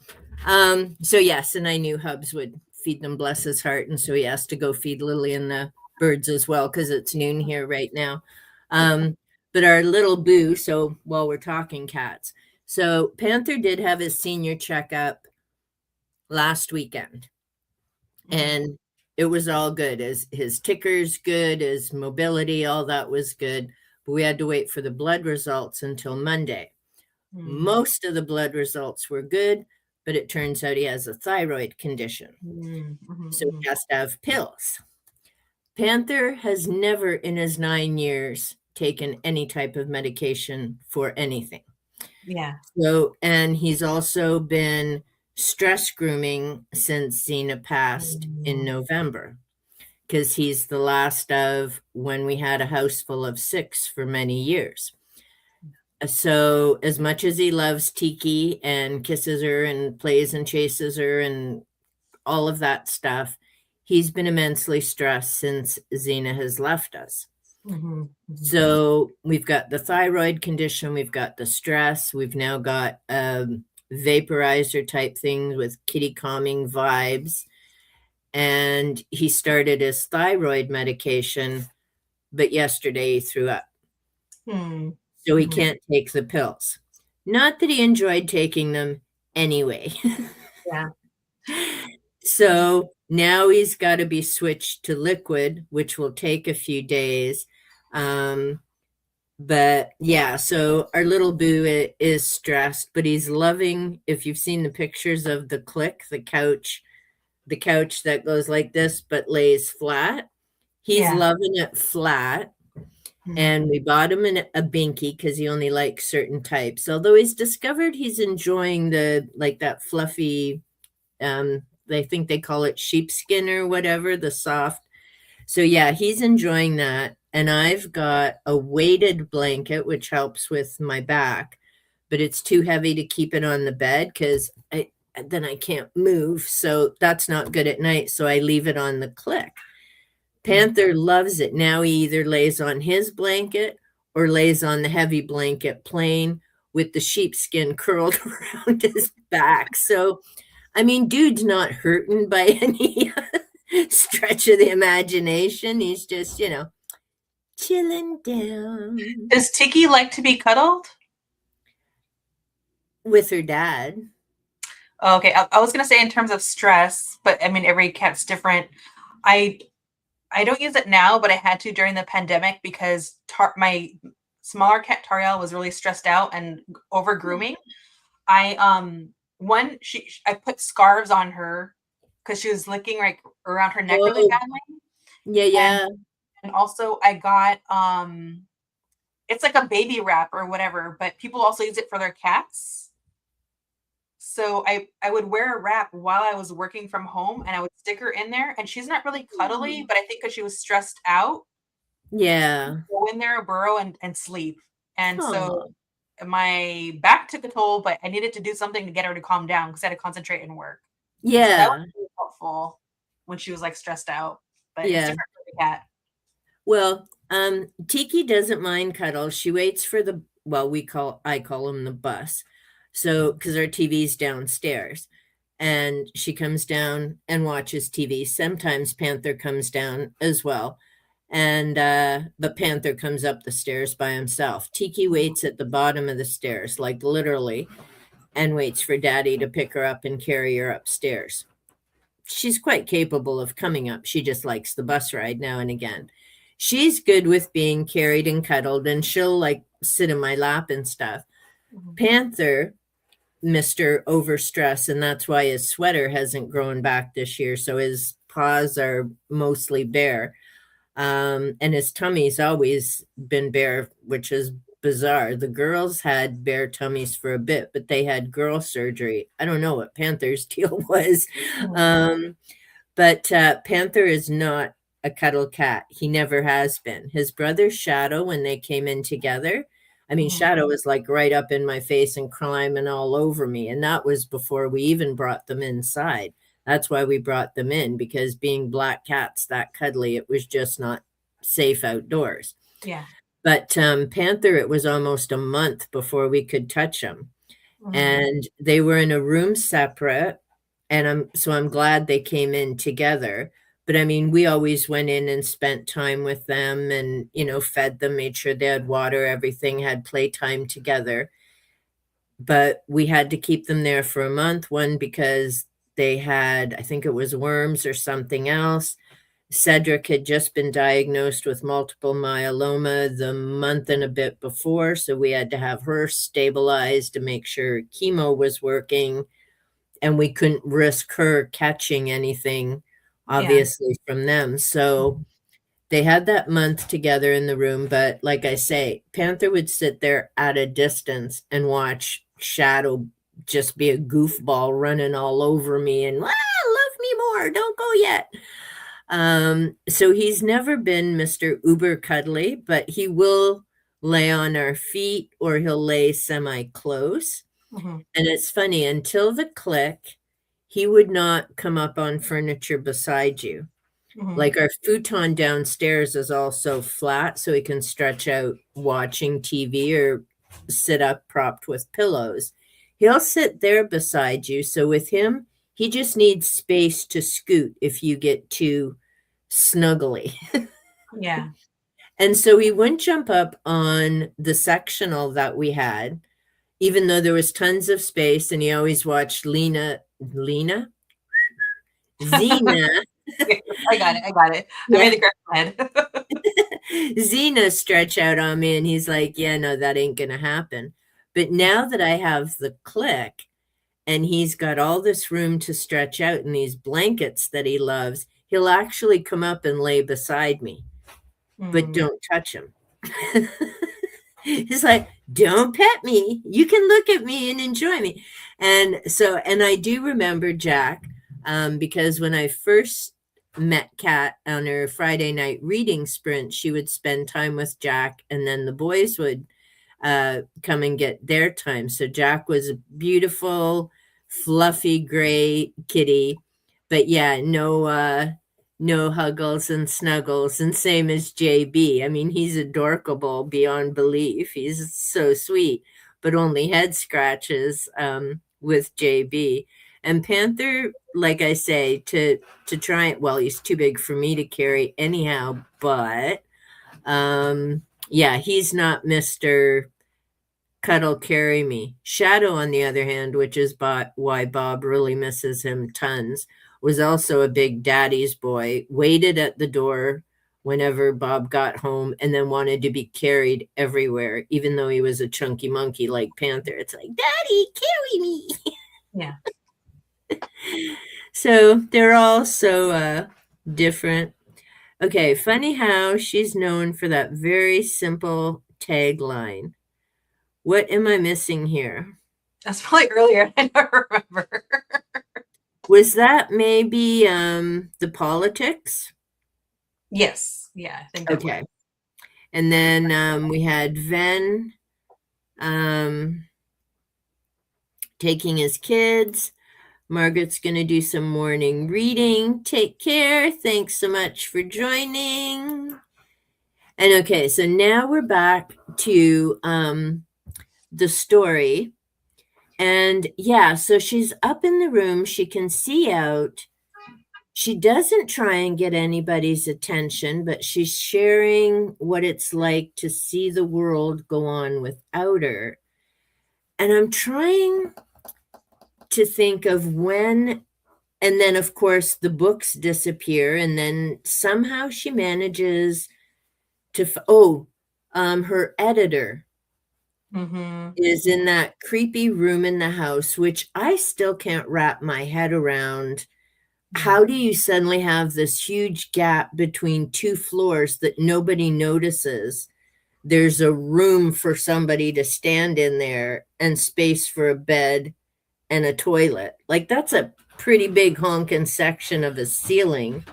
so yes, and I knew Hubs would feed them, bless his heart, and so he has to go feed Lily and the birds as well because it's noon here right now. But our little Boo, so while we're talking cats, so Panther did have his senior checkup last weekend, and it was all good. His ticker's good, his mobility, all that was good. But we had to wait for the blood results until Monday. Most of the blood results were good, but it turns out he has a thyroid condition. So he has to have pills. Panther has never in his 9 years taken any type of medication for anything. Yeah. So, and he's also been stress grooming since Xena passed in November because he's the last of when we had a house full of 6 for many years. So as much as he loves Tiki and kisses her and plays and chases her and all of that stuff, he's been immensely stressed since Xena has left us. Mhm, mhm. So we've got the thyroid condition, we've got the stress, we've now got vaporizer type things with kitty calming vibes. And he started his thyroid medication, but yesterday he threw up. Hmm. So he Mhm. can't take the pills. Not that he enjoyed taking them anyway. Yeah. So now he's got to be switched to liquid, which will take a few days. But yeah, so our little boo is stressed, but he's loving. If you've seen the pictures of the click, the couch that goes like this but lays flat, he's Yeah. loving it flat. Mhm. And we bought him a binky because he only likes certain types. Although he's discovered he's enjoying the like that fluffy, they think they call it sheepskin or whatever, the soft. So yeah, he's enjoying that. And I've got a weighted blanket, which helps with my back, but it's too heavy to keep it on the bed because then I can't move. So that's not good at night. So I leave it on the click. Panther loves it. Now he either lays on his blanket or lays on the heavy blanket plain with the sheepskin curled around his back. So, I mean, dude's not hurting by any stretch of the imagination. He's just, chilling down Does Tiki like to be cuddled? with her dad. Oh, okay, I was gonna say in terms of stress, but I mean every cat's different. I I don't use it now, but I had to during the pandemic because my smaller cat Tariel was really stressed out and over grooming. I one I put scarves on her because she was licking like around her neck really Oh, badly, yeah, and yeah. also I got it's like a baby wrap or whatever, but people also use it for their cats. So I would wear a wrap while I was working from home, and I would stick her in there. And she's not really cuddly, but I think because she was stressed out, Yeah. go in there, burrow, and sleep. And so Oh, my back took a toll, but I needed to do something to get her to calm down because I had to concentrate and work. And so that was yeah. really helpful when she was like stressed out. But it's Yeah. different for the cat. Well, Tiki doesn't mind cuddles. She waits for well, I call him the bus. So, because our TV's downstairs, and she comes down and watches TV. Sometimes Panther comes down as well. And but Panther comes up the stairs by himself. Tiki waits at the bottom of the stairs, like literally, and waits for Daddy to pick her up and carry her upstairs. She's quite capable of coming up. She just likes the bus ride now and again. She's good with being carried and cuddled, and she'll like sit in my lap and stuff. Mhm. Panther, Mr. Overstress, and that's why his sweater hasn't grown back this year. So his paws are mostly bare. And his tummy's always been bare, which is bizarre. The girls had bare tummies for a bit, but they had girl surgery. I don't know what Panther's deal was. Mhm. Um, but Panther is not a cuddle cat. He never has been. His brother Shadow, when they came in together, I mean, Mhm. Shadow was like right up in my face and climbing all over me. And that was before we even brought them inside. That's why we brought them in, because being black cats that cuddly, it was just not safe outdoors. Yeah. But Panther, it was almost a month before we could touch him. Mhm. And they were in a room separate. And I'm glad they came in together. But I mean, we always went in and spent time with them and, fed them, made sure they had water, everything, had playtime together. But we had to keep them there for a month. One, because they had, I think it was worms or something else. Cedric had just been diagnosed with multiple myeloma the month and a bit before. So we had to have her stabilized to make sure chemo was working. And we couldn't risk her catching anything, Yeah. obviously, from them. So they had that month together in the room. But like I say, Panther would sit there at a distance and watch Shadow just be a goofball running all over me and, love me more, don't go yet. So he's never been Mr. Uber cuddly, but he will lay on our feet or he'll lay semi close. Mhm. And it's funny, until the click, he would not come up on furniture beside you. Mhm. Like our futon downstairs is also flat, so he can stretch out watching TV or sit up propped with pillows. He'll sit there beside you. So with him, he just needs space to scoot if you get too snuggly. Yeah. And so he wouldn't jump up on the sectional that we had, even though there was tons of space, and he always watched Lena, Xena, I got it. I got it. I yeah, made the correct head. Xena stretch out on me, and he's like, yeah, no, that ain't gonna happen. But now that I have the click and he's got all this room to stretch out and these blankets that he loves, he'll actually come up and lay beside me, but Mm. don't touch him. He's like, don't pet me. You can look at me and enjoy me. And so, and I do remember Jack, because when I first met Kat on her Friday night reading sprint, she would spend time with Jack, and then the boys would come and get their time. So Jack was a beautiful, fluffy gray kitty, but yeah, no huggles and snuggles, and same as JB. I mean, he's adorable beyond belief. He's so sweet, but only head scratches with JB. And Panther, like I say, to try it. Well, he's too big for me to carry anyhow, but yeah, he's not Mr. Cuddle Carry Me. Shadow, on the other hand, which is why Bob really misses him tons, was also a big daddy's boy, waited at the door whenever Bob got home, and then wanted to be carried everywhere, even though he was a chunky monkey like Panther. It's like, Daddy, carry me. Yeah. So they're all so different. Okay, funny how she's known for that very simple tagline. What am I missing here? That's probably earlier. I don't remember. Was that maybe the politics? Yes. Yeah, I think that was. Okay. And then we had Ven um, taking his kids. Margaret's going to do some morning reading. Take care. Thanks so much for joining. And okay, so now we're back to the story. And yeah, so she's up in the room. She can see out. She doesn't try and get anybody's attention, but she's sharing what it's like to see the world go on without her. And I'm trying to think of when, and then of course the books disappear, and then somehow she manages to, her editor Mm-hmm. is in that creepy room in the house, which I still can't wrap my head around. How do you suddenly have this huge gap between two floors that nobody notices? There's a room for somebody to stand in there and space for a bed and a toilet. Like, that's a pretty big honking section of a ceiling,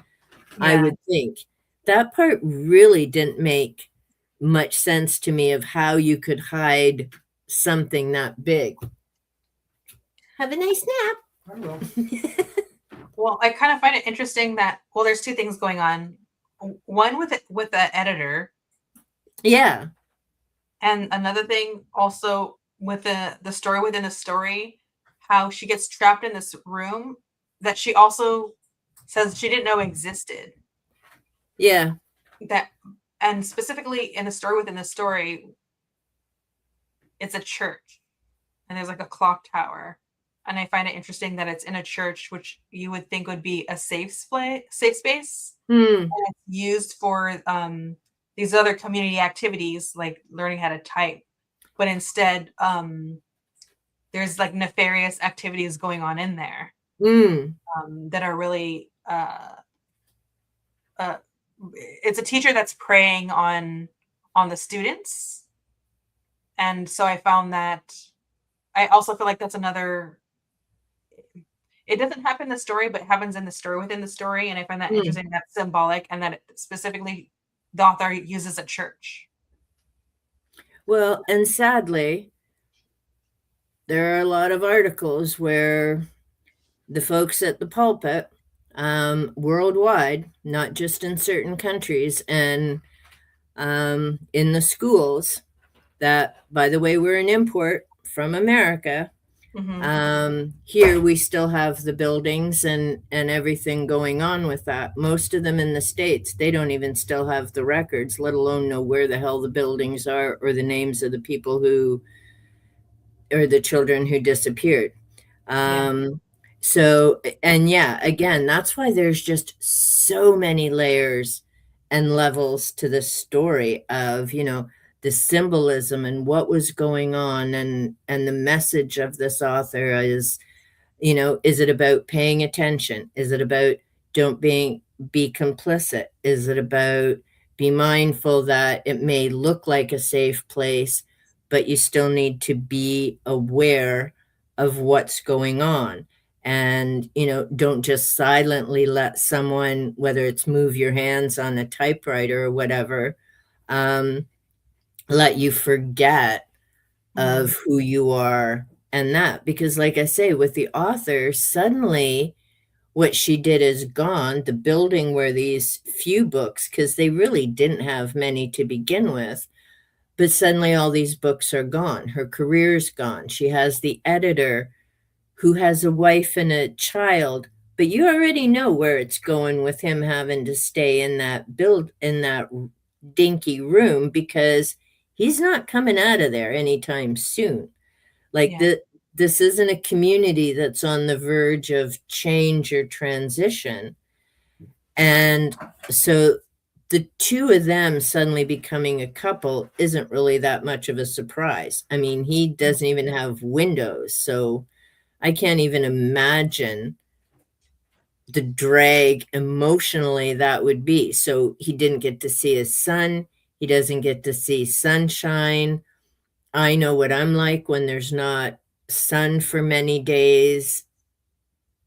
I Yeah. would think. That part really didn't make much sense to me of how you could hide something that big. Have a nice nap. Well, I kind of find it interesting that there's two things going on. One with the editor, Yeah. and another thing also with the story within the story, how she gets trapped in this room that she also says she didn't know existed. Yeah. That and specifically in the story within the story, it's a church and there's like a clock tower. And I find it interesting that it's in a church, which you would think would be a safe space, Hmm. and it's used for these other community activities like learning how to type. But instead, there's like nefarious activities going on in there Hmm. that are really. It's a teacher that's preying on the students, and so I found that. I also feel like that's another. It doesn't happen in the story, but it happens in the story within the story, and I find that Hmm. interesting. That's symbolic, and that it specifically the author uses a church. Well, and sadly, there are a lot of articles where the folks at the pulpit worldwide, not just in certain countries, and in the schools. That, by the way, we're an import from America. Hmm. Here we still have the buildings and everything going on with that. Most of them in the States, they don't even still have the records, let alone know where the hell the buildings are or the names of the people who, or the children who disappeared. Yeah. So, and yeah, again, that's why there's just so many layers and levels to the story of, the symbolism and what was going on, and the message of this author is, is it about paying attention? Is it about don't be complicit? Is it about be mindful that it may look like a safe place, but you still need to be aware of what's going on? And, don't just silently let someone, whether it's move your hands on a typewriter or whatever, um, let you forget Hmm. of who you are, and that, because like I say, with the author, suddenly what she did is gone. The building where these few books, because they really didn't have many to begin with, but suddenly all these books are gone. Her career's gone. She has the editor who has a wife and a child, but you already know where it's going with him having to stay in that dinky room, because he's not coming out of there anytime soon. Like, Yeah. this isn't a community that's on the verge of change or transition. And so the two of them suddenly becoming a couple isn't really that much of a surprise. I mean, he doesn't even have windows, so I can't even imagine the drag emotionally that would be. So he didn't get to see his son. He doesn't get to see sunshine. I know what I'm like when there's not sun for many days.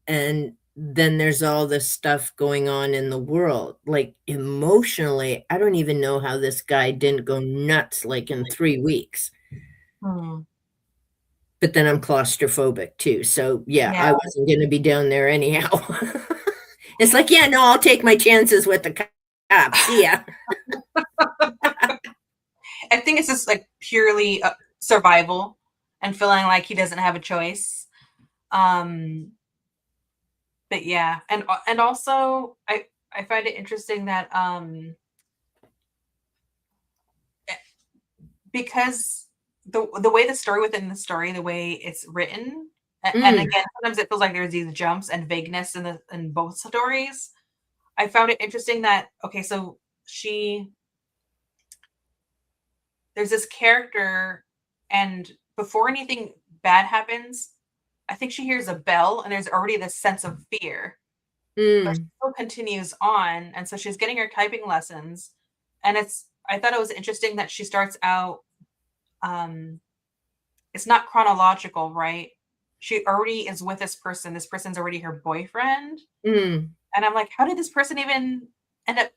And then there's all this stuff going on in the world. Like, emotionally, I don't even know how this guy didn't go nuts like in 3 weeks. Hmm. But then I'm claustrophobic too. So yeah, Yeah. I wasn't going to be down there anyhow. It's like, yeah, no, I'll take my chances with the cops. See ya. I think it's just like purely survival and feeling like he doesn't have a choice. Um, but yeah, and also I find it interesting that because the way the story within the story, the way it's written, and Mm, again, sometimes it feels like there's these jumps and vagueness in both stories. I found it interesting that okay, so she there's this character, and before anything bad happens, I think she hears a bell, and there's already this sense of fear, but she mm, still continues on, and so she's getting her typing lessons, and I thought it was interesting that she starts out, um, it's not chronological, right? She already is with this person's already her boyfriend, mm. and I'm like, how did this person even end up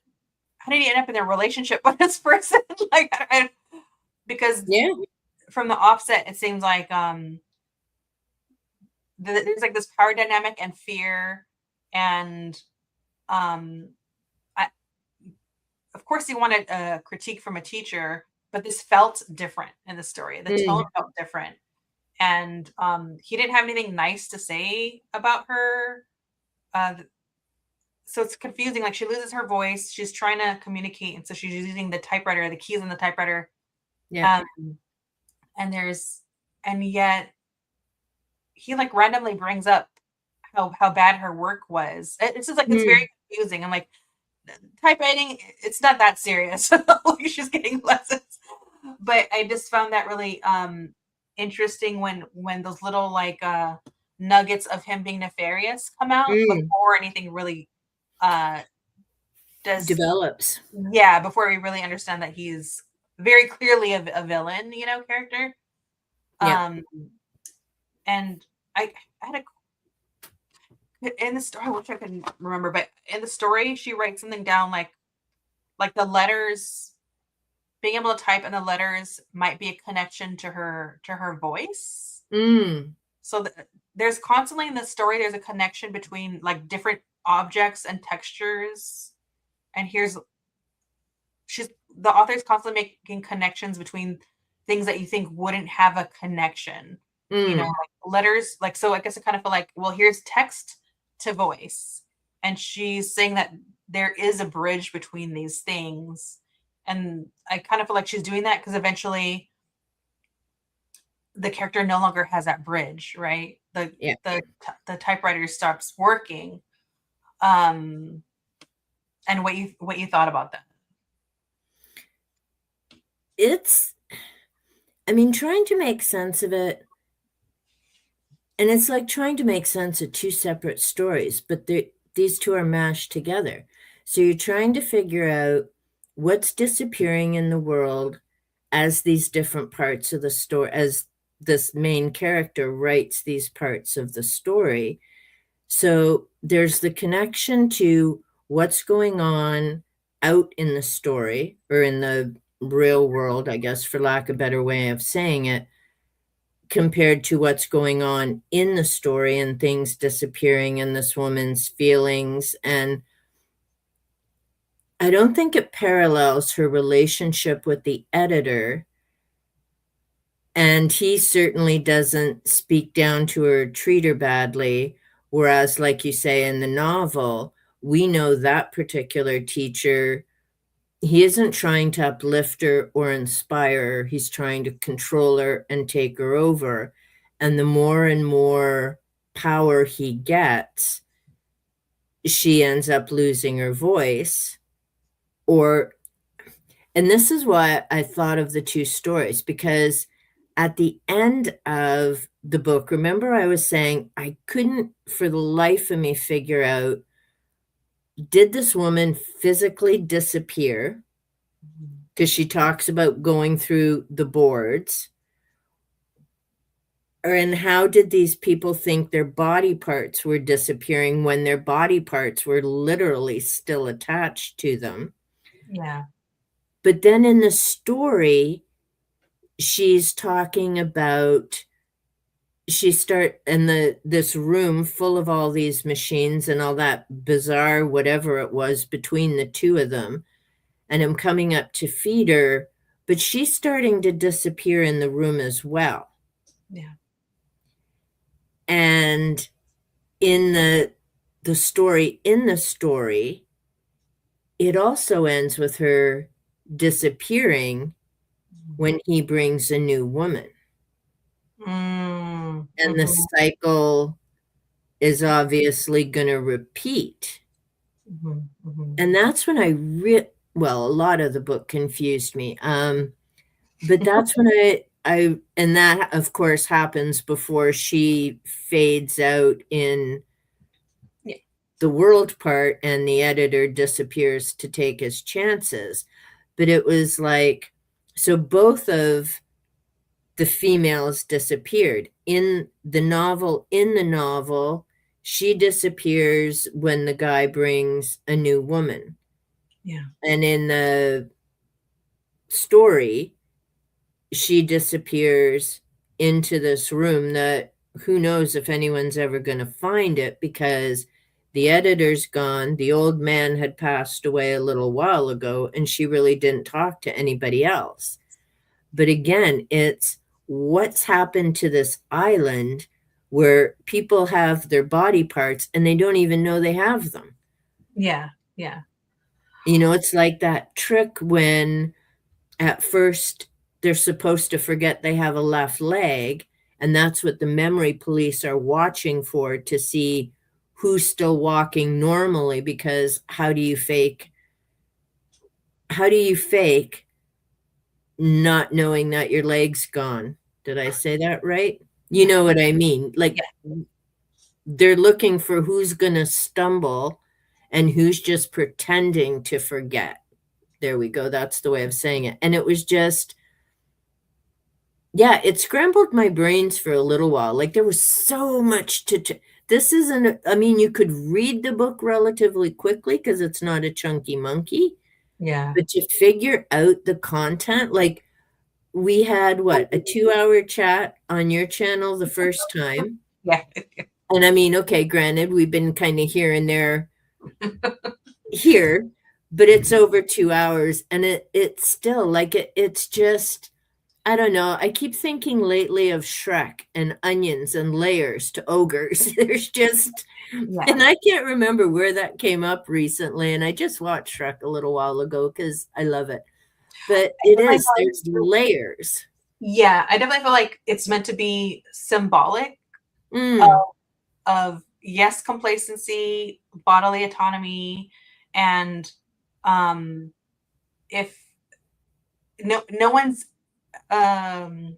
how did he end up in a relationship with this person? Like, because Yeah. from the offset, it seems like there's like this power dynamic and fear, and um, I, of course, he wanted a critique from a teacher, but this felt different in the story. The tone Mm, felt different, and he didn't have anything nice to say about her. Uh, so it's confusing. Like she loses her voice. She's trying to communicate, and so she's using the typewriter, the keys on the typewriter. yeah. Um, and there's, and yet he like randomly brings up how bad her work was. It's just like it's Mm, very confusing. I'm like, typewriting, it's not that serious. Like she's getting lessons. But I just found that really interesting when those little like nuggets of him being nefarious come out mm. before anything really uh does Develops. yeah, before we really understand that he's very clearly a villain, character. Yeah. Um and I had a in the story, I wish I could remember, but in the story, she writes something down like the letters, being able to type in the letters might be a connection to her voice. Mm. So there's constantly in the story there's a connection between like different objects and textures. And here's she's the author's constantly making connections between things that you think wouldn't have a connection. You know, Mm. like letters, like so I guess I kind of feel like, well, here's text to voice. And she's saying that there is a bridge between these things. And I kind of feel like she's doing that because eventually the character no longer has that bridge, right? Yeah. The typewriter stops working. Um, and what you thought about that? It's, I mean, trying to make sense of it, and it's like trying to make sense of two separate stories, but these two are mashed together. So you're trying to figure out what's disappearing in the world as these different parts of the story, as this main character writes these parts of the story. So there's the connection to what's going on out in the story or in the real world, I guess, for lack of a better way of saying it, compared to what's going on in the story and things disappearing and this woman's feelings. And I don't think it parallels her relationship with the editor. And he certainly doesn't speak down to her, treat her badly. Whereas, like you say in the novel, we know that particular teacher, he isn't trying to uplift her or inspire her. He's trying to control her and take her over. And the more and more power he gets, she ends up losing her voice. Or, and this is why I thought of the two stories, because at the end of the book, remember I was saying I couldn't for the life of me figure out, did this woman physically disappear? Because she talks about going through the boards. And how did these people think their body parts were disappearing when their body parts were literally still attached to them? Yeah. But then in the story, she's talking about this room full of all these machines and all that bizarre whatever it was between the two of them, and I'm coming up to feed her, but she's starting to disappear in the room as well. Yeah. And in the story, it also ends with her disappearing when he brings a new woman. Mm, And the mhm, cycle is obviously going to repeat. mhm, mhm. And that's when well, a lot of the book confused me. But that's when and that of course happens before she fades out in Yeah. the world part and the editor disappears to take his chances. But it was like, so both of the females disappeared in the novel. She disappears when the guy brings a new woman. Yeah. And in the story, she disappears into this room that who knows if anyone's ever going to find it, because the editor's gone. The old man had passed away a little while ago, and she really didn't talk to anybody else. But again, it's what's happened to this island where people have their body parts and they don't even know they have them. Yeah. Yeah. You know, it's like that trick when at first they're supposed to forget they have a left leg, and that's what the memory police are watching for, to see who's still walking normally, because how do you fake not knowing that your leg's gone? Did I say that right? You Yeah. know what I mean? Like, Yeah. they're looking for who's going to stumble and who's just pretending to forget. There we go. That's the way of saying it. And it was just, yeah, it scrambled my brains for a little while. Like, there was so much this isn't, I mean, you could read the book relatively quickly because it's not a chunky monkey, Yeah. but to figure out the content, like we had what, a 2-hour chat on your channel the first time. Yeah. And I mean, okay, granted, we've been kind of here and there here, but it's over 2 hours, and it's still like it's just I don't know. I keep thinking lately of Shrek and onions and layers to ogres. There's just, Yeah. and I can't remember where that came up recently. And I just watched Shrek a little while ago because I love it. But I it definitely is, feel there's layers. yeah, I definitely feel like it's meant to be symbolic of, Mm, yes, complacency, bodily autonomy, and um, if no one's um,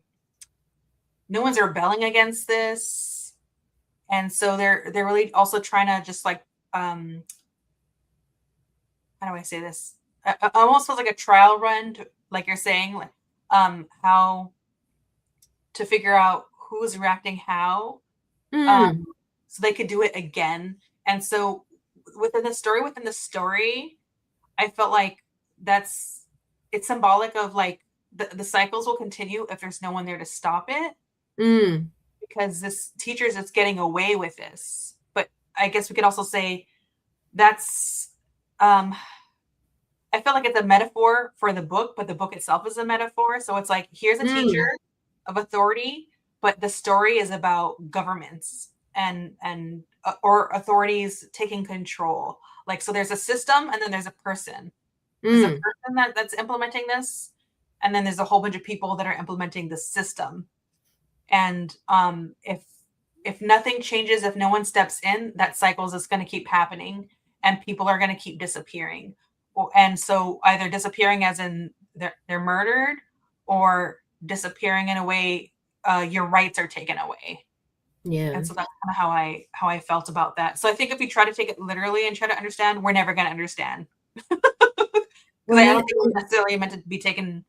no one's rebelling against this, and so they're really also trying to just like um, how do I say this? Almost feels like a trial run, like you're saying, like how to figure out who's reacting how, um, mm, so they could do it again. And so within the story, I felt like that's it's symbolic of like the cycles will continue if there's no one there to stop it, mm, because this teacher's just getting away with this. But I guess we could also say that's um I feel like it's a metaphor for the book, but the book itself is a metaphor. So it's like here's a mm, teacher of authority, but the story is about governments and or authorities taking control. Like so there's a system and then there's a person. There's a mm. person that's implementing this, and then there's a whole bunch of people that are implementing the system. And if nothing changes, if no one steps in, that cycle is just going to keep happening, and people are going to keep disappearing. And so either disappearing as in they're murdered, or disappearing in a way your rights are taken away. Yeah. And so that's kind of how I felt about that. So I think if we try to take it literally and try to understand, we're never going to understand, because I Right. don't think it's necessarily meant to be taken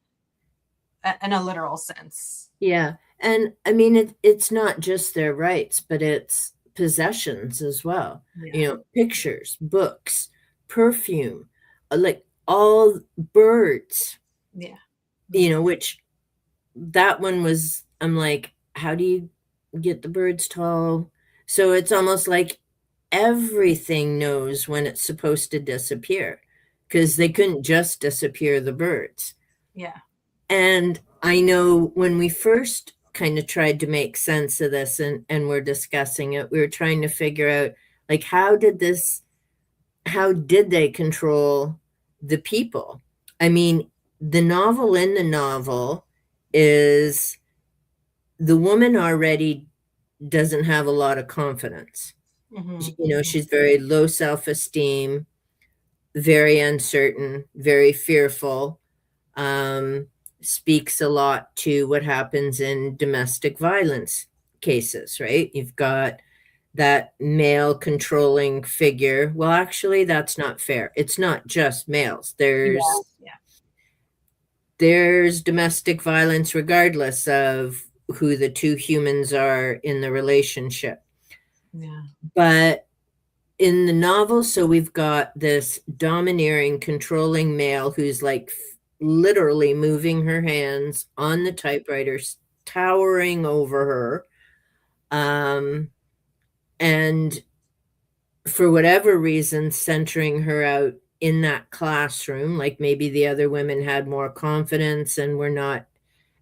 in a literal sense. Yeah. And I mean, it's not just their rights, but it's possessions as well. Yeah. You know, pictures, books, perfume, like all birds, Yeah. you know, which that one was, I'm like, how do you get the birds tall? So it's almost like everything knows when it's supposed to disappear because they couldn't just disappear the birds. Yeah. And I know when we first kind of tried to make sense of this and we're discussing it, we were trying to figure out like how did they control the people? I mean, the novel in the novel is the woman already doesn't have a lot of confidence. Hmm. You know, she's very low self-esteem, very uncertain, very fearful. um, Speaks a lot to what happens in domestic violence cases, right? You've got that male controlling figure. Well, actually, that's not fair. It's not just males. Yeah. Yeah. There's domestic violence regardless of who the two humans are in the relationship. Yeah. But in the novel, so we've got this domineering, controlling male who's like literally moving her hands on the typewriter, towering over her. Um, and for whatever reason, centering her out in that classroom, like maybe the other women had more confidence and were not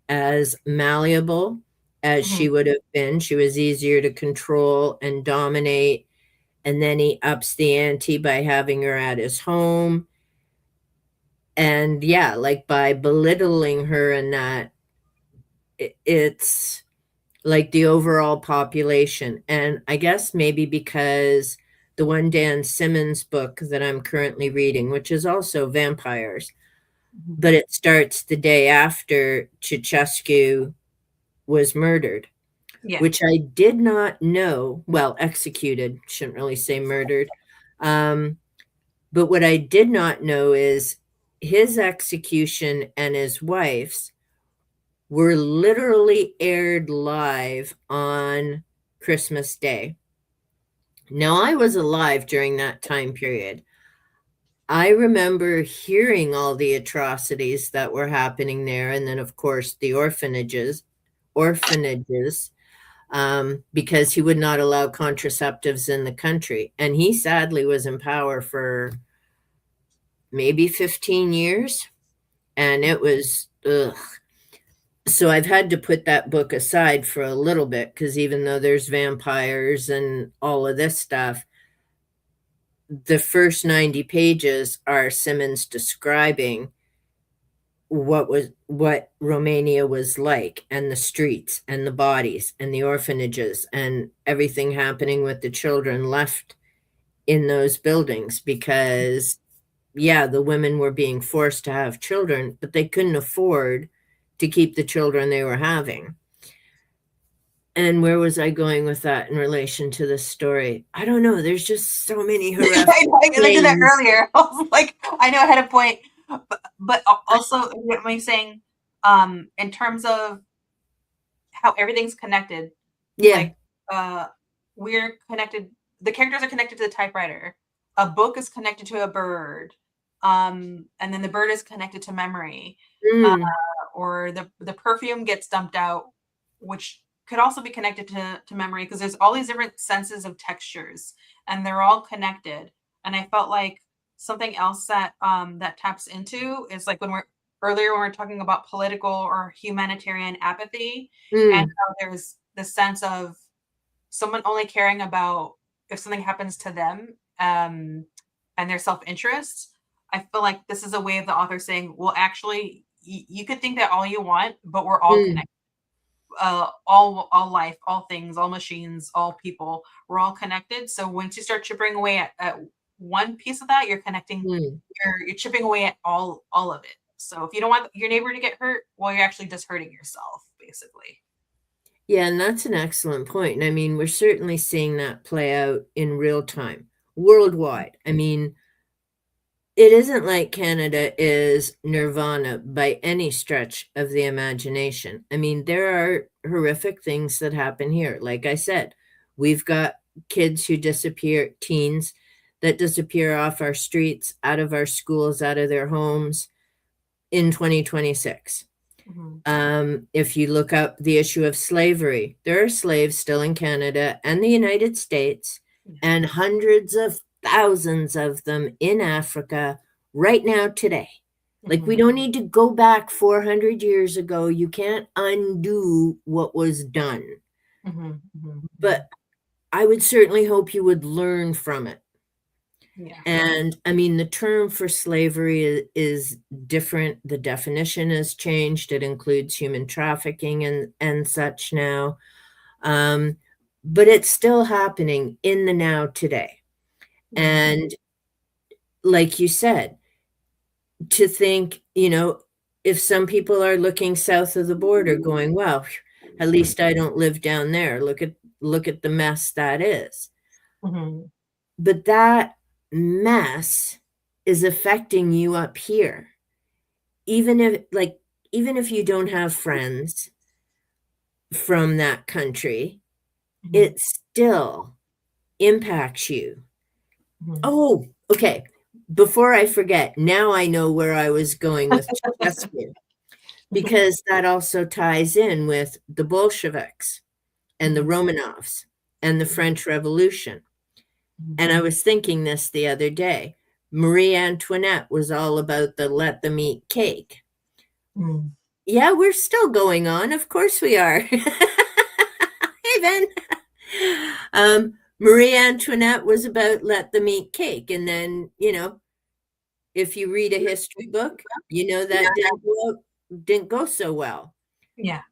as malleable as Mhm. she would have been. She was easier to control and dominate. And then he ups the ante by having her at his home. And yeah, like by belittling her and that, it's like the overall population. And I guess maybe because the one Dan Simmons book that I'm currently reading, which is also vampires, Mhm. but it starts the day after Ceausescu was murdered, Yeah. which I did not know. Well, executed, shouldn't really say murdered. Um, but what I did not know is his execution and his wife's were literally aired live on Christmas Day. Now, I was alive during that time period. I remember hearing all the atrocities that were happening there. And then, of course, the orphanages. because he would not allow contraceptives in the country. And he sadly was in power for maybe 15 years. And it was, ugh. So I've had to put that book aside for a little bit because even though there's vampires and all of this stuff, the first 90 pages are Simmons describing what Romania was like, and the streets and the bodies and the orphanages and everything happening with the children left in those buildings, because yeah, the women were being forced to have children, but they couldn't afford to keep the children they were having. And where was I going with that in relation to this story? I don't know. There's just so many horrific I did that things. earlier. I was like, I know I had a point, but also what am I saying? In terms of how everything's connected, Yeah. like we're connected. The characters are connected to the typewriter. A book is connected to a bird, and then the bird is connected to memory, Mm, or the perfume gets dumped out, which could also be connected to memory, because there's all these different senses of textures, and they're all connected. And I felt like something else that that taps into is like when we're talking about political or humanitarian apathy, and mm, how there's the sense of someone only caring about if something happens to them, and their self-interest. I feel like this is a way of the author saying, well, actually, you could think that all you want, but we're all mm, connected. All life, all things, all machines, all people, we're all connected. So once you start chipping away at one piece of that, you're connecting, mm. you're chipping away at all of it. So if you don't want your neighbor to get hurt, well, you're actually just hurting yourself, basically. Yeah, and that's an excellent point. And I mean, we're certainly seeing that play out in real time worldwide. I mean, it isn't like Canada is nirvana by any stretch of the imagination. I mean, there are horrific things that happen here. Like I said, we've got kids who disappear, teens that disappear off our streets, out of our schools, out of their homes in 2026. Mhm. If you look up the issue of slavery, there are slaves still in Canada and the United States, Yeah. and hundreds of thousands of them in Africa right now today. Like, we Mhm. don't need to go back 400 years ago. You can't undo what was done. Mhm. Mhm. But I would certainly hope you would learn from it. Yeah. And I mean, the term for slavery is different. The definition has changed. It includes human trafficking and such now. Um, but it's still happening in the now today. Mhm. And like you said, to think, if some people are looking south of the border going, well, at least I don't live down there. Look at the mess that is. Mhm. But that mess is affecting you up here. Even if you don't have friends from that country, Mhm. it still impacts you. Mhm. Oh, okay. Before I forget, now I know where I was going with Chester, because that also ties in with the Bolsheviks and the Mhm. Romanovs and the French Revolution. Mhm. And I was thinking this the other day. Marie Antoinette was all about the let them eat cake. Mhm. Yeah, we're still going on. Of course we are. Hey, Ben. Marie Antoinette was about let them eat cake. And then, if you read a history book, that didn't go so well. Yeah.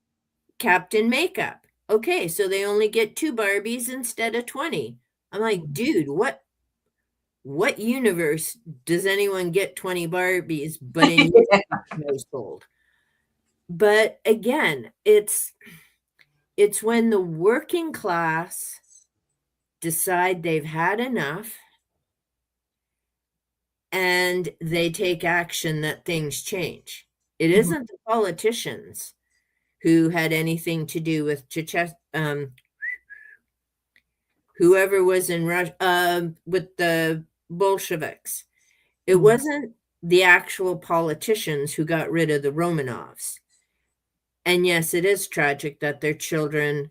Captain Makeup. Okay, so they only get 2 Barbies instead of 20. I'm like, dude, what universe does anyone get 20 Barbies but in your household? But again, it's when the working class decide they've had enough and they take action that things change. It Mhm. isn't the politicians who had anything to do with whoever was in Russia, with the Bolsheviks. It Mhm. wasn't the actual politicians who got rid of the Romanovs. And yes, it is tragic that their children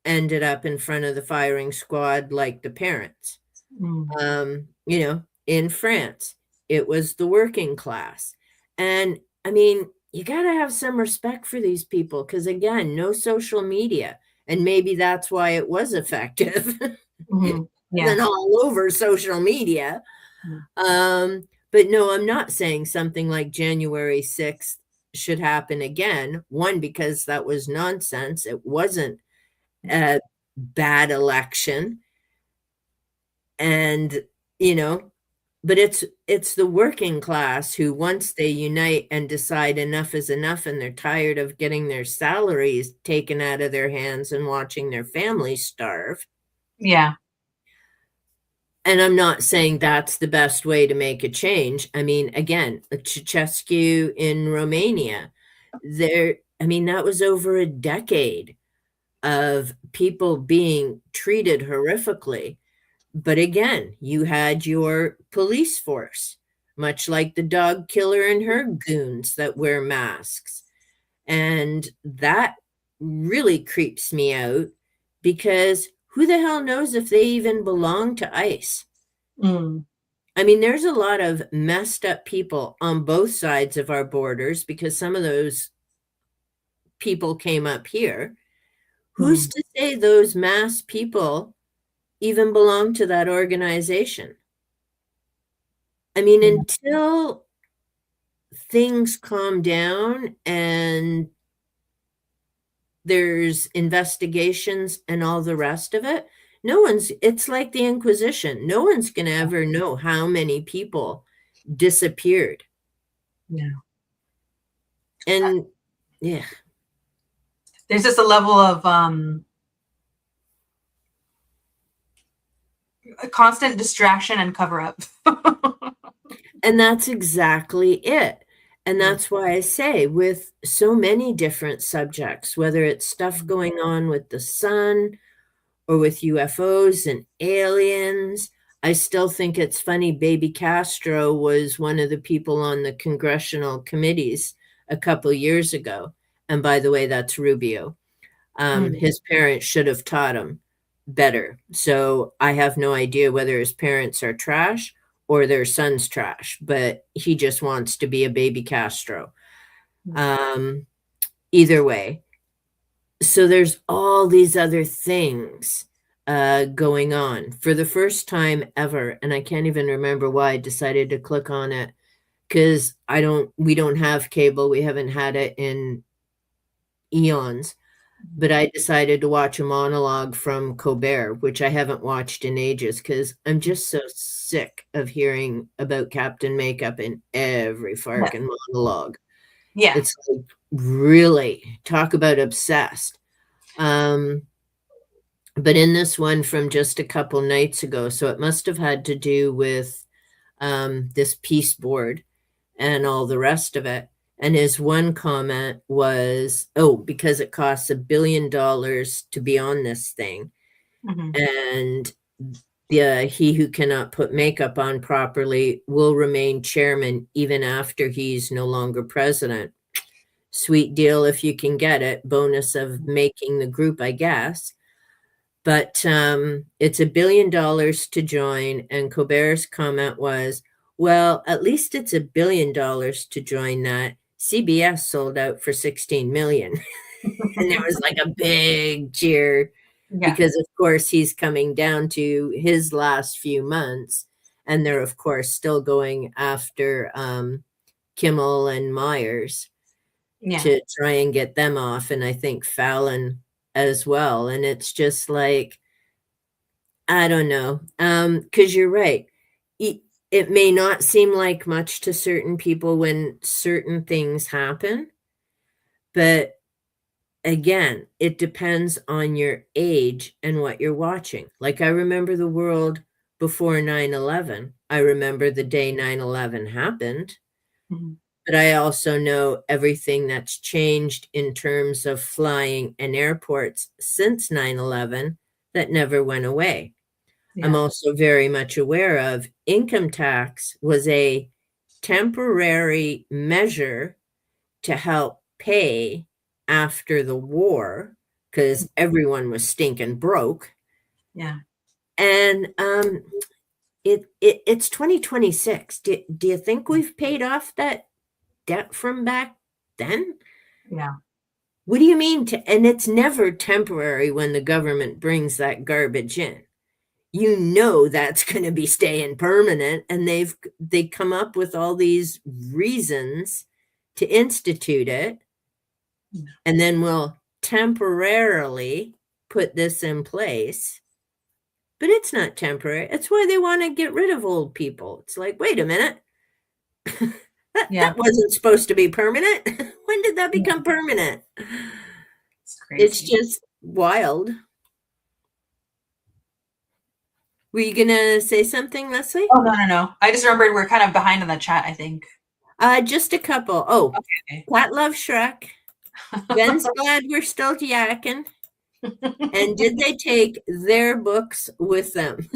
ended up in front of the firing squad like the parents. In France, it was the working class. And I mean, you got to have some respect for these people because, again, no social media. And maybe that's why it was effective than all over social media. But no, I'm not saying something like January 6th should happen again. One, because that was nonsense. It wasn't a bad election. And, but it's the working class who, once they unite and decide enough is enough and they're tired of getting their salaries taken out of their hands and watching their families starve. Yeah. And I'm not saying that's the best way to make a change. I mean, again, Ceausescu in Romania, that was over a decade of people being treated horrifically. But again, you had your police force, much like the dog killer and her goons that wear masks. And that really creeps me out because who the hell knows if they even belong to ICE? I mean, there's a lot of messed up people on both sides of our borders because some of those people came up here. Who's to say those mass people even belong to that organization? I mean, until things calm down and there's investigations and all the rest of it, it's like the Inquisition. No one's going to ever know how many people disappeared. Yeah. And yeah. There's just a level of constant distraction and cover up. And that's exactly it. And that's why I say with so many different subjects, whether it's stuff going on with the sun or with UFOs and aliens, I still think it's funny. Baby Castro was one of the people on the congressional committees a couple years ago. And by the way, that's Rubio. His parents should have taught him better. So I have no idea whether his parents are trash or their son's trash, but he just wants to be a baby Castro. Either way. So there's all these other things going on for the first time ever. And I can't even remember why I decided to click on it because we don't have cable. We haven't had it in eons. But I decided to watch a monologue from Colbert, which I haven't watched in ages because I'm just so sick of hearing about Captain Makeup in every fucking monologue. Yeah. It's like, really, talk about obsessed. But in this one from just a couple nights ago, so it must have had to do with this peace board and all the rest of it. And his one comment was, because it costs $1 billion to be on this thing. And he who cannot put makeup on properly will remain chairman even after he's no longer president. Sweet deal if you can get it. Bonus of making the group, I guess. But it's $1 billion to join. And Colbert's comment was, well, at least it's $1 billion to join that. CBS sold out for 16 million. And there was like a big cheer because, of course, he's coming down to his last few months. And they're, of course, still going after Kimmel and Myers to try and get them off. And I think Fallon as well. And it's just like, I don't know. Because you're right. It may not seem like much to certain people when certain things happen, but again, it depends on your age and what you're watching. Like I remember the world before 9/11. I remember the day 9/11 happened, but I also know everything that's changed in terms of flying and airports since 9/11 that never went away. I'm also very much aware of income tax was a temporary measure to help pay after the war because everyone was stinking broke. Yeah. And it's 2026. Do you think we've paid off that debt from back then? Yeah. What do you mean and it's never temporary when the government brings that garbage in. You know that's going to be staying permanent, and they come up with all these reasons to institute it, and then we'll temporarily put this in place. But it's not temporary. It's why they want to get rid of old people. It's like, wait a minute. Yeah. That wasn't supposed to be permanent. When did that become permanent? It's crazy. It's just wild. Were you gonna say something, Leslie? Oh, no. I just remembered we're kind of behind in the chat, I think. Just a couple. Oh, Okay. Pat loves Shrek. Ben's glad we're still yakking. And did they take their books with them?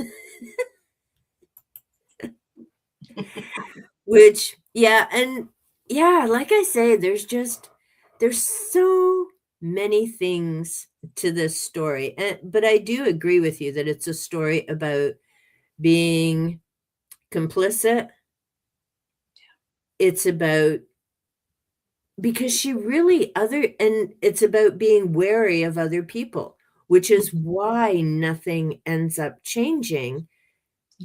Which, like I say, there's so many things to this story. But I do agree with you that it's a story about being complicit. It's about because she really and it's about being wary of other people, which is why nothing ends up changing,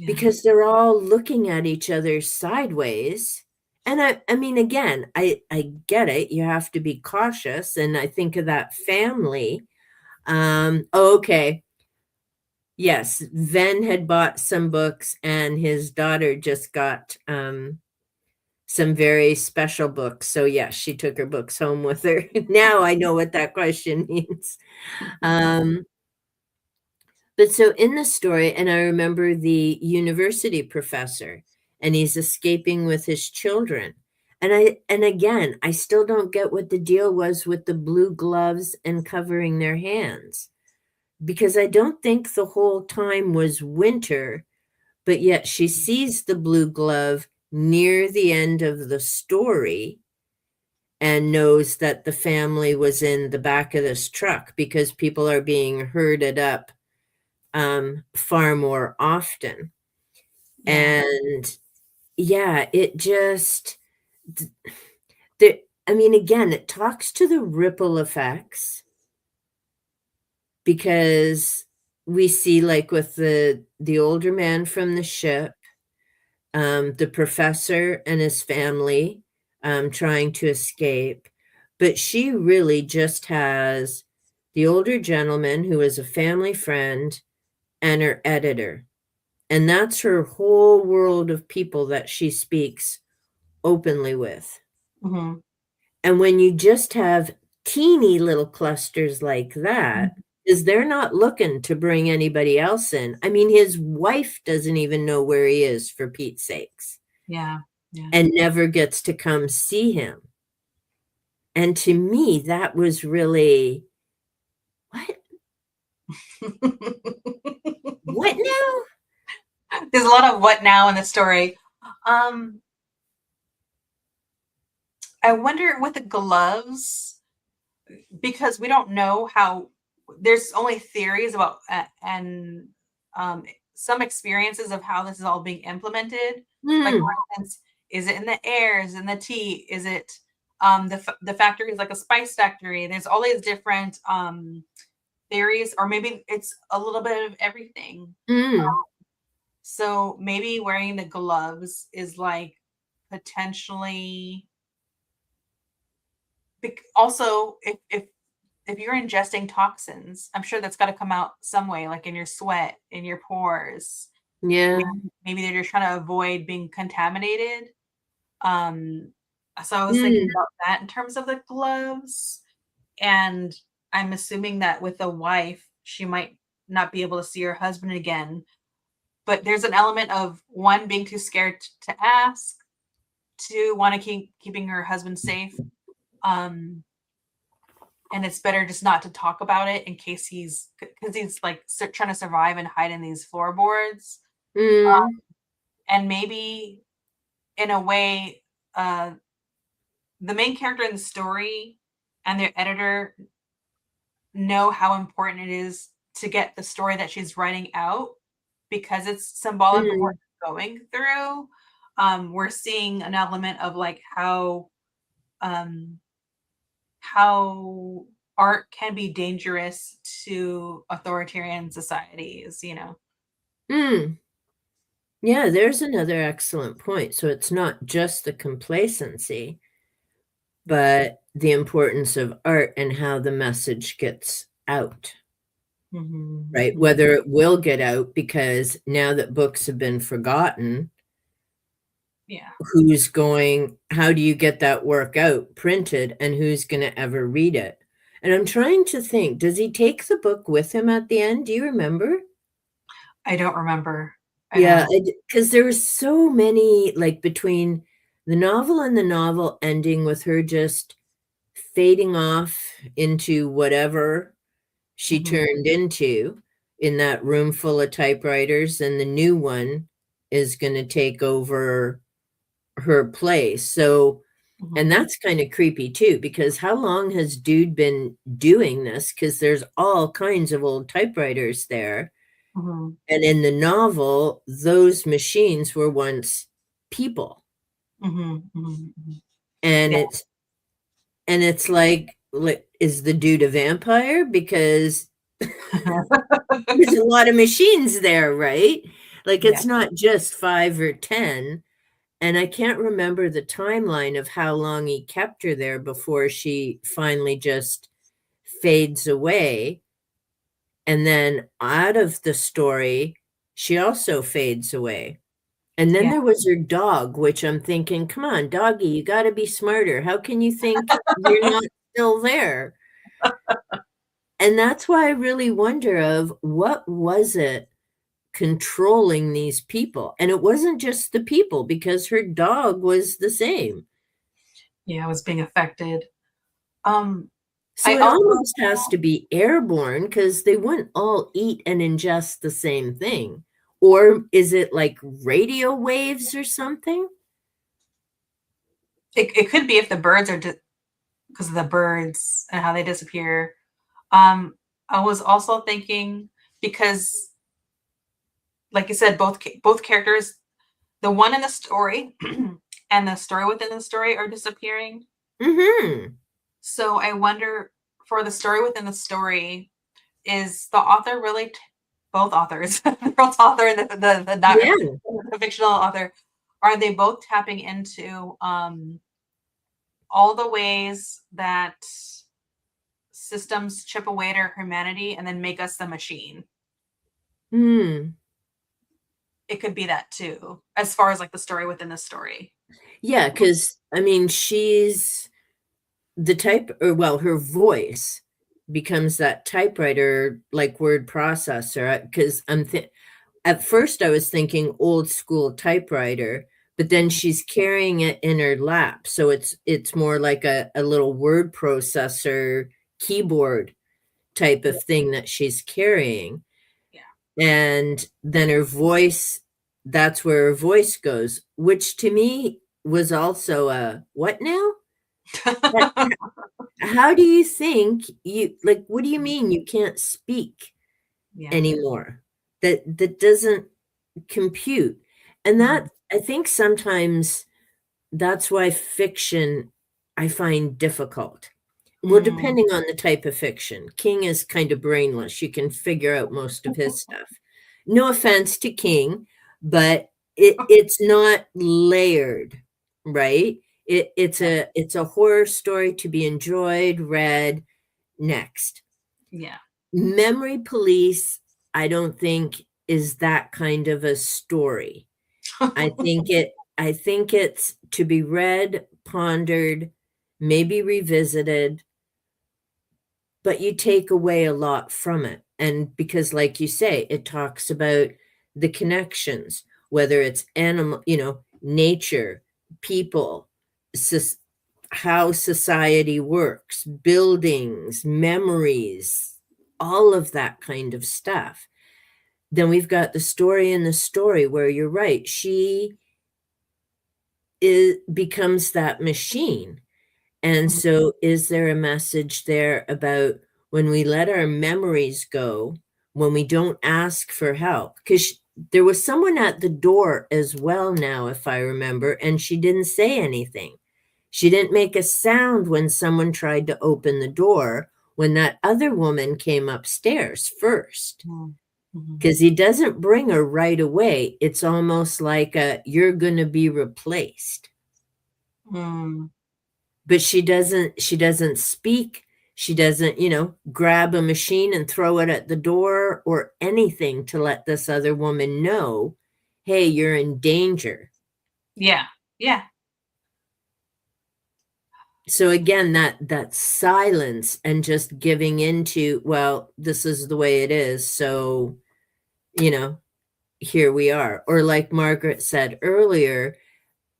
because they're all looking at each other sideways. And I mean, again, I get it. You have to be cautious. And I think of that family. Okay. Yes, Ven had bought some books, and his daughter just got some very special books. So yes, she took her books home with her. Now I know what that question means. But so in the story, and I remember the university professor, and he's escaping with his children. And again, I still don't get what the deal was with the blue gloves and covering their hands, because I don't think the whole time was winter, but yet she sees the blue glove near the end of the story and knows that the family was in the back of this truck because people are being herded up far more often. And it just, I mean, again, it talks to the ripple effects, because we see, like, with the older man from the ship, the professor and his family trying to escape. But she really just has the older gentleman who is a family friend and her editor. And that's her whole world of people that she speaks openly with. Mm-hmm. And when you just have teeny little clusters like that, is they're not looking to bring anybody else in. I mean, his wife doesn't even know where he is, for Pete's sakes. Yeah. And never gets to come see him. And to me, that was really, what? What now? There's a lot of what now in the story. I wonder with the gloves, because we don't know how, there's only theories about and some experiences of how this is all being implemented. Like, for instance, is it in the air? Is it in the tea? Is it the factory is like a spice factory? There's all these different theories, or maybe it's a little bit of everything. So maybe wearing the gloves is like potentially. Also, if you're ingesting toxins, I'm sure that's got to come out some way, like in your sweat, in your pores. Yeah. Maybe they're just trying to avoid being contaminated. So I was thinking about that in terms of the gloves. And I'm assuming that with a wife, she might not be able to see her husband again. But there's an element of, one, being too scared to ask, two, want to keeping her husband safe. And it's better just not to talk about it in case because he's like trying to survive and hide in these floorboards. And maybe in a way, the main character in the story and their editor know how important it is to get the story that she's writing out because it's symbolic of what Mm, she's going through. We're seeing an element of like um, how art can be dangerous to authoritarian societies, you know. mm. Yeah, there's another excellent point. So it's not just the complacency, but the importance of art and how the message gets out, Mhm, right? mhm. Whether it will get out, because now that books have been forgotten, Yeah. how do you get that work out printed and who's going to ever read it? And I'm trying to think, does he take the book with him at the end? Do you remember? I don't remember. I Yeah, don't. because there were so many, like between the novel and the novel ending with her just fading off into whatever she Mhm, turned into in that room full of typewriters, and the new one is going to take over her place. So, and mhm, that's kind of creepy too, because how long has dude been doing this? Because there's all kinds of old typewriters there. mhm, And in the novel, those machines were once people. mhm, mhm, mhm. And Yeah. it's like, is the dude a vampire? Because there's a lot of machines there, right? Like Yeah. it's not just 5 or 10. And I can't remember the timeline of how long he kept her there before she finally just fades away. And then out of the story, she also fades away. And then Yeah. there was her dog, which I'm thinking, come on, doggy, you got to be smarter. How can you think you're not still there? And that's why I really wonder of what was it controlling these people? And it wasn't just the people because her dog was the same. Yeah, I was being affected. Um, So I it also almost has to be airborne because they wouldn't all eat and ingest the same thing. Or is it like radio waves or something? it could be if the birds are because of the birds and how they disappear. I was also thinking because, like you said, both characters, the one in the story and the story within the story, are disappearing. Mm-hmm. So I wonder for the story within the story, is the author really both authors, the real author and the not Yeah. the fictional author, are they both tapping into all the ways that systems chip away at our humanity and then make us the machine? Hmm. It could be that too, as far as like the story within the story. Yeah, because I mean, she's the type, or well, her voice becomes that typewriter like word processor. Because at first I was thinking old school typewriter, but then she's carrying it in her lap, so it's more like a little word processor keyboard type Yeah, of thing that she's carrying. yeah. And then her voice, that's where her voice goes, which to me was also a what now? Like, how do you think you like what do you mean you can't speak Yeah. anymore? That doesn't compute. And Mhm, that I think sometimes that's why fiction I find difficult. Well, mm. depending on the type of fiction. King is kind of brainless. You can figure out most of his stuff. No offense to King, but it's not layered, right? Yeah, It's a horror story to be enjoyed, read, next. yeah. Memory Police, I don't think is that kind of a story. I think it's to be read, pondered, maybe revisited, but you take away a lot from it. And because, like you say, it talks about the connections, whether it's animal, nature, people, sus- how society works, buildings, memories, all of that kind of stuff. Then we've got the story in the story where you're right. Becomes that machine. And so, is there a message there about when we let our memories go, when we don't ask for help. Because there was someone at the door as well now, if I remember, and she didn't say anything. She didn't make a sound when someone tried to open the door when that other woman came upstairs first. Mm-hmm. Because he doesn't bring her right away. It's almost like you're going to be replaced. Mm. But she doesn't speak. She doesn't, grab a machine and throw it at the door or anything to let this other woman know, hey, you're in danger. Yeah. Yeah. So again, that silence and just giving into, well, this is the way it is. So, here we are. Or like Margaret said earlier,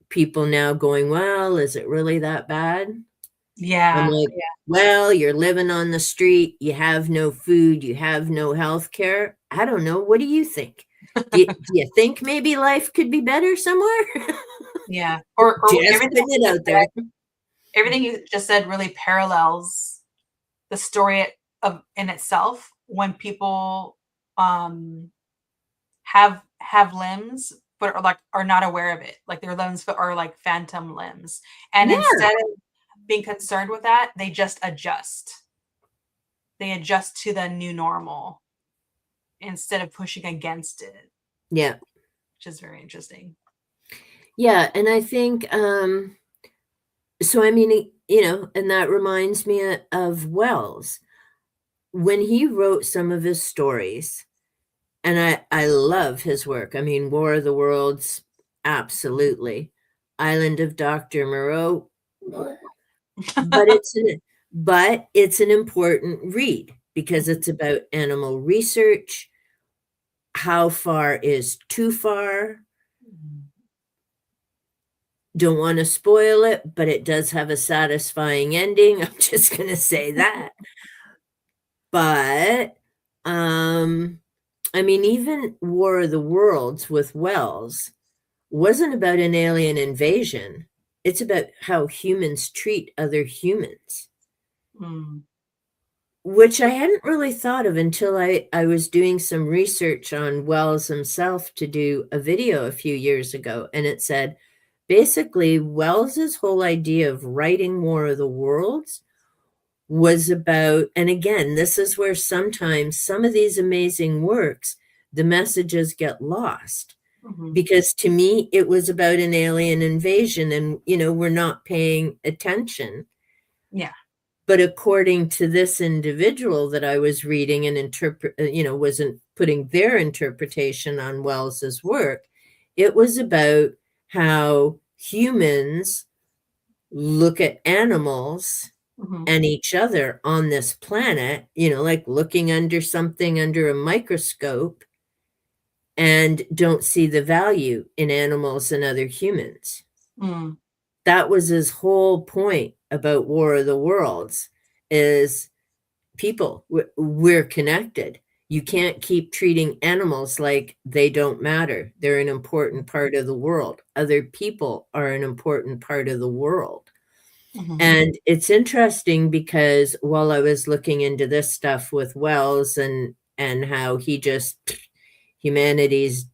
people now going, well, is it really that bad? Yeah. I'm like, well, you're living on the street. You have no food. You have no health care. I don't know. What do you think? Do you think maybe life could be better somewhere? Yeah. Or Just putting it out there. Everything you just said really parallels the story in itself when people have limbs but are not aware of it, like their limbs are like phantom limbs, and Yeah. instead of being concerned with that, they just adjust to the new normal instead of pushing against it. Yeah, which is very interesting. Yeah, and I think so I mean, and that reminds me of Wells. When he wrote some of his stories, and I love his work. I mean, War of the Worlds, absolutely. Island of Dr. Moreau, but it's an important read because it's about animal research. How far is too far? Don't want to spoil it, but it does have a satisfying ending. I'm just going to say that. But I mean, even War of the Worlds with Wells wasn't about an alien invasion. It's about how humans treat other humans, which I hadn't really thought of until I was doing some research on Wells himself to do a video a few years ago. And it said, basically, Wells's whole idea of writing War of the Worlds was about, and again, this is where sometimes some of these amazing works, the messages get lost. Because to me, it was about an alien invasion and, we're not paying attention. Yeah. But according to this individual that I was reading and wasn't putting their interpretation on Wells's work, it was about how humans look at animals and each other on this planet, like looking under something under a microscope, and don't see the value in animals and other humans. That was his whole point about War of the Worlds, is people, we're connected. You can't keep treating animals like they don't matter. They're an important part of the world. Other people are an important part of the world. And it's interesting because while I was looking into this stuff with Wells and how he just, humanity's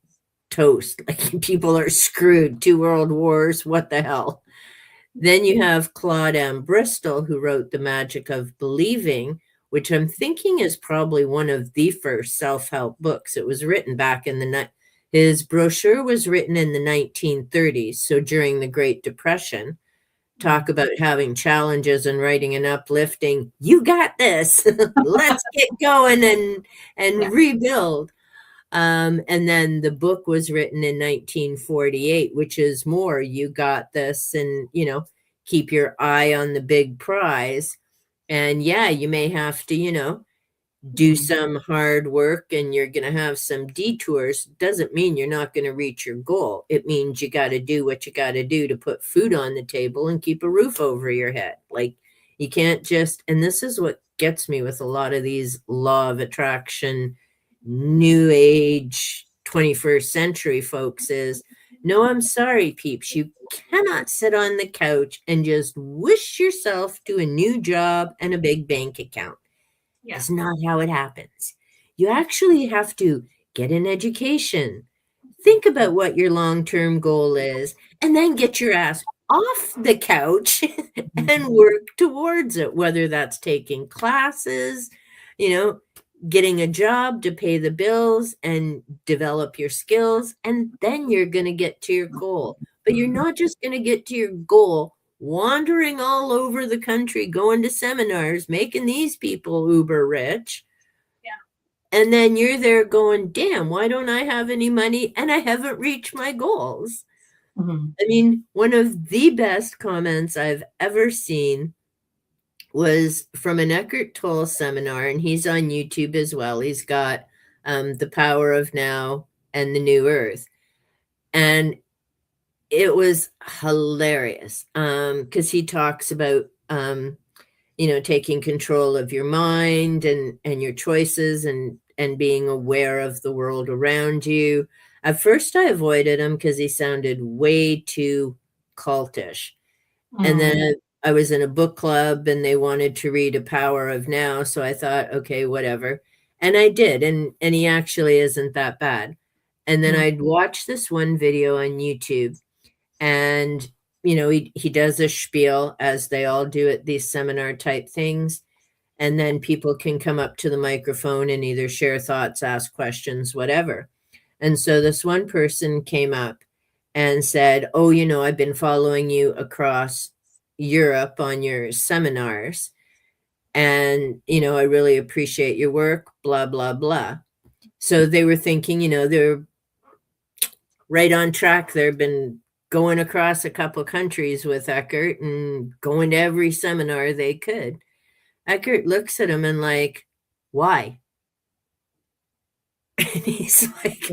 toast, like people are screwed, 2 world wars, what the hell. Then you have Claude M. Bristol, who wrote The Magic of Believing, which I'm thinking is probably one of the first self-help books. It was written back in his brochure was written in the 1930s, so during the Great Depression. Talk about having challenges and writing an uplifting, you got this, let's get going and rebuild. And then the book was written in 1948, which is more, you got this, and, keep your eye on the big prize. And yeah, you may have to, do some hard work and you're going to have some detours. Doesn't mean you're not going to reach your goal. It means you got to do what you got to do to put food on the table and keep a roof over your head. Like, you can't just, and this is what gets me with a lot of these law of attraction, new age 21st century folks, is no, I'm sorry, peeps, you cannot sit on the couch and just wish yourself to a new job and a big bank account. Yeah. That's not how it happens. You actually have to get an education, think about what your long-term goal is, and then get your ass off the couch and work towards it, whether that's taking classes, you know, getting a job to pay the bills and develop your skills, and then you're going to get to your goal. But you're not just going to get to your goal wandering all over the country, going to seminars, making these people uber rich. And then you're there going, damn, why don't I have any money? And I haven't reached my goals. Mhm. I mean, one of the best comments I've ever seen was from an Eckhart Tolle seminar, and he's on YouTube as well. He's got The Power of Now and The New Earth. And it was hilarious because he talks about, taking control of your mind and your choices and being aware of the world around you. At first, I avoided him because he sounded way too cultish. And then I was in a book club and they wanted to read A Power of Now. So I thought, okay, whatever. And I did. And he actually isn't that bad. And then I'd watch this one video on YouTube and, he does a spiel as they all do at these seminar type things. And then people can come up to the microphone and either share thoughts, ask questions, whatever. And so this one person came up and said, oh, I've been following you across Europe on your seminars. And, I really appreciate your work, blah, blah, blah. So they were thinking, they're right on track. They've been going across a couple countries with Eckhart and going to every seminar they could. Eckhart looks at him and like, why? And he's like,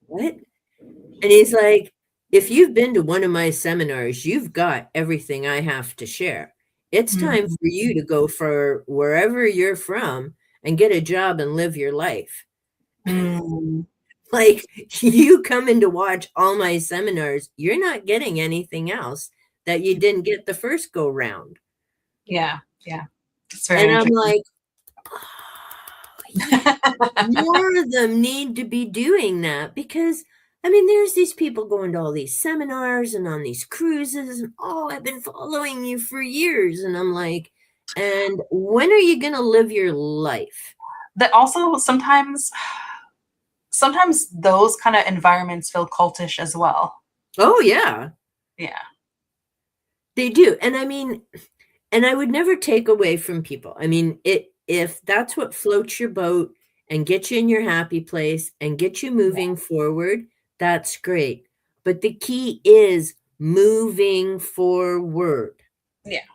what? And he's like, if you've been to one of my seminars, you've got everything I have to share. It's time for you to go for wherever you're from and get a job and live your life. Like, you coming to watch all my seminars, you're not getting anything else that you didn't get the first go round. Yeah. It's very And I'm interesting. like, more of them need to be doing that because, I mean, there's these people going to all these seminars and on these cruises and, oh, I've been following you for years. And I'm like, and when are you going to live your life? That also sometimes those kind of environments feel cultish as well. Oh, yeah. Yeah. They do. And I mean, and I would never take away from people. I mean, if that's what floats your boat and gets you in your happy place and get you moving forward, that's great. But the key is moving forward. Yeah.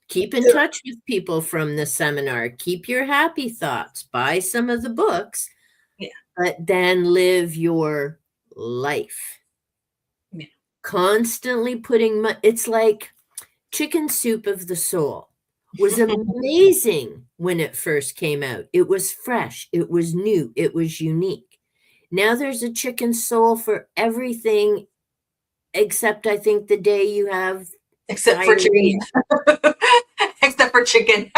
Keep in touch with people from the seminar. Keep your happy thoughts. Buy some of the books. Yeah. But then live your life. Yeah. Constantly putting it's like Chicken Soup of the Soul was amazing when it first came out. It was fresh, it was new, it was unique. Now there's a chicken soul for everything except I think the day you have Except for chicken. Except for chicken.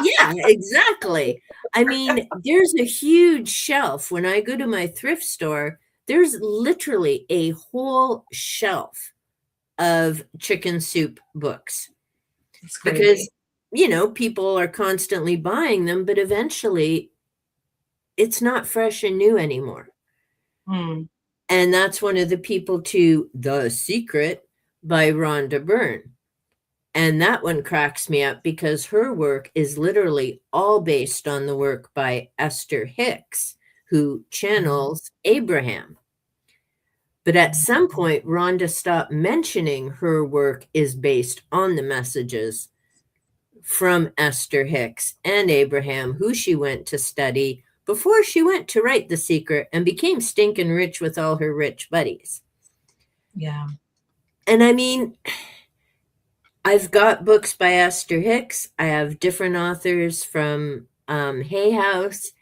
Yeah, exactly. I mean, there's a huge shelf. When I go to my thrift store, there's literally a whole shelf of chicken soup books because people are constantly buying them, but eventually it's not fresh and new anymore. And that's one of the people to The Secret by Rhonda Byrne. And that one cracks me up because her work is literally all based on the work by Esther Hicks, who channels Abraham. But at some point, Rhonda stopped mentioning her work is based on the messages from Esther Hicks and Abraham, who she went to study before she went to write The Secret and became stinking rich with all her rich buddies. Yeah. And I mean, I've got books by Esther Hicks. I have different authors from Hay House.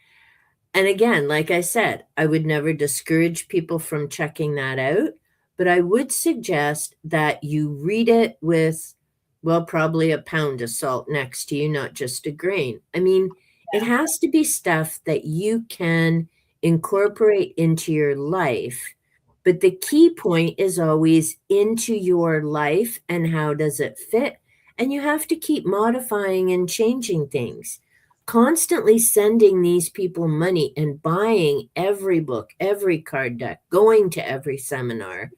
And again, like I said, I would never discourage people from checking that out, but I would suggest that you read it with Well, probably a pound of salt next to you, not just a grain. I mean, it has to be stuff that you can incorporate into your life. But the key point is always into your life and how does it fit? And you have to keep modifying and changing things. Constantly sending these people money and buying every book, every card deck, going to every seminar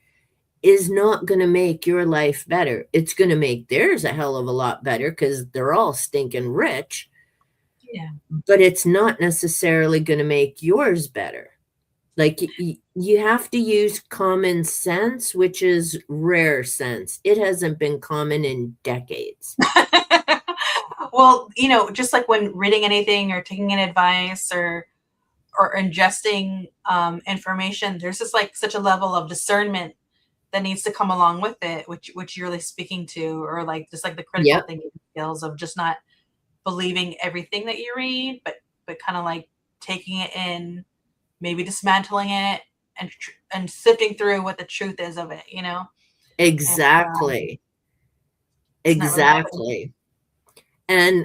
is not going to make your life better. It's going to make theirs a hell of a lot better because they're all stinking rich, Yeah. but it's not necessarily going to make yours better. Like you have to use common sense, which is rare sense. It hasn't been common in decades. Well, you know, just like when reading anything or taking an advice or ingesting information, there's just like such a level of discernment that needs to come along with it, which you're really speaking to, or like just like the critical Yep, thinking skills of just not believing everything that you read, but kind of like taking it in, maybe dismantling it and sifting through what the truth is of it, you know. And exactly. it's not really about Exactly. And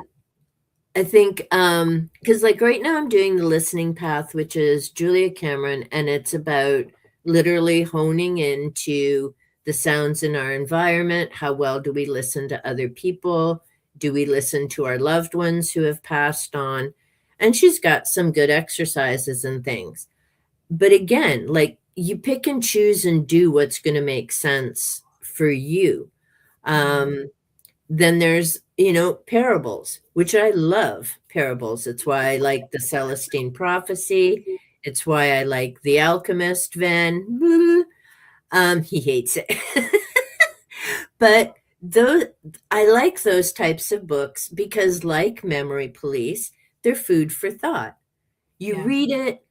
I think because like right now I'm doing the listening path, which is Julia Cameron, and it's about literally honing into the sounds in our environment. How well do we listen to other people? Do we listen to our loved ones who have passed on? And she's got some good exercises and things. But again, like you pick and choose and do what's going to make sense for you. Mhm. Um, then there's, parables, which I love parables. It's why I like the Celestine Prophecy. It's why I like The Alchemist, Van. He hates it. But those I like those types of books because like Memory Police, they're food for thought. You Yeah. read it.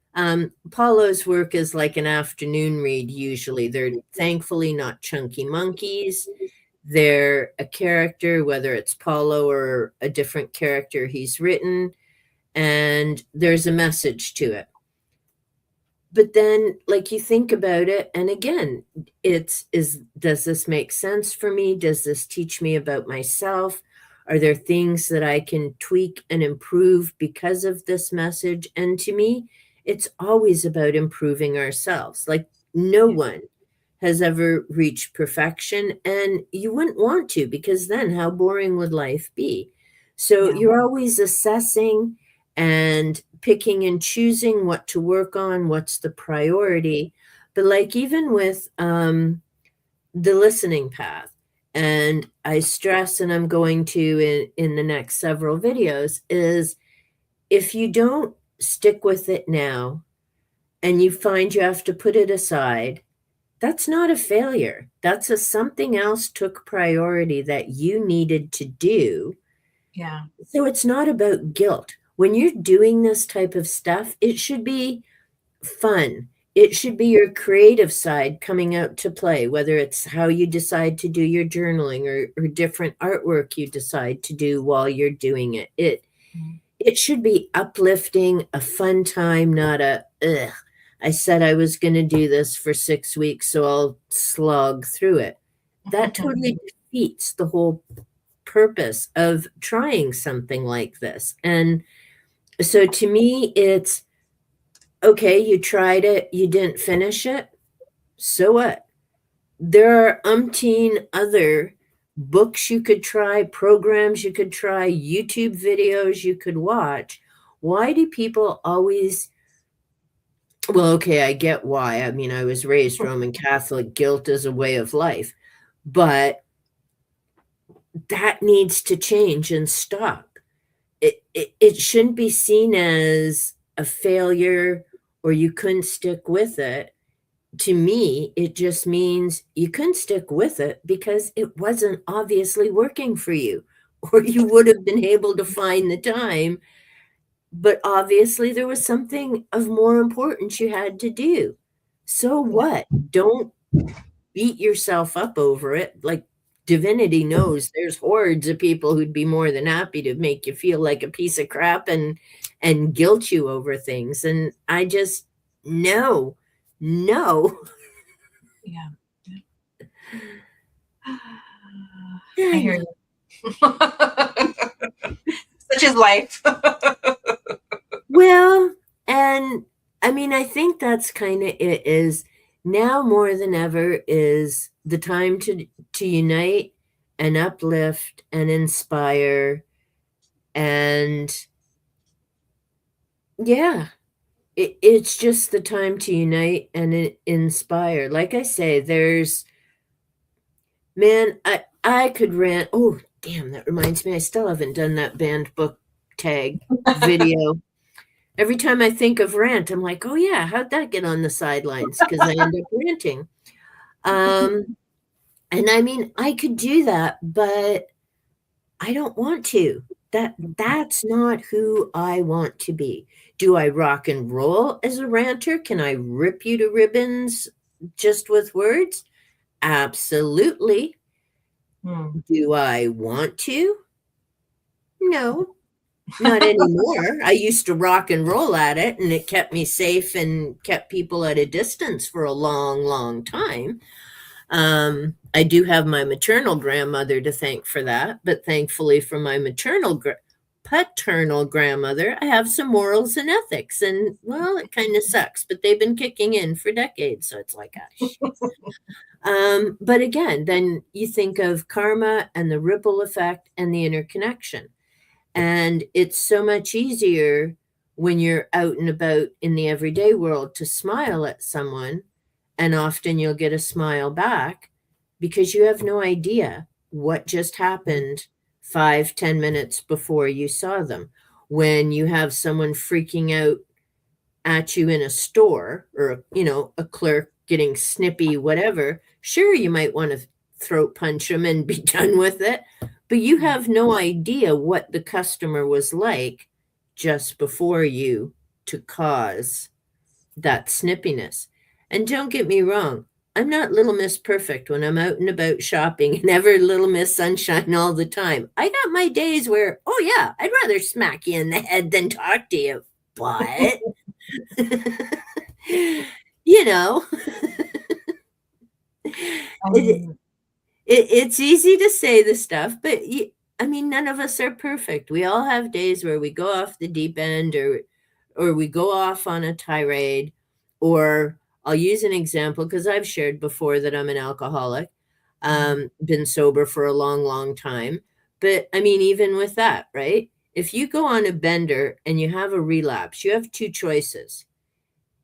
Paulo's work is like an afternoon read usually. They're thankfully not chunky monkeys. They're a character, whether it's Paulo or a different character he's written, and there's a message to it. But then, like, you think about it, and again, does this make sense for me? Does this teach me about myself? Are there things that I can tweak and improve because of this message? And to me, it's always about improving ourselves. Like, no Yeah. one has ever reached perfection, and you wouldn't want to because then how boring would life be? So Yeah. you're always assessing and picking and choosing what to work on, what's the priority. But like even with the listening path, and I stress, and I'm going to in the next several videos, is if you don't stick with it now and you find you have to put it aside, that's not a failure. That's a something else took priority that you needed to do. Yeah. So it's not about guilt. When you're doing this type of stuff, it should be fun. It should be your creative side coming out to play, whether it's how you decide to do your journaling or different artwork you decide to do while you're doing it. Mhm. It should be uplifting, a fun time, not a ugh. I said I was going to do this for 6 weeks, so I'll slog through it. That totally defeats the whole purpose of trying something like this. And so to me, it's okay, you tried it, you didn't finish it. So what? There are umpteen other books you could try, programs you could try, YouTube videos you could watch. Why do people always, well, okay, I get why. I mean, I was raised Roman Catholic, guilt is a way of life, but that needs to change and stop. It shouldn't be seen as a failure or you couldn't stick with it. To me, it just means you couldn't stick with it because it wasn't obviously working for you, or you would have been able to find the time. But obviously, there was something of more importance you had to do. So Yeah. what? Don't beat yourself up over it. Like divinity knows there's hordes of people who'd be more than happy to make you feel like a piece of crap and guilt you over things. And I just no, no. Yeah. I I hear know. you. Such is life. Well, and I mean, I think that's kind of it is now more than ever is the time to unite and uplift and inspire and yeah, it's just the time to unite and inspire. Like I say, there's man, I could rant. Oh, damn, that reminds me, I still haven't done that banned book tag video. Every time I think of rant, I'm like, oh yeah, how'd that get on the sidelines? Because I end up ranting. And I mean, I could do that, but I don't want to. That's not who I want to be. Do I rock and roll as a ranter? Can I rip you to ribbons just with words? Absolutely. Do I want to? No, not anymore. I used to rock and roll at it, and it kept me safe and kept people at a distance for a long, long time. I do have my maternal grandmother to thank for that, but thankfully for my paternal grandmother, I have some morals and ethics. And well, it kind of sucks, but they've been kicking in for decades. So it's like, but again, then you think of karma and the ripple effect and the interconnection. And it's so much easier when you're out and about in the everyday world to smile at someone. And often you'll get a smile back because you have no idea what just happened 5-10 minutes before you saw them. When you have someone freaking out at you in a store or, a clerk getting snippy, whatever, sure, you might want to throat punch them and be done with it. But you have no idea what the customer was like just before you to cause that snippiness. And don't get me wrong, I'm not Little Miss Perfect when I'm out and about shopping and ever Little Miss Sunshine all the time. I got my days where, oh yeah, I'd rather smack you in the head than talk to you. But, you know, it's easy to say the stuff, but I mean, none of us are perfect. We all have days where we go off the deep end or we go off on a tirade, or I'll use an example because I've shared before that I'm an alcoholic, been sober for a long, long time. But I mean, even with that, right? If you go on a bender and you have a relapse, you have two choices.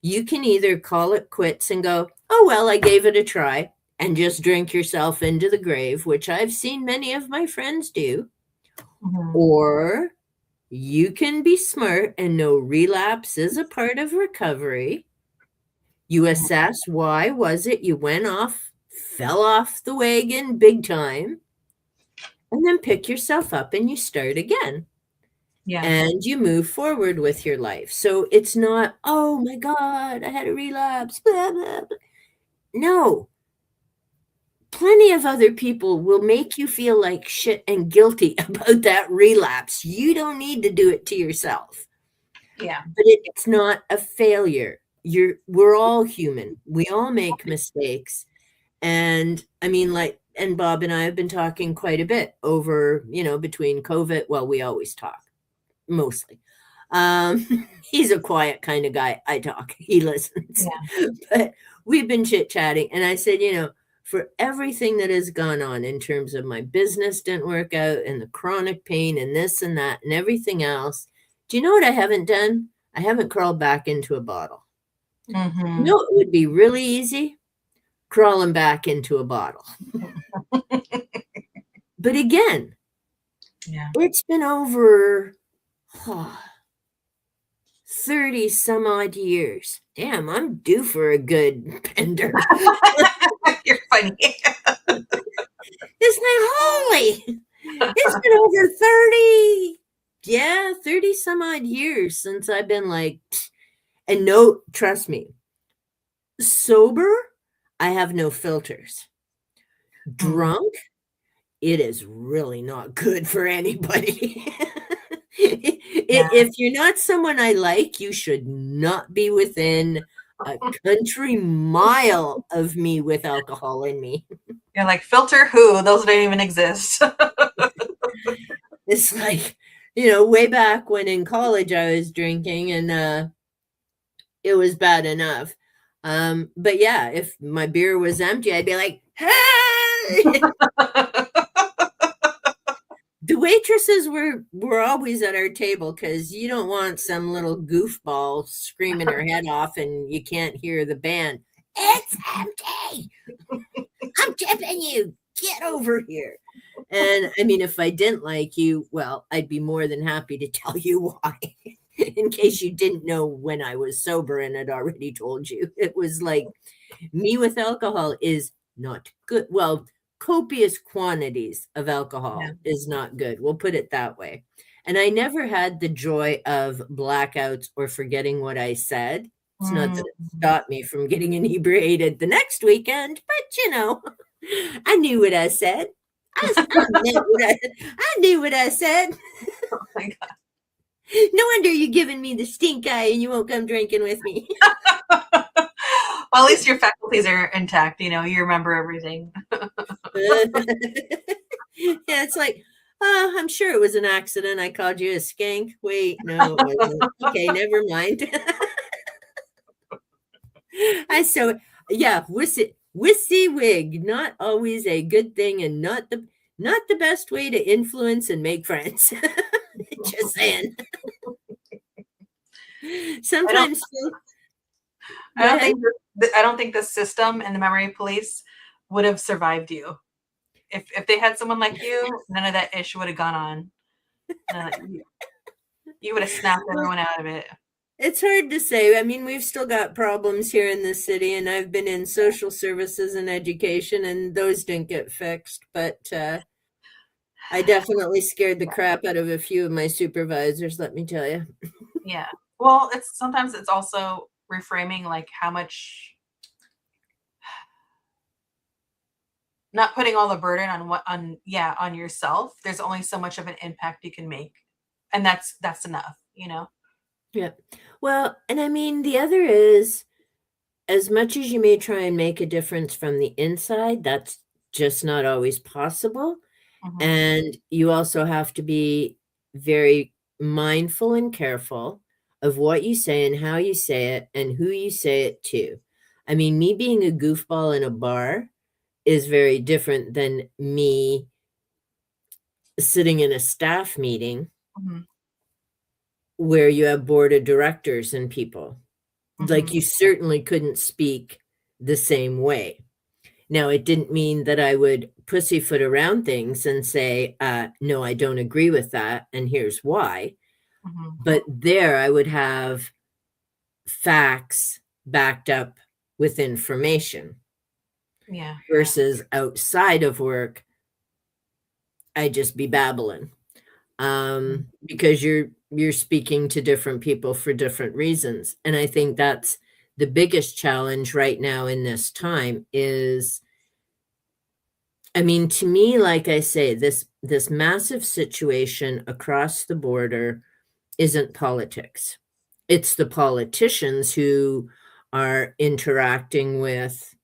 You can either call it quits and go, oh, well, I gave it a try, and just drink yourself into the grave, which I've seen many of my friends do. Or you can be smart and know relapse is a part of recovery. You assess why was it you went off, fell off the wagon big time, and then pick yourself up and you start again. Yeah. And you move forward with your life. So it's not, oh my God, I had a relapse. Blah, blah, blah. No. Plenty of other people will make you feel like shit and guilty about that relapse. You don't need to do it to yourself. Yeah. But it's not a failure. We're all human. We all make mistakes. And I mean, and Bob and I have been talking quite a bit over, between COVID. Well, we always talk, mostly. He's a quiet kind of guy. I talk, he listens. Yeah. But we've been chit-chatting. And I said, for everything that has gone on in terms of my business didn't work out and the chronic pain and this and that and everything else, do you know what I haven't done? I haven't crawled back into a bottle. Mm-hmm. You know, it would be really easy crawling back into a bottle. But again, it's been over 30 some odd years. Damn, I'm due for a good bender. You're funny. It's like, holy, it's been over 30 some odd years since I've been like, and no, trust me, sober, I have no filters. Drunk, it is really not good for anybody. If you're not someone I like, you should not be within a country mile of me with alcohol in me. You're like, filter who? Those don't even exist. It's like, way back when in college I was drinking and it was bad enough. But yeah, if my beer was empty, I'd be like, hey! The waitresses were always at our table because you don't want some little goofball screaming her head off and you can't hear the band. It's empty. I'm tipping you. Get over here. And I mean, if I didn't like you, well, I'd be more than happy to tell you why. In case you didn't know when I was sober and had already told you. It was like me with alcohol is not good. Well, copious quantities of alcohol Yeah. is not good. We'll put it that way. And I never had the joy of blackouts or forgetting what I said. It's not that it stopped me from getting inebriated the next weekend, but I knew what I said. I knew what I said. Oh my God. No wonder you're giving me the stink eye and you won't come drinking with me. Well, at least your faculties are intact. You remember everything. Yeah, it's like, I'm sure it was an accident. I called you a skank. Wait, no, it wasn't. Okay, never mind. Yeah, WYSIWYG, not always a good thing and not the best way to influence and make friends. Just saying. Sometimes I don't think the system and the memory police would have survived you. If they had someone like you, none of that issue would have gone on. You would have snapped everyone out of it. It's hard to say. I mean, we've still got problems here in the city, and I've been in social services and education, and those didn't get fixed. But I definitely scared the crap out of a few of my supervisors, let me tell you. Yeah. Well, sometimes it's also reframing like how much, not putting all the burden on yourself. There's only so much of an impact you can make, and that's enough. Yeah. Well, and I mean, the other is, as much as you may try and make a difference from the inside, that's just not always possible. Mhm. And you also have to be very mindful and careful of what you say and how you say it and who you say it to. I mean, me being a goofball in a bar is very different than me sitting in a staff meeting Mhm. where you have board of directors and people. Like, Mhm. you certainly couldn't speak the same way. Now, it didn't mean that I would pussyfoot around things and say, no, I don't agree with that, and here's why. Mhm. But there I would have facts backed up with information. Yeah. Versus outside of work, I'd just be babbling. Because you're speaking to different people for different reasons. And I think that's the biggest challenge right now in this time is, I mean, to me, like I say, this massive situation across the border isn't politics. It's the politicians who are interacting with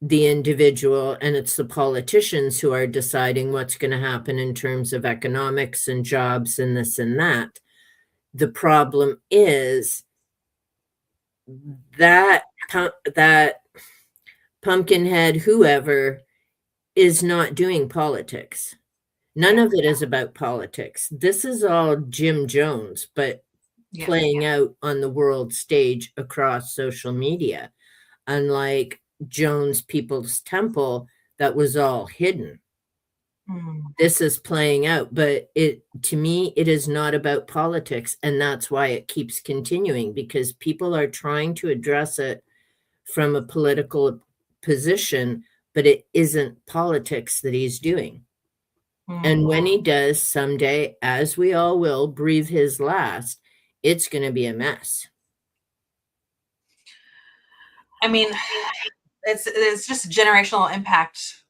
the individual, and it's the politicians who are deciding what's going to happen in terms of economics and jobs and this and that. The problem is that pumpkinhead, whoever, is not doing politics. None of it is about politics. This is all Jim Jones, but Yeah. playing out on the world stage across social media. Unlike Jones People's Temple, that was all hidden. Mm. This is playing out, but to me, it is not about politics. And that's why it keeps continuing, because people are trying to address it from a political position, but it isn't politics that he's doing. And when he does someday, as we all will, breathe his last, it's going to be a mess. I mean, it's just generational impact.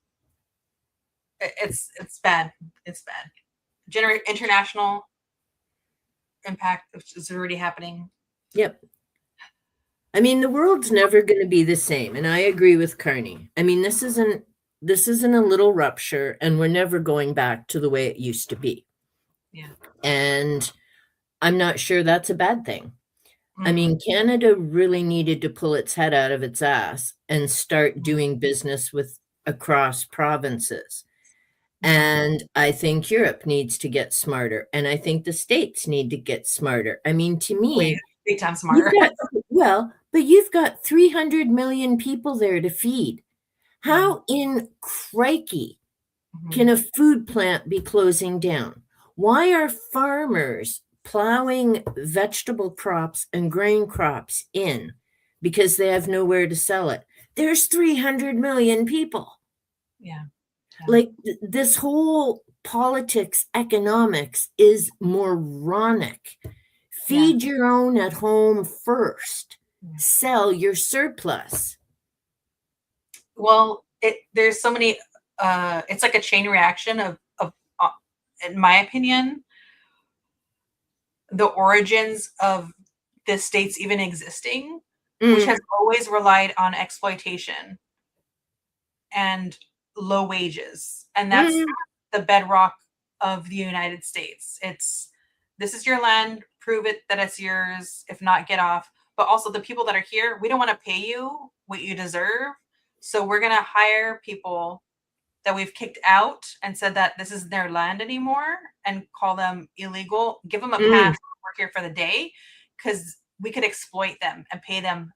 It's bad. It's bad. International impact, which is already happening. Yep. I mean, the world's never going to be the same. And I agree with Carney. I mean, this isn't this isn't a little rupture, and we're never going back to the way it used to be. Yeah. And I'm not sure that's a bad thing. I Mm. mean, Canada really needed to pull its head out of its ass and start doing business with across provinces. And I think Europe needs to get smarter. And I think the States need to get smarter. I mean, to Way me, big time smarter. but you've got 300 million people there to feed. How in crikey can a food plant be closing down? Why are farmers plowing vegetable crops and grain crops in? Because they have nowhere to sell it. There's 300 million people. Yeah. Like this whole politics, economics is moronic. Feed your own at home first. Sell your surplus. Well, there's so many. It's like a chain reaction of in my opinion, the origins of the states even existing, which has always relied on exploitation and low wages, and that's the bedrock of the United States. This is your land, prove it that it's yours. If not, get off. But also the people that are here, we don't want to pay you what you deserve. So we're going to hire people that we've kicked out and said that this isn't their land anymore and call them illegal, give them a pass to work here for the day, because we could exploit them and pay them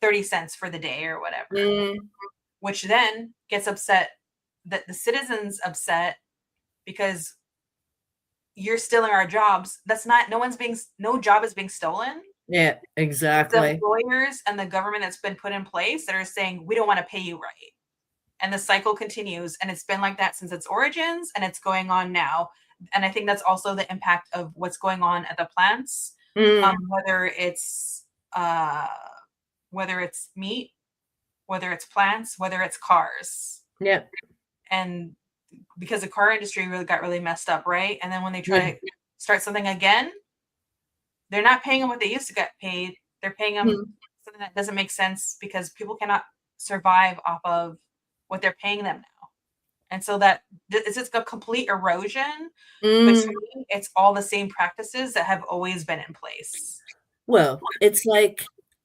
30 cents for the day or whatever, which then gets upset that the citizens upset because you're stealing our jobs. That's not, no job is being stolen. Yeah, exactly. The employers and the government that's been put in place that are saying, we don't want to pay you right. And the cycle continues. And it's been like that since its origins, and it's going on now. And I think that's also the impact of what's going on at the plants, whether it's meat, whether it's plants, whether it's cars. Yeah. And because the car industry really got really messed up, right? And then when they try to start something again, they're not paying them what they used to get paid. They're paying them something that doesn't make sense because people cannot survive off of what they're paying them now. And so that it's just a complete erosion. But to me, it's all the same practices that have always been in place. Well, it's like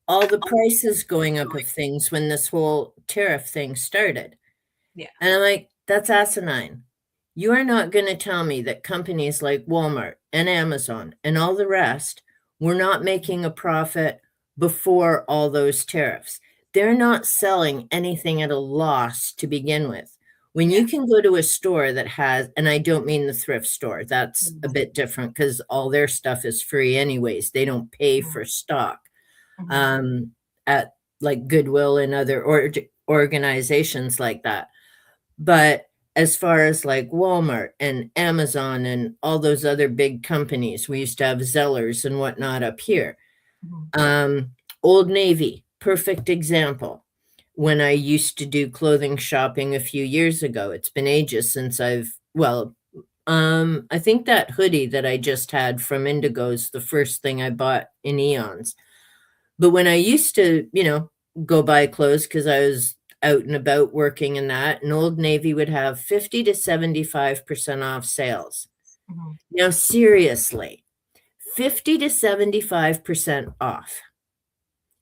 all the prices going up of things when this whole tariff thing started. Yeah. And I'm like, that's asinine. You are not going to tell me that companies like Walmart and Amazon and all the rest were not making a profit before all those tariffs. They're not selling anything at a loss to begin with. When you can go to a store that has, and I don't mean the thrift store, that's a bit different because all their stuff is free anyways. They don't pay for stock at like Goodwill and other organizations like that. But as far as like Walmart and Amazon and all those other big companies, we used to have Zellers and whatnot up here. Old Navy, perfect example. When I used to do clothing shopping a few years ago, it's been ages since I think that hoodie that I just had from Indigo is the first thing I bought in eons. But when I used to, go buy clothes because I was out and about working in that, and Old Navy would have 50 to 75% off sales. Now, seriously, 50 to 75% off.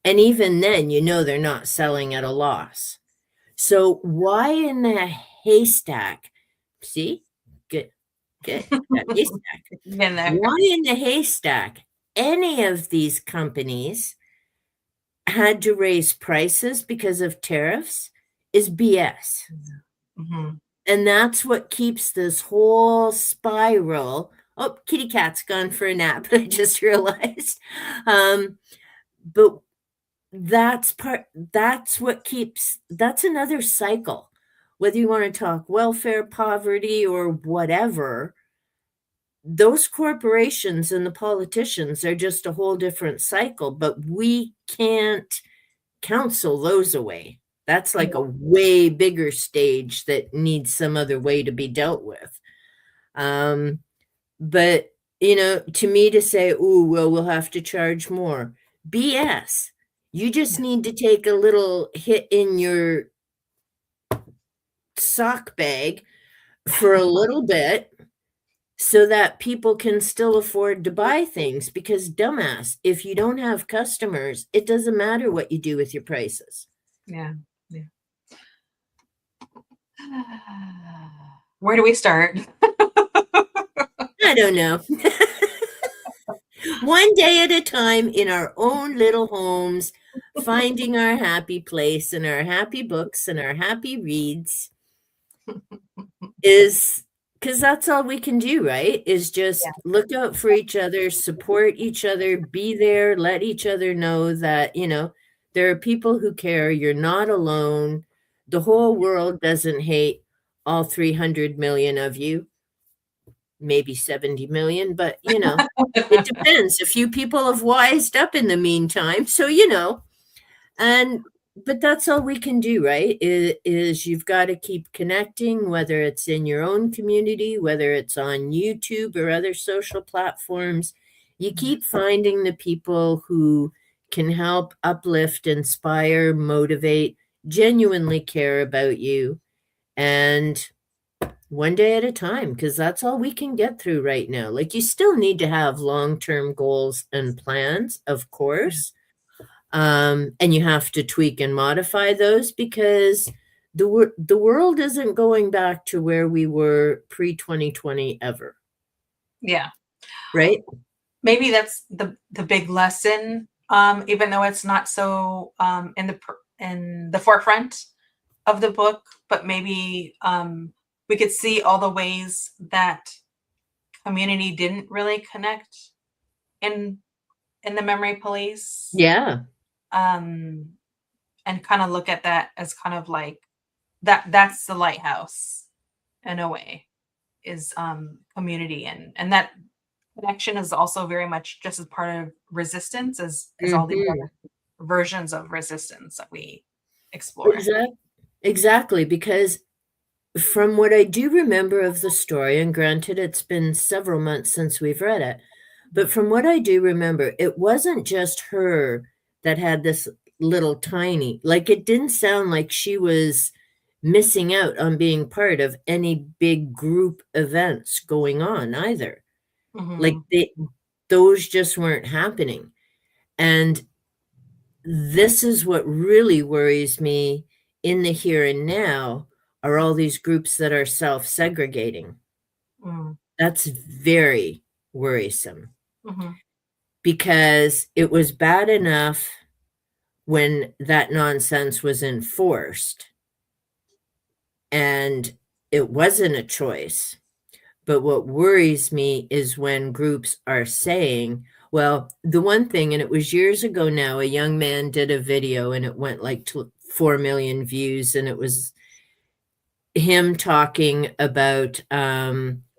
And even then, they're not selling at a loss. So why in the haystack? See? Good. Haystack. Why in the haystack any of these companies had to raise prices because of tariffs is BS. And that's what keeps this whole spiral. Oh, kitty cat's gone for a nap, I just realized. But that's another cycle. Whether you want to talk welfare, poverty, or whatever, those corporations and the politicians are just a whole different cycle, but we can't counsel those away. That's like a way bigger stage that needs some other way to be dealt with. But, to me to say, we'll have to charge more. BS. You just need to take a little hit in your sock bag for a little bit so that people can still afford to buy things. Because, dumbass, if you don't have customers, it doesn't matter what you do with your prices. Yeah. Where do we start? I don't know. One day at a time in our own little homes, finding our happy place and our happy books and our happy reads is because that's all we can do, right? Is just look out for each other, support each other, be there, let each other know that, there are people who care. You're not alone. The whole world doesn't hate all 300 million of you. Maybe 70 million, but it depends. A few people have wised up in the meantime. So, but that's all we can do, right? Is you've got to keep connecting, whether it's in your own community, whether it's on YouTube or other social platforms. You keep finding the people who can help uplift, inspire, motivate, genuinely care about you. And one day at a time, because that's all we can get through right now. Like, you still need to have long-term goals and plans, of course. And you have to tweak and modify those because the world isn't going back to where we were pre-2020 ever. Yeah. Right? Maybe that's the big lesson, even though it's not so in the forefront of the book, but maybe we could see all the ways that community didn't really connect in the Memory Police. Yeah. And kind of look at that as kind of like that's the lighthouse in a way, is community, and that connection is also very much just as part of resistance as all the other versions of resistance that we explore. Exactly, because from what I do remember of the story, and granted it's been several months since we've read it, but from what I do remember, it wasn't just her that had this little tiny, like, it didn't sound like she was missing out on being part of any big group events going on either. Like, those just weren't happening. And this is what really worries me in the here and now, are all these groups that are self-segregating. That's very worrisome. Because it was bad enough when that nonsense was enforced and it wasn't a choice. But what worries me is when groups are saying, well, the one thing, and it was years ago now, a young man did a video and it went like to 4 million views, and it was him talking about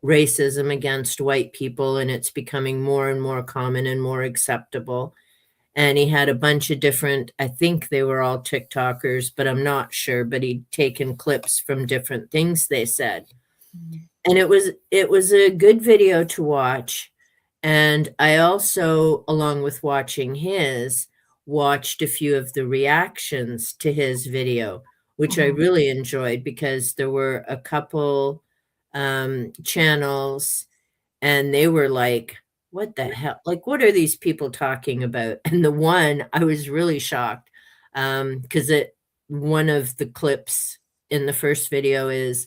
racism against white people, and it's becoming more and more common and more acceptable. And he had a bunch of different, I think they were all TikTokers, but I'm not sure, but he'd taken clips from different things they said. And it was a good video to watch. And I also, along with watching his, watched a few of the reactions to his video, which I really enjoyed, because there were a couple channels and they were like, what the hell? Like, what are these people talking about? And the one, I was really shocked because one of the clips in the first video is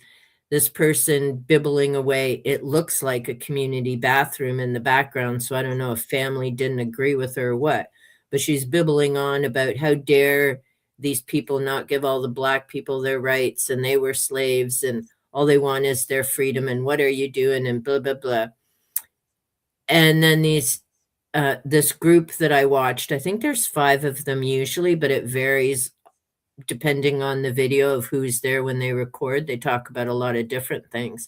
this person bibbling away. It looks like a community bathroom in the background. So I don't know if family didn't agree with her or what, but she's bibbling on about how dare these people not give all the Black people their rights, and they were slaves and all they want is their freedom, and what are you doing, and blah, blah, blah. And then this group that I watched, I think there's 5 of them usually, but it varies depending on the video of who's there when they record. They talk about a lot of different things,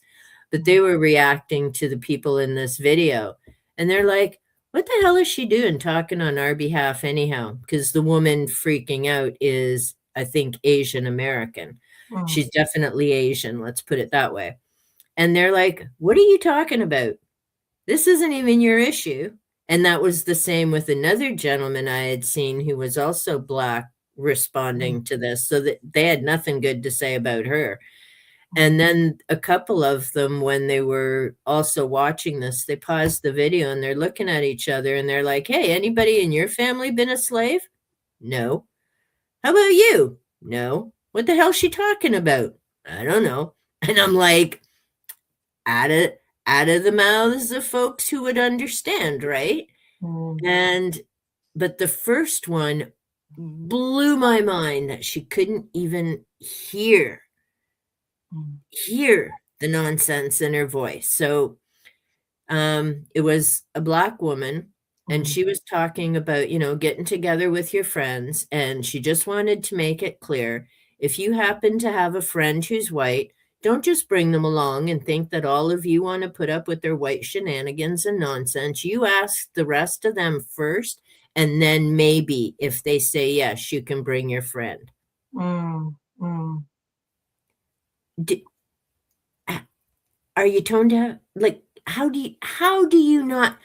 but they were reacting to the people in this video, and they're like, what the hell is she doing talking on our behalf anyhow? Because the woman freaking out is, I think, Asian American. She's definitely Asian, let's put it that way. And they're like, what are you talking about? This isn't even your issue. And that was the same with another gentleman I had seen who was also Black responding to this, so that they had nothing good to say about her. And then a couple of them, when they were also watching this, they paused the video and they're looking at each other and they're like, hey, anybody in your family been a slave? No. How about you? No. What the hell's she talking about? I don't know. And I'm like, out of out of the mouths of folks who would understand, right? Mm. And but the first one blew my mind that she couldn't even Mm. hear the nonsense in her voice. So it was a black woman, and Mm. she was talking about, getting together with your friends, and she just wanted to make it clear, if you happen to have a friend who's white, don't just bring them along and think that all of you want to put up with their white shenanigans and nonsense. You ask the rest of them first, and then maybe if they say yes, you can bring your friend. Mm. Mm. Are you tone deaf? Like, how do you not?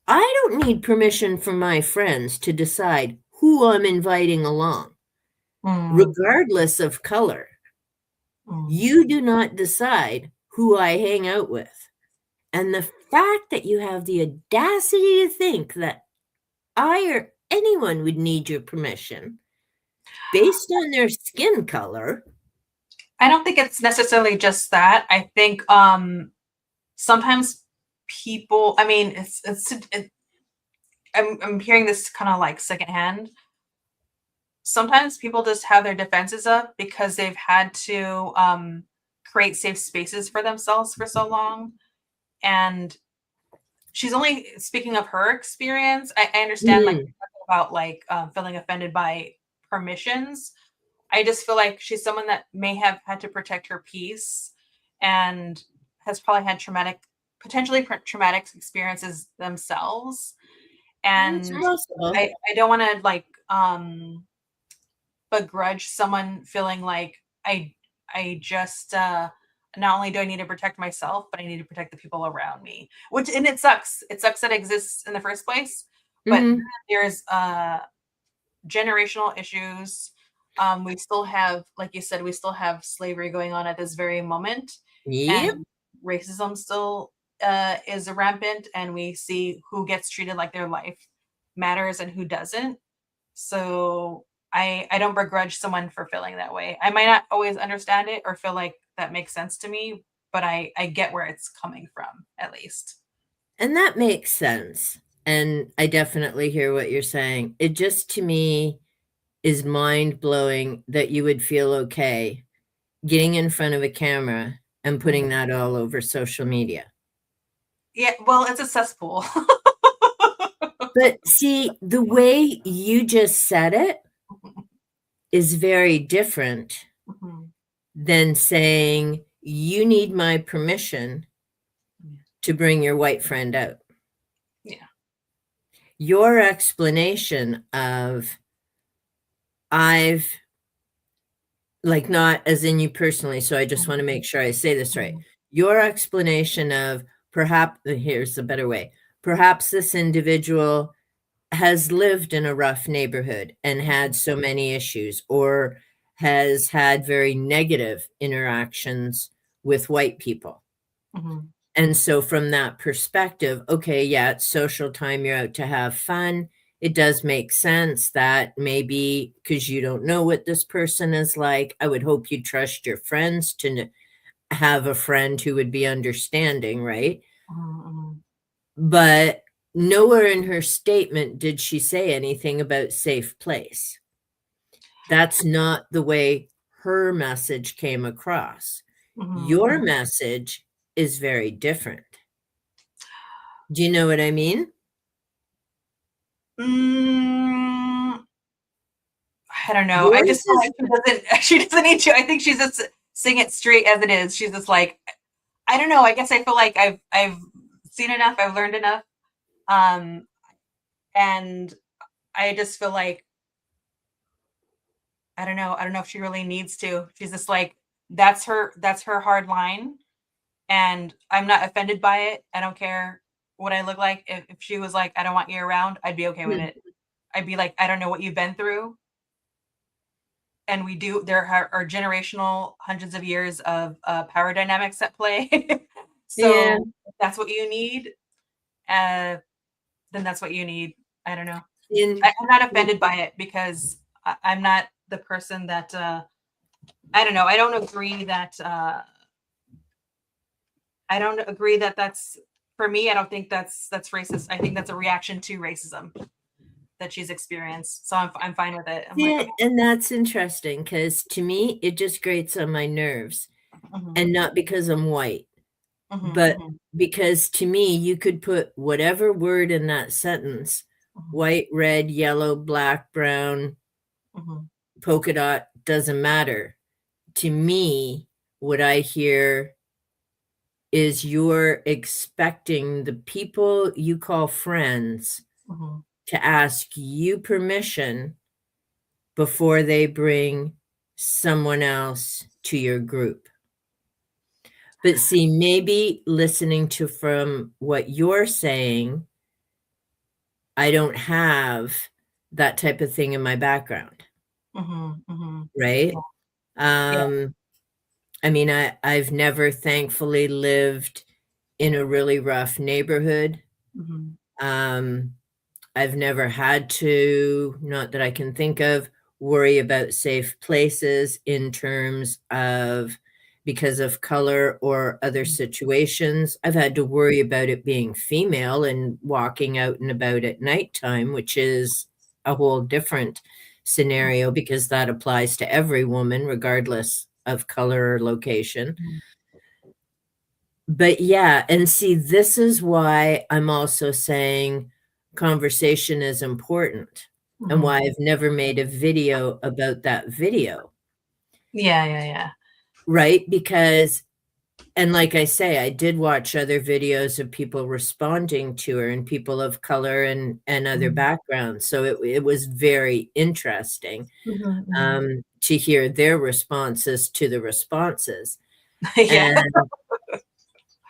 I don't need permission from my friends to decide who I'm inviting along, Mm. regardless of color. Mm. You do not decide who I hang out with. And the fact that you have the audacity to think that I or anyone would need your permission based on their skin color. I don't think it's necessarily just that. I think sometimes people, I mean, I'm hearing this kind of like secondhand. Sometimes people just have their defenses up because they've had to create safe spaces for themselves for so long. And she's only speaking of her experience. I understand like Mm, about like feeling offended by permissions. I just feel like she's someone that may have had to protect her peace and has probably had potentially traumatic experiences themselves. it's And possible. I don't want to like begrudge someone feeling like I just not only do I need to protect myself, but I need to protect the people around me. Which and it sucks. It sucks that it exists in the first place. But Hmm. there's generational issues. We still have, like you said, we still have slavery going on at this very moment, Yep. and racism still is rampant, and we see who gets treated like their life matters and who doesn't. So I don't begrudge someone for feeling that way. I might not always understand it or feel like that makes sense to me, but I get where it's coming from at least. And that makes sense. And I definitely hear what you're saying. It just to me is mind blowing that you would feel okay getting in front of a camera and Mm. putting that all over social media. Yeah, well, it's a cesspool. But see, the way you just said it is very different Mhm. than saying, you need my permission to bring your white friend out. Yeah. Your explanation of, I've, like, not as in you personally, so I just want to make sure I say this right. Mhm. Your explanation of, perhaps, here's a better way, perhaps this individual has lived in a rough neighborhood and had so many issues, or has had very negative interactions with white people. Mhm. And so, from that perspective, okay, yeah, it's social time, you're out to have fun. It does make sense that maybe because you don't know what this person is like, I would hope you trust your friends to have a friend who would be understanding, right? Mhm. Mhm. But nowhere in her statement did she say anything about safe place. That's not the way her message came across. Mhm. Your Mhm. message is very different. Do you know what I mean? Mm, I don't know. I Yours just feel is like she doesn't. She doesn't need to. I think she's just saying it straight as it is. She's just like, I don't know. I guess I feel like I've seen enough. I've learned enough. Um, and I just feel like I don't know. I don't know if she really needs to. She's just like that's her hard line, and I'm not offended by it. I don't care what I look like. If she was like, I don't want you around, I'd be okay with hmm. it. I'd be like, I don't know what you've been through. and there are generational hundreds of years of power dynamics at play. Yeah. So if that's what you need, then that's what you need. I don't know. In, I'm not offended by it because I'm not the person that I don't know. I don't agree that that's for me. I don't think that's racist. I think that's a reaction to racism that she's experienced. So I'm fine with it. I'm yeah, like, okay. and that's interesting because to me, it just grates on my nerves. Mhm, And not because I'm white, mhm, but mhm, because to me, you could put whatever word in that sentence, mhm, white, red, yellow, black, brown, mhm, polka dot, doesn't matter. To me, what I hear is you're expecting the people you call friends mhm. to ask you permission before they bring someone else to your group. But see, maybe listening to from what you're saying, I don't have that type of thing in my background, Mhm, mhm. right? Yeah. Um, I mean, I've never thankfully lived in a really rough neighborhood. Mhm, Um, I've never had to, not that I can think of, worry about safe places in terms of because of color or other mhm, situations. I've had to worry about it being female and walking out and about at nighttime, which is a whole different scenario because that applies to every woman, regardless of color or location. mhm, But yeah, and see, this is why I'm also saying conversation is important and why mhm. I've never made a video about that video, Yeah, yeah, yeah. right? Because, and like I say, I did watch other videos of people responding to her and people of color and other Mhm, backgrounds. So it was very interesting mhm, mhm. to hear their responses to the responses. Yeah.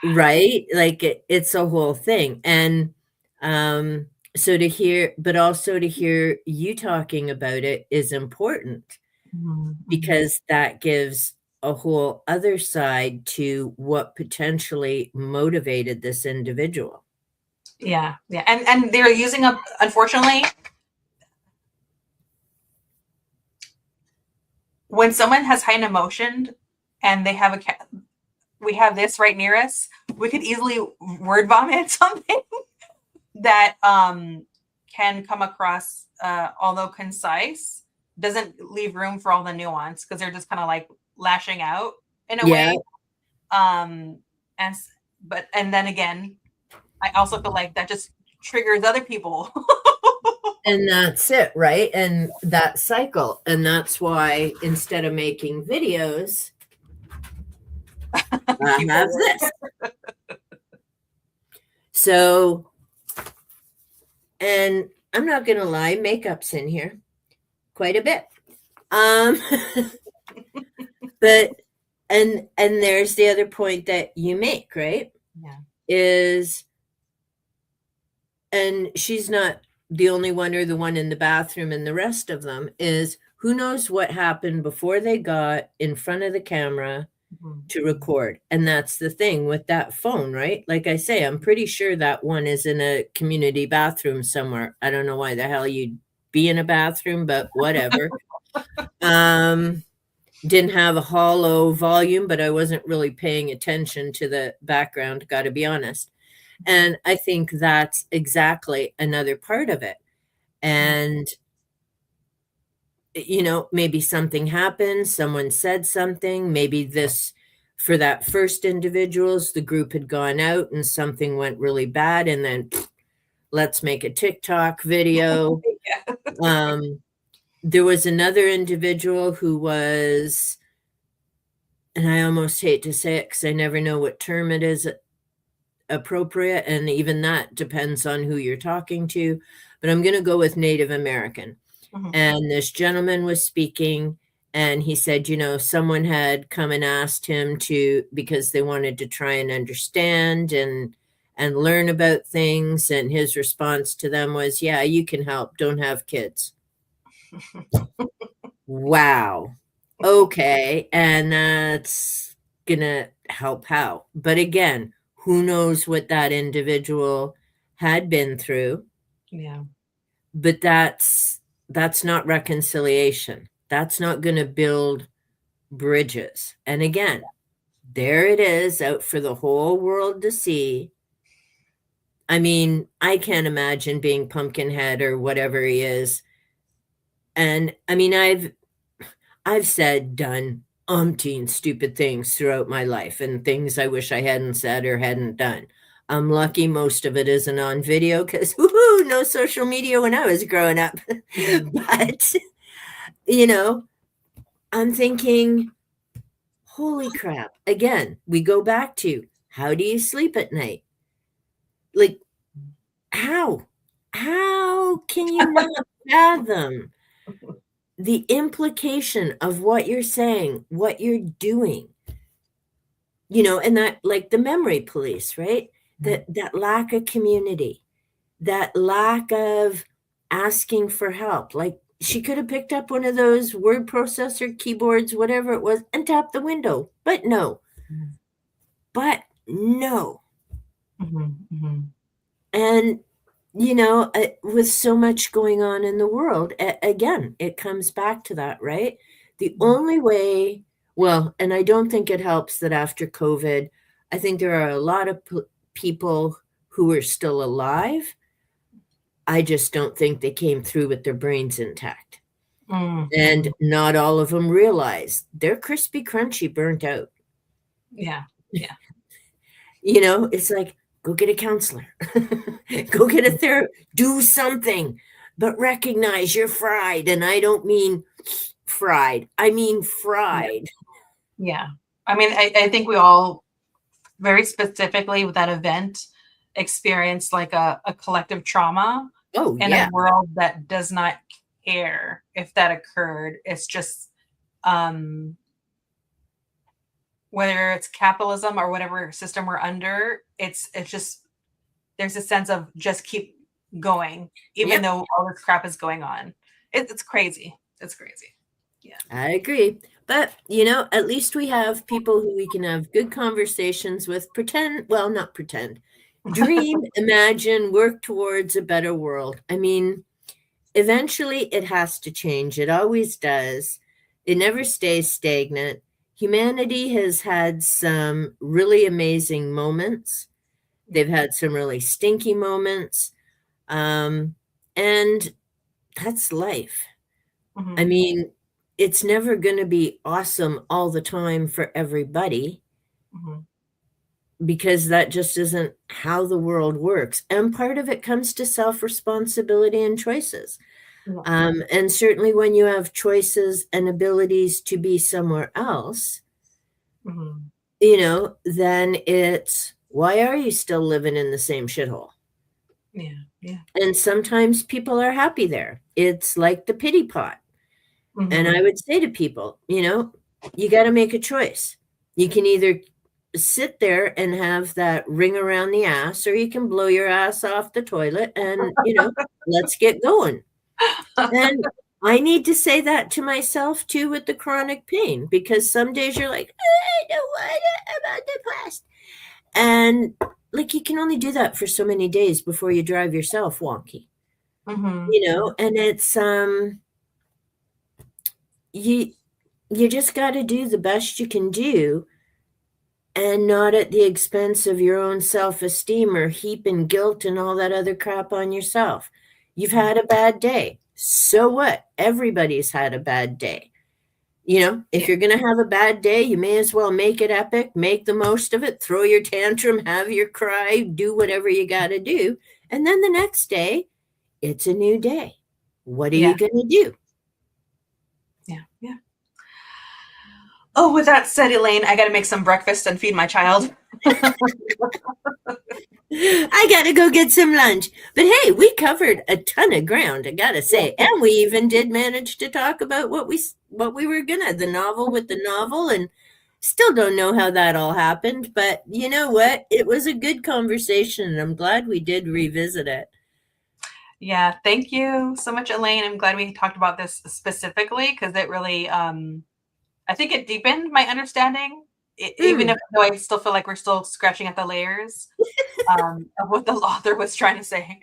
And right? Like it's a whole thing. And so to hear, but also to hear you talking about it is important Mhm, mhm. because that gives a whole other side to what potentially motivated this individual. Yeah, yeah. And they're using up, unfortunately, when someone has high emotion and they have we have this right near us, we could easily word vomit something that can come across, although concise, doesn't leave room for all the nuance because they're just kind of like lashing out in a Yeah. way. Um, and and then again, I also feel like that just triggers other people. And that's it, right? And that cycle. And that's why instead of making videos, I have People. this. So, and I'm not going to lie, makeup's in here quite a bit. Um, but and there's the other point that you make, right? Yeah. Is and she's not the only one or the one in the bathroom and the rest of them is who knows what happened before they got in front of the camera Mhm. to record. And that's the thing with that phone, right? Like I say, I'm pretty sure that one is in a community bathroom somewhere. I don't know why the hell you'd be in a bathroom, but whatever. Um didn't have a hollow volume, but I wasn't really paying attention to the background, got to be honest. And I think that's exactly another part of it. Mhm. And, maybe something happened, someone said something, maybe this, for that first individuals, the group had gone out and something went really bad, and then let's make a TikTok video. Yeah. There was another individual who was, and I almost hate to say it because I never know what term it is appropriate. And even that depends on who you're talking to. But I'm going to go with Native American. Mhm. And this gentleman was speaking, and he said, someone had come and asked him to, because they wanted to try and understand and learn about things. And his response to them was, yeah, you can help. Don't have kids. Wow. Okay. And that's gonna help how? But again, who knows what that individual had been through, Yeah. but that's not reconciliation. That's not gonna build bridges. And again, there it is out for the whole world to see. I mean, I can't imagine being Pumpkinhead or whatever he is. And I mean, I've said, done umpteen stupid things throughout my life and things I wish I hadn't said or hadn't done. I'm lucky most of it isn't on video because woohoo, no social media when I was growing up. But you know, I'm thinking, holy crap. Again, we go back to how do you sleep at night? Like, how? How can you not fathom the implication of what you're saying, what you're doing? And that, like the memory police, right? That lack of community, that lack of asking for help. Like she could have picked up one of those word processor keyboards, whatever it was, and tapped the window. But no. But no. And with so much going on in the world, again, it comes back to that, right? The only way, well, and I don't think it helps that after COVID, I think there are a lot of people who are still alive. I just don't think they came through with their brains intact. And not all of them realize they're crispy, crunchy, burnt out. Yeah. Yeah. It's like, go get a counselor, go get a therapist, do something, but recognize you're fried. And I don't mean fried, I mean fried. Yeah. I mean, I think we all very specifically with that event experienced like a collective trauma in a world that does not care if that occurred. It's just whether it's capitalism or whatever system we're under, it's just there's a sense of just keep going, even though all this crap is going on. It's crazy. It's crazy. Yeah. I agree. But, at least we have people who we can have good conversations with, not pretend, dream, imagine, work towards a better world. I mean, eventually it has to change. It always does. It never stays stagnant. Humanity has had some really amazing moments. They've had some really stinky moments. And that's life. I mean, it's never going to be awesome all the time for everybody because that just isn't how the world works. And part of it comes to self-responsibility and choices. And certainly when you have choices and abilities to be somewhere else, then it's, why are you still living in the same shithole? Yeah. Yeah. And sometimes people are happy there. It's like the pity pot. And I would say to people, you got to make a choice. You can either sit there and have that ring around the ass, or you can blow your ass off the toilet and, let's get going. And I need to say that to myself too with the chronic pain, because some days you're like, I don't want it, I'm depressed. And like, you can only do that for so many days before you drive yourself wonky, and it's, you just got to do the best you can do, and not at the expense of your own self-esteem or heaping guilt and all that other crap on yourself. You've had a bad day. So what? Everybody's had a bad day. If you're going to have a bad day, you may as well make it epic, make the most of it, throw your tantrum, have your cry, do whatever you got to do. And then the next day, it's a new day. What are you going to do? Yeah. Yeah. Oh, with that said, Elaine, I got to make some breakfast and feed my child. I got to go get some lunch. But hey, we covered a ton of ground, I got to say. And we even did manage to talk about what we were the novel with the novel, and still don't know how that all happened. But you know what? It was a good conversation, and I'm glad we did revisit it. Yeah, thank you so much, Elaine. I'm glad we talked about this specifically because it really, I think it deepened my understanding, even Mm. if though I still feel like we're still scratching at the layers of what the author was trying to say.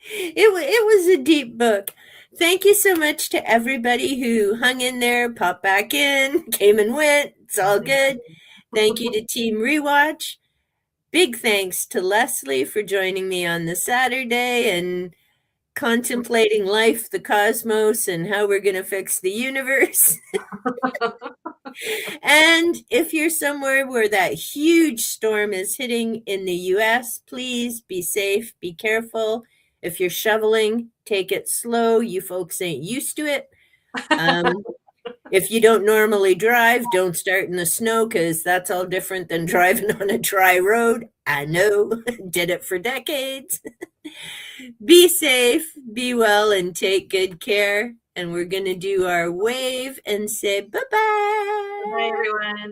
It was a deep book. Thank you so much to everybody who hung in there, popped back in, came and went. It's all good. Thank you to Team Rewatch. Big thanks to Leslie for joining me on the Saturday and contemplating life, the cosmos, and how we're going to fix the universe. And if you're somewhere where that huge storm is hitting in the US, please be safe, be careful. If you're shoveling, take it slow. You folks ain't used to it. Um, if you don't normally drive, don't start in the snow because that's all different than driving on a dry road. I know, did it for decades. Be safe, be well, and take good care. And we're going to do our wave and say bye Bye, bye. everyone.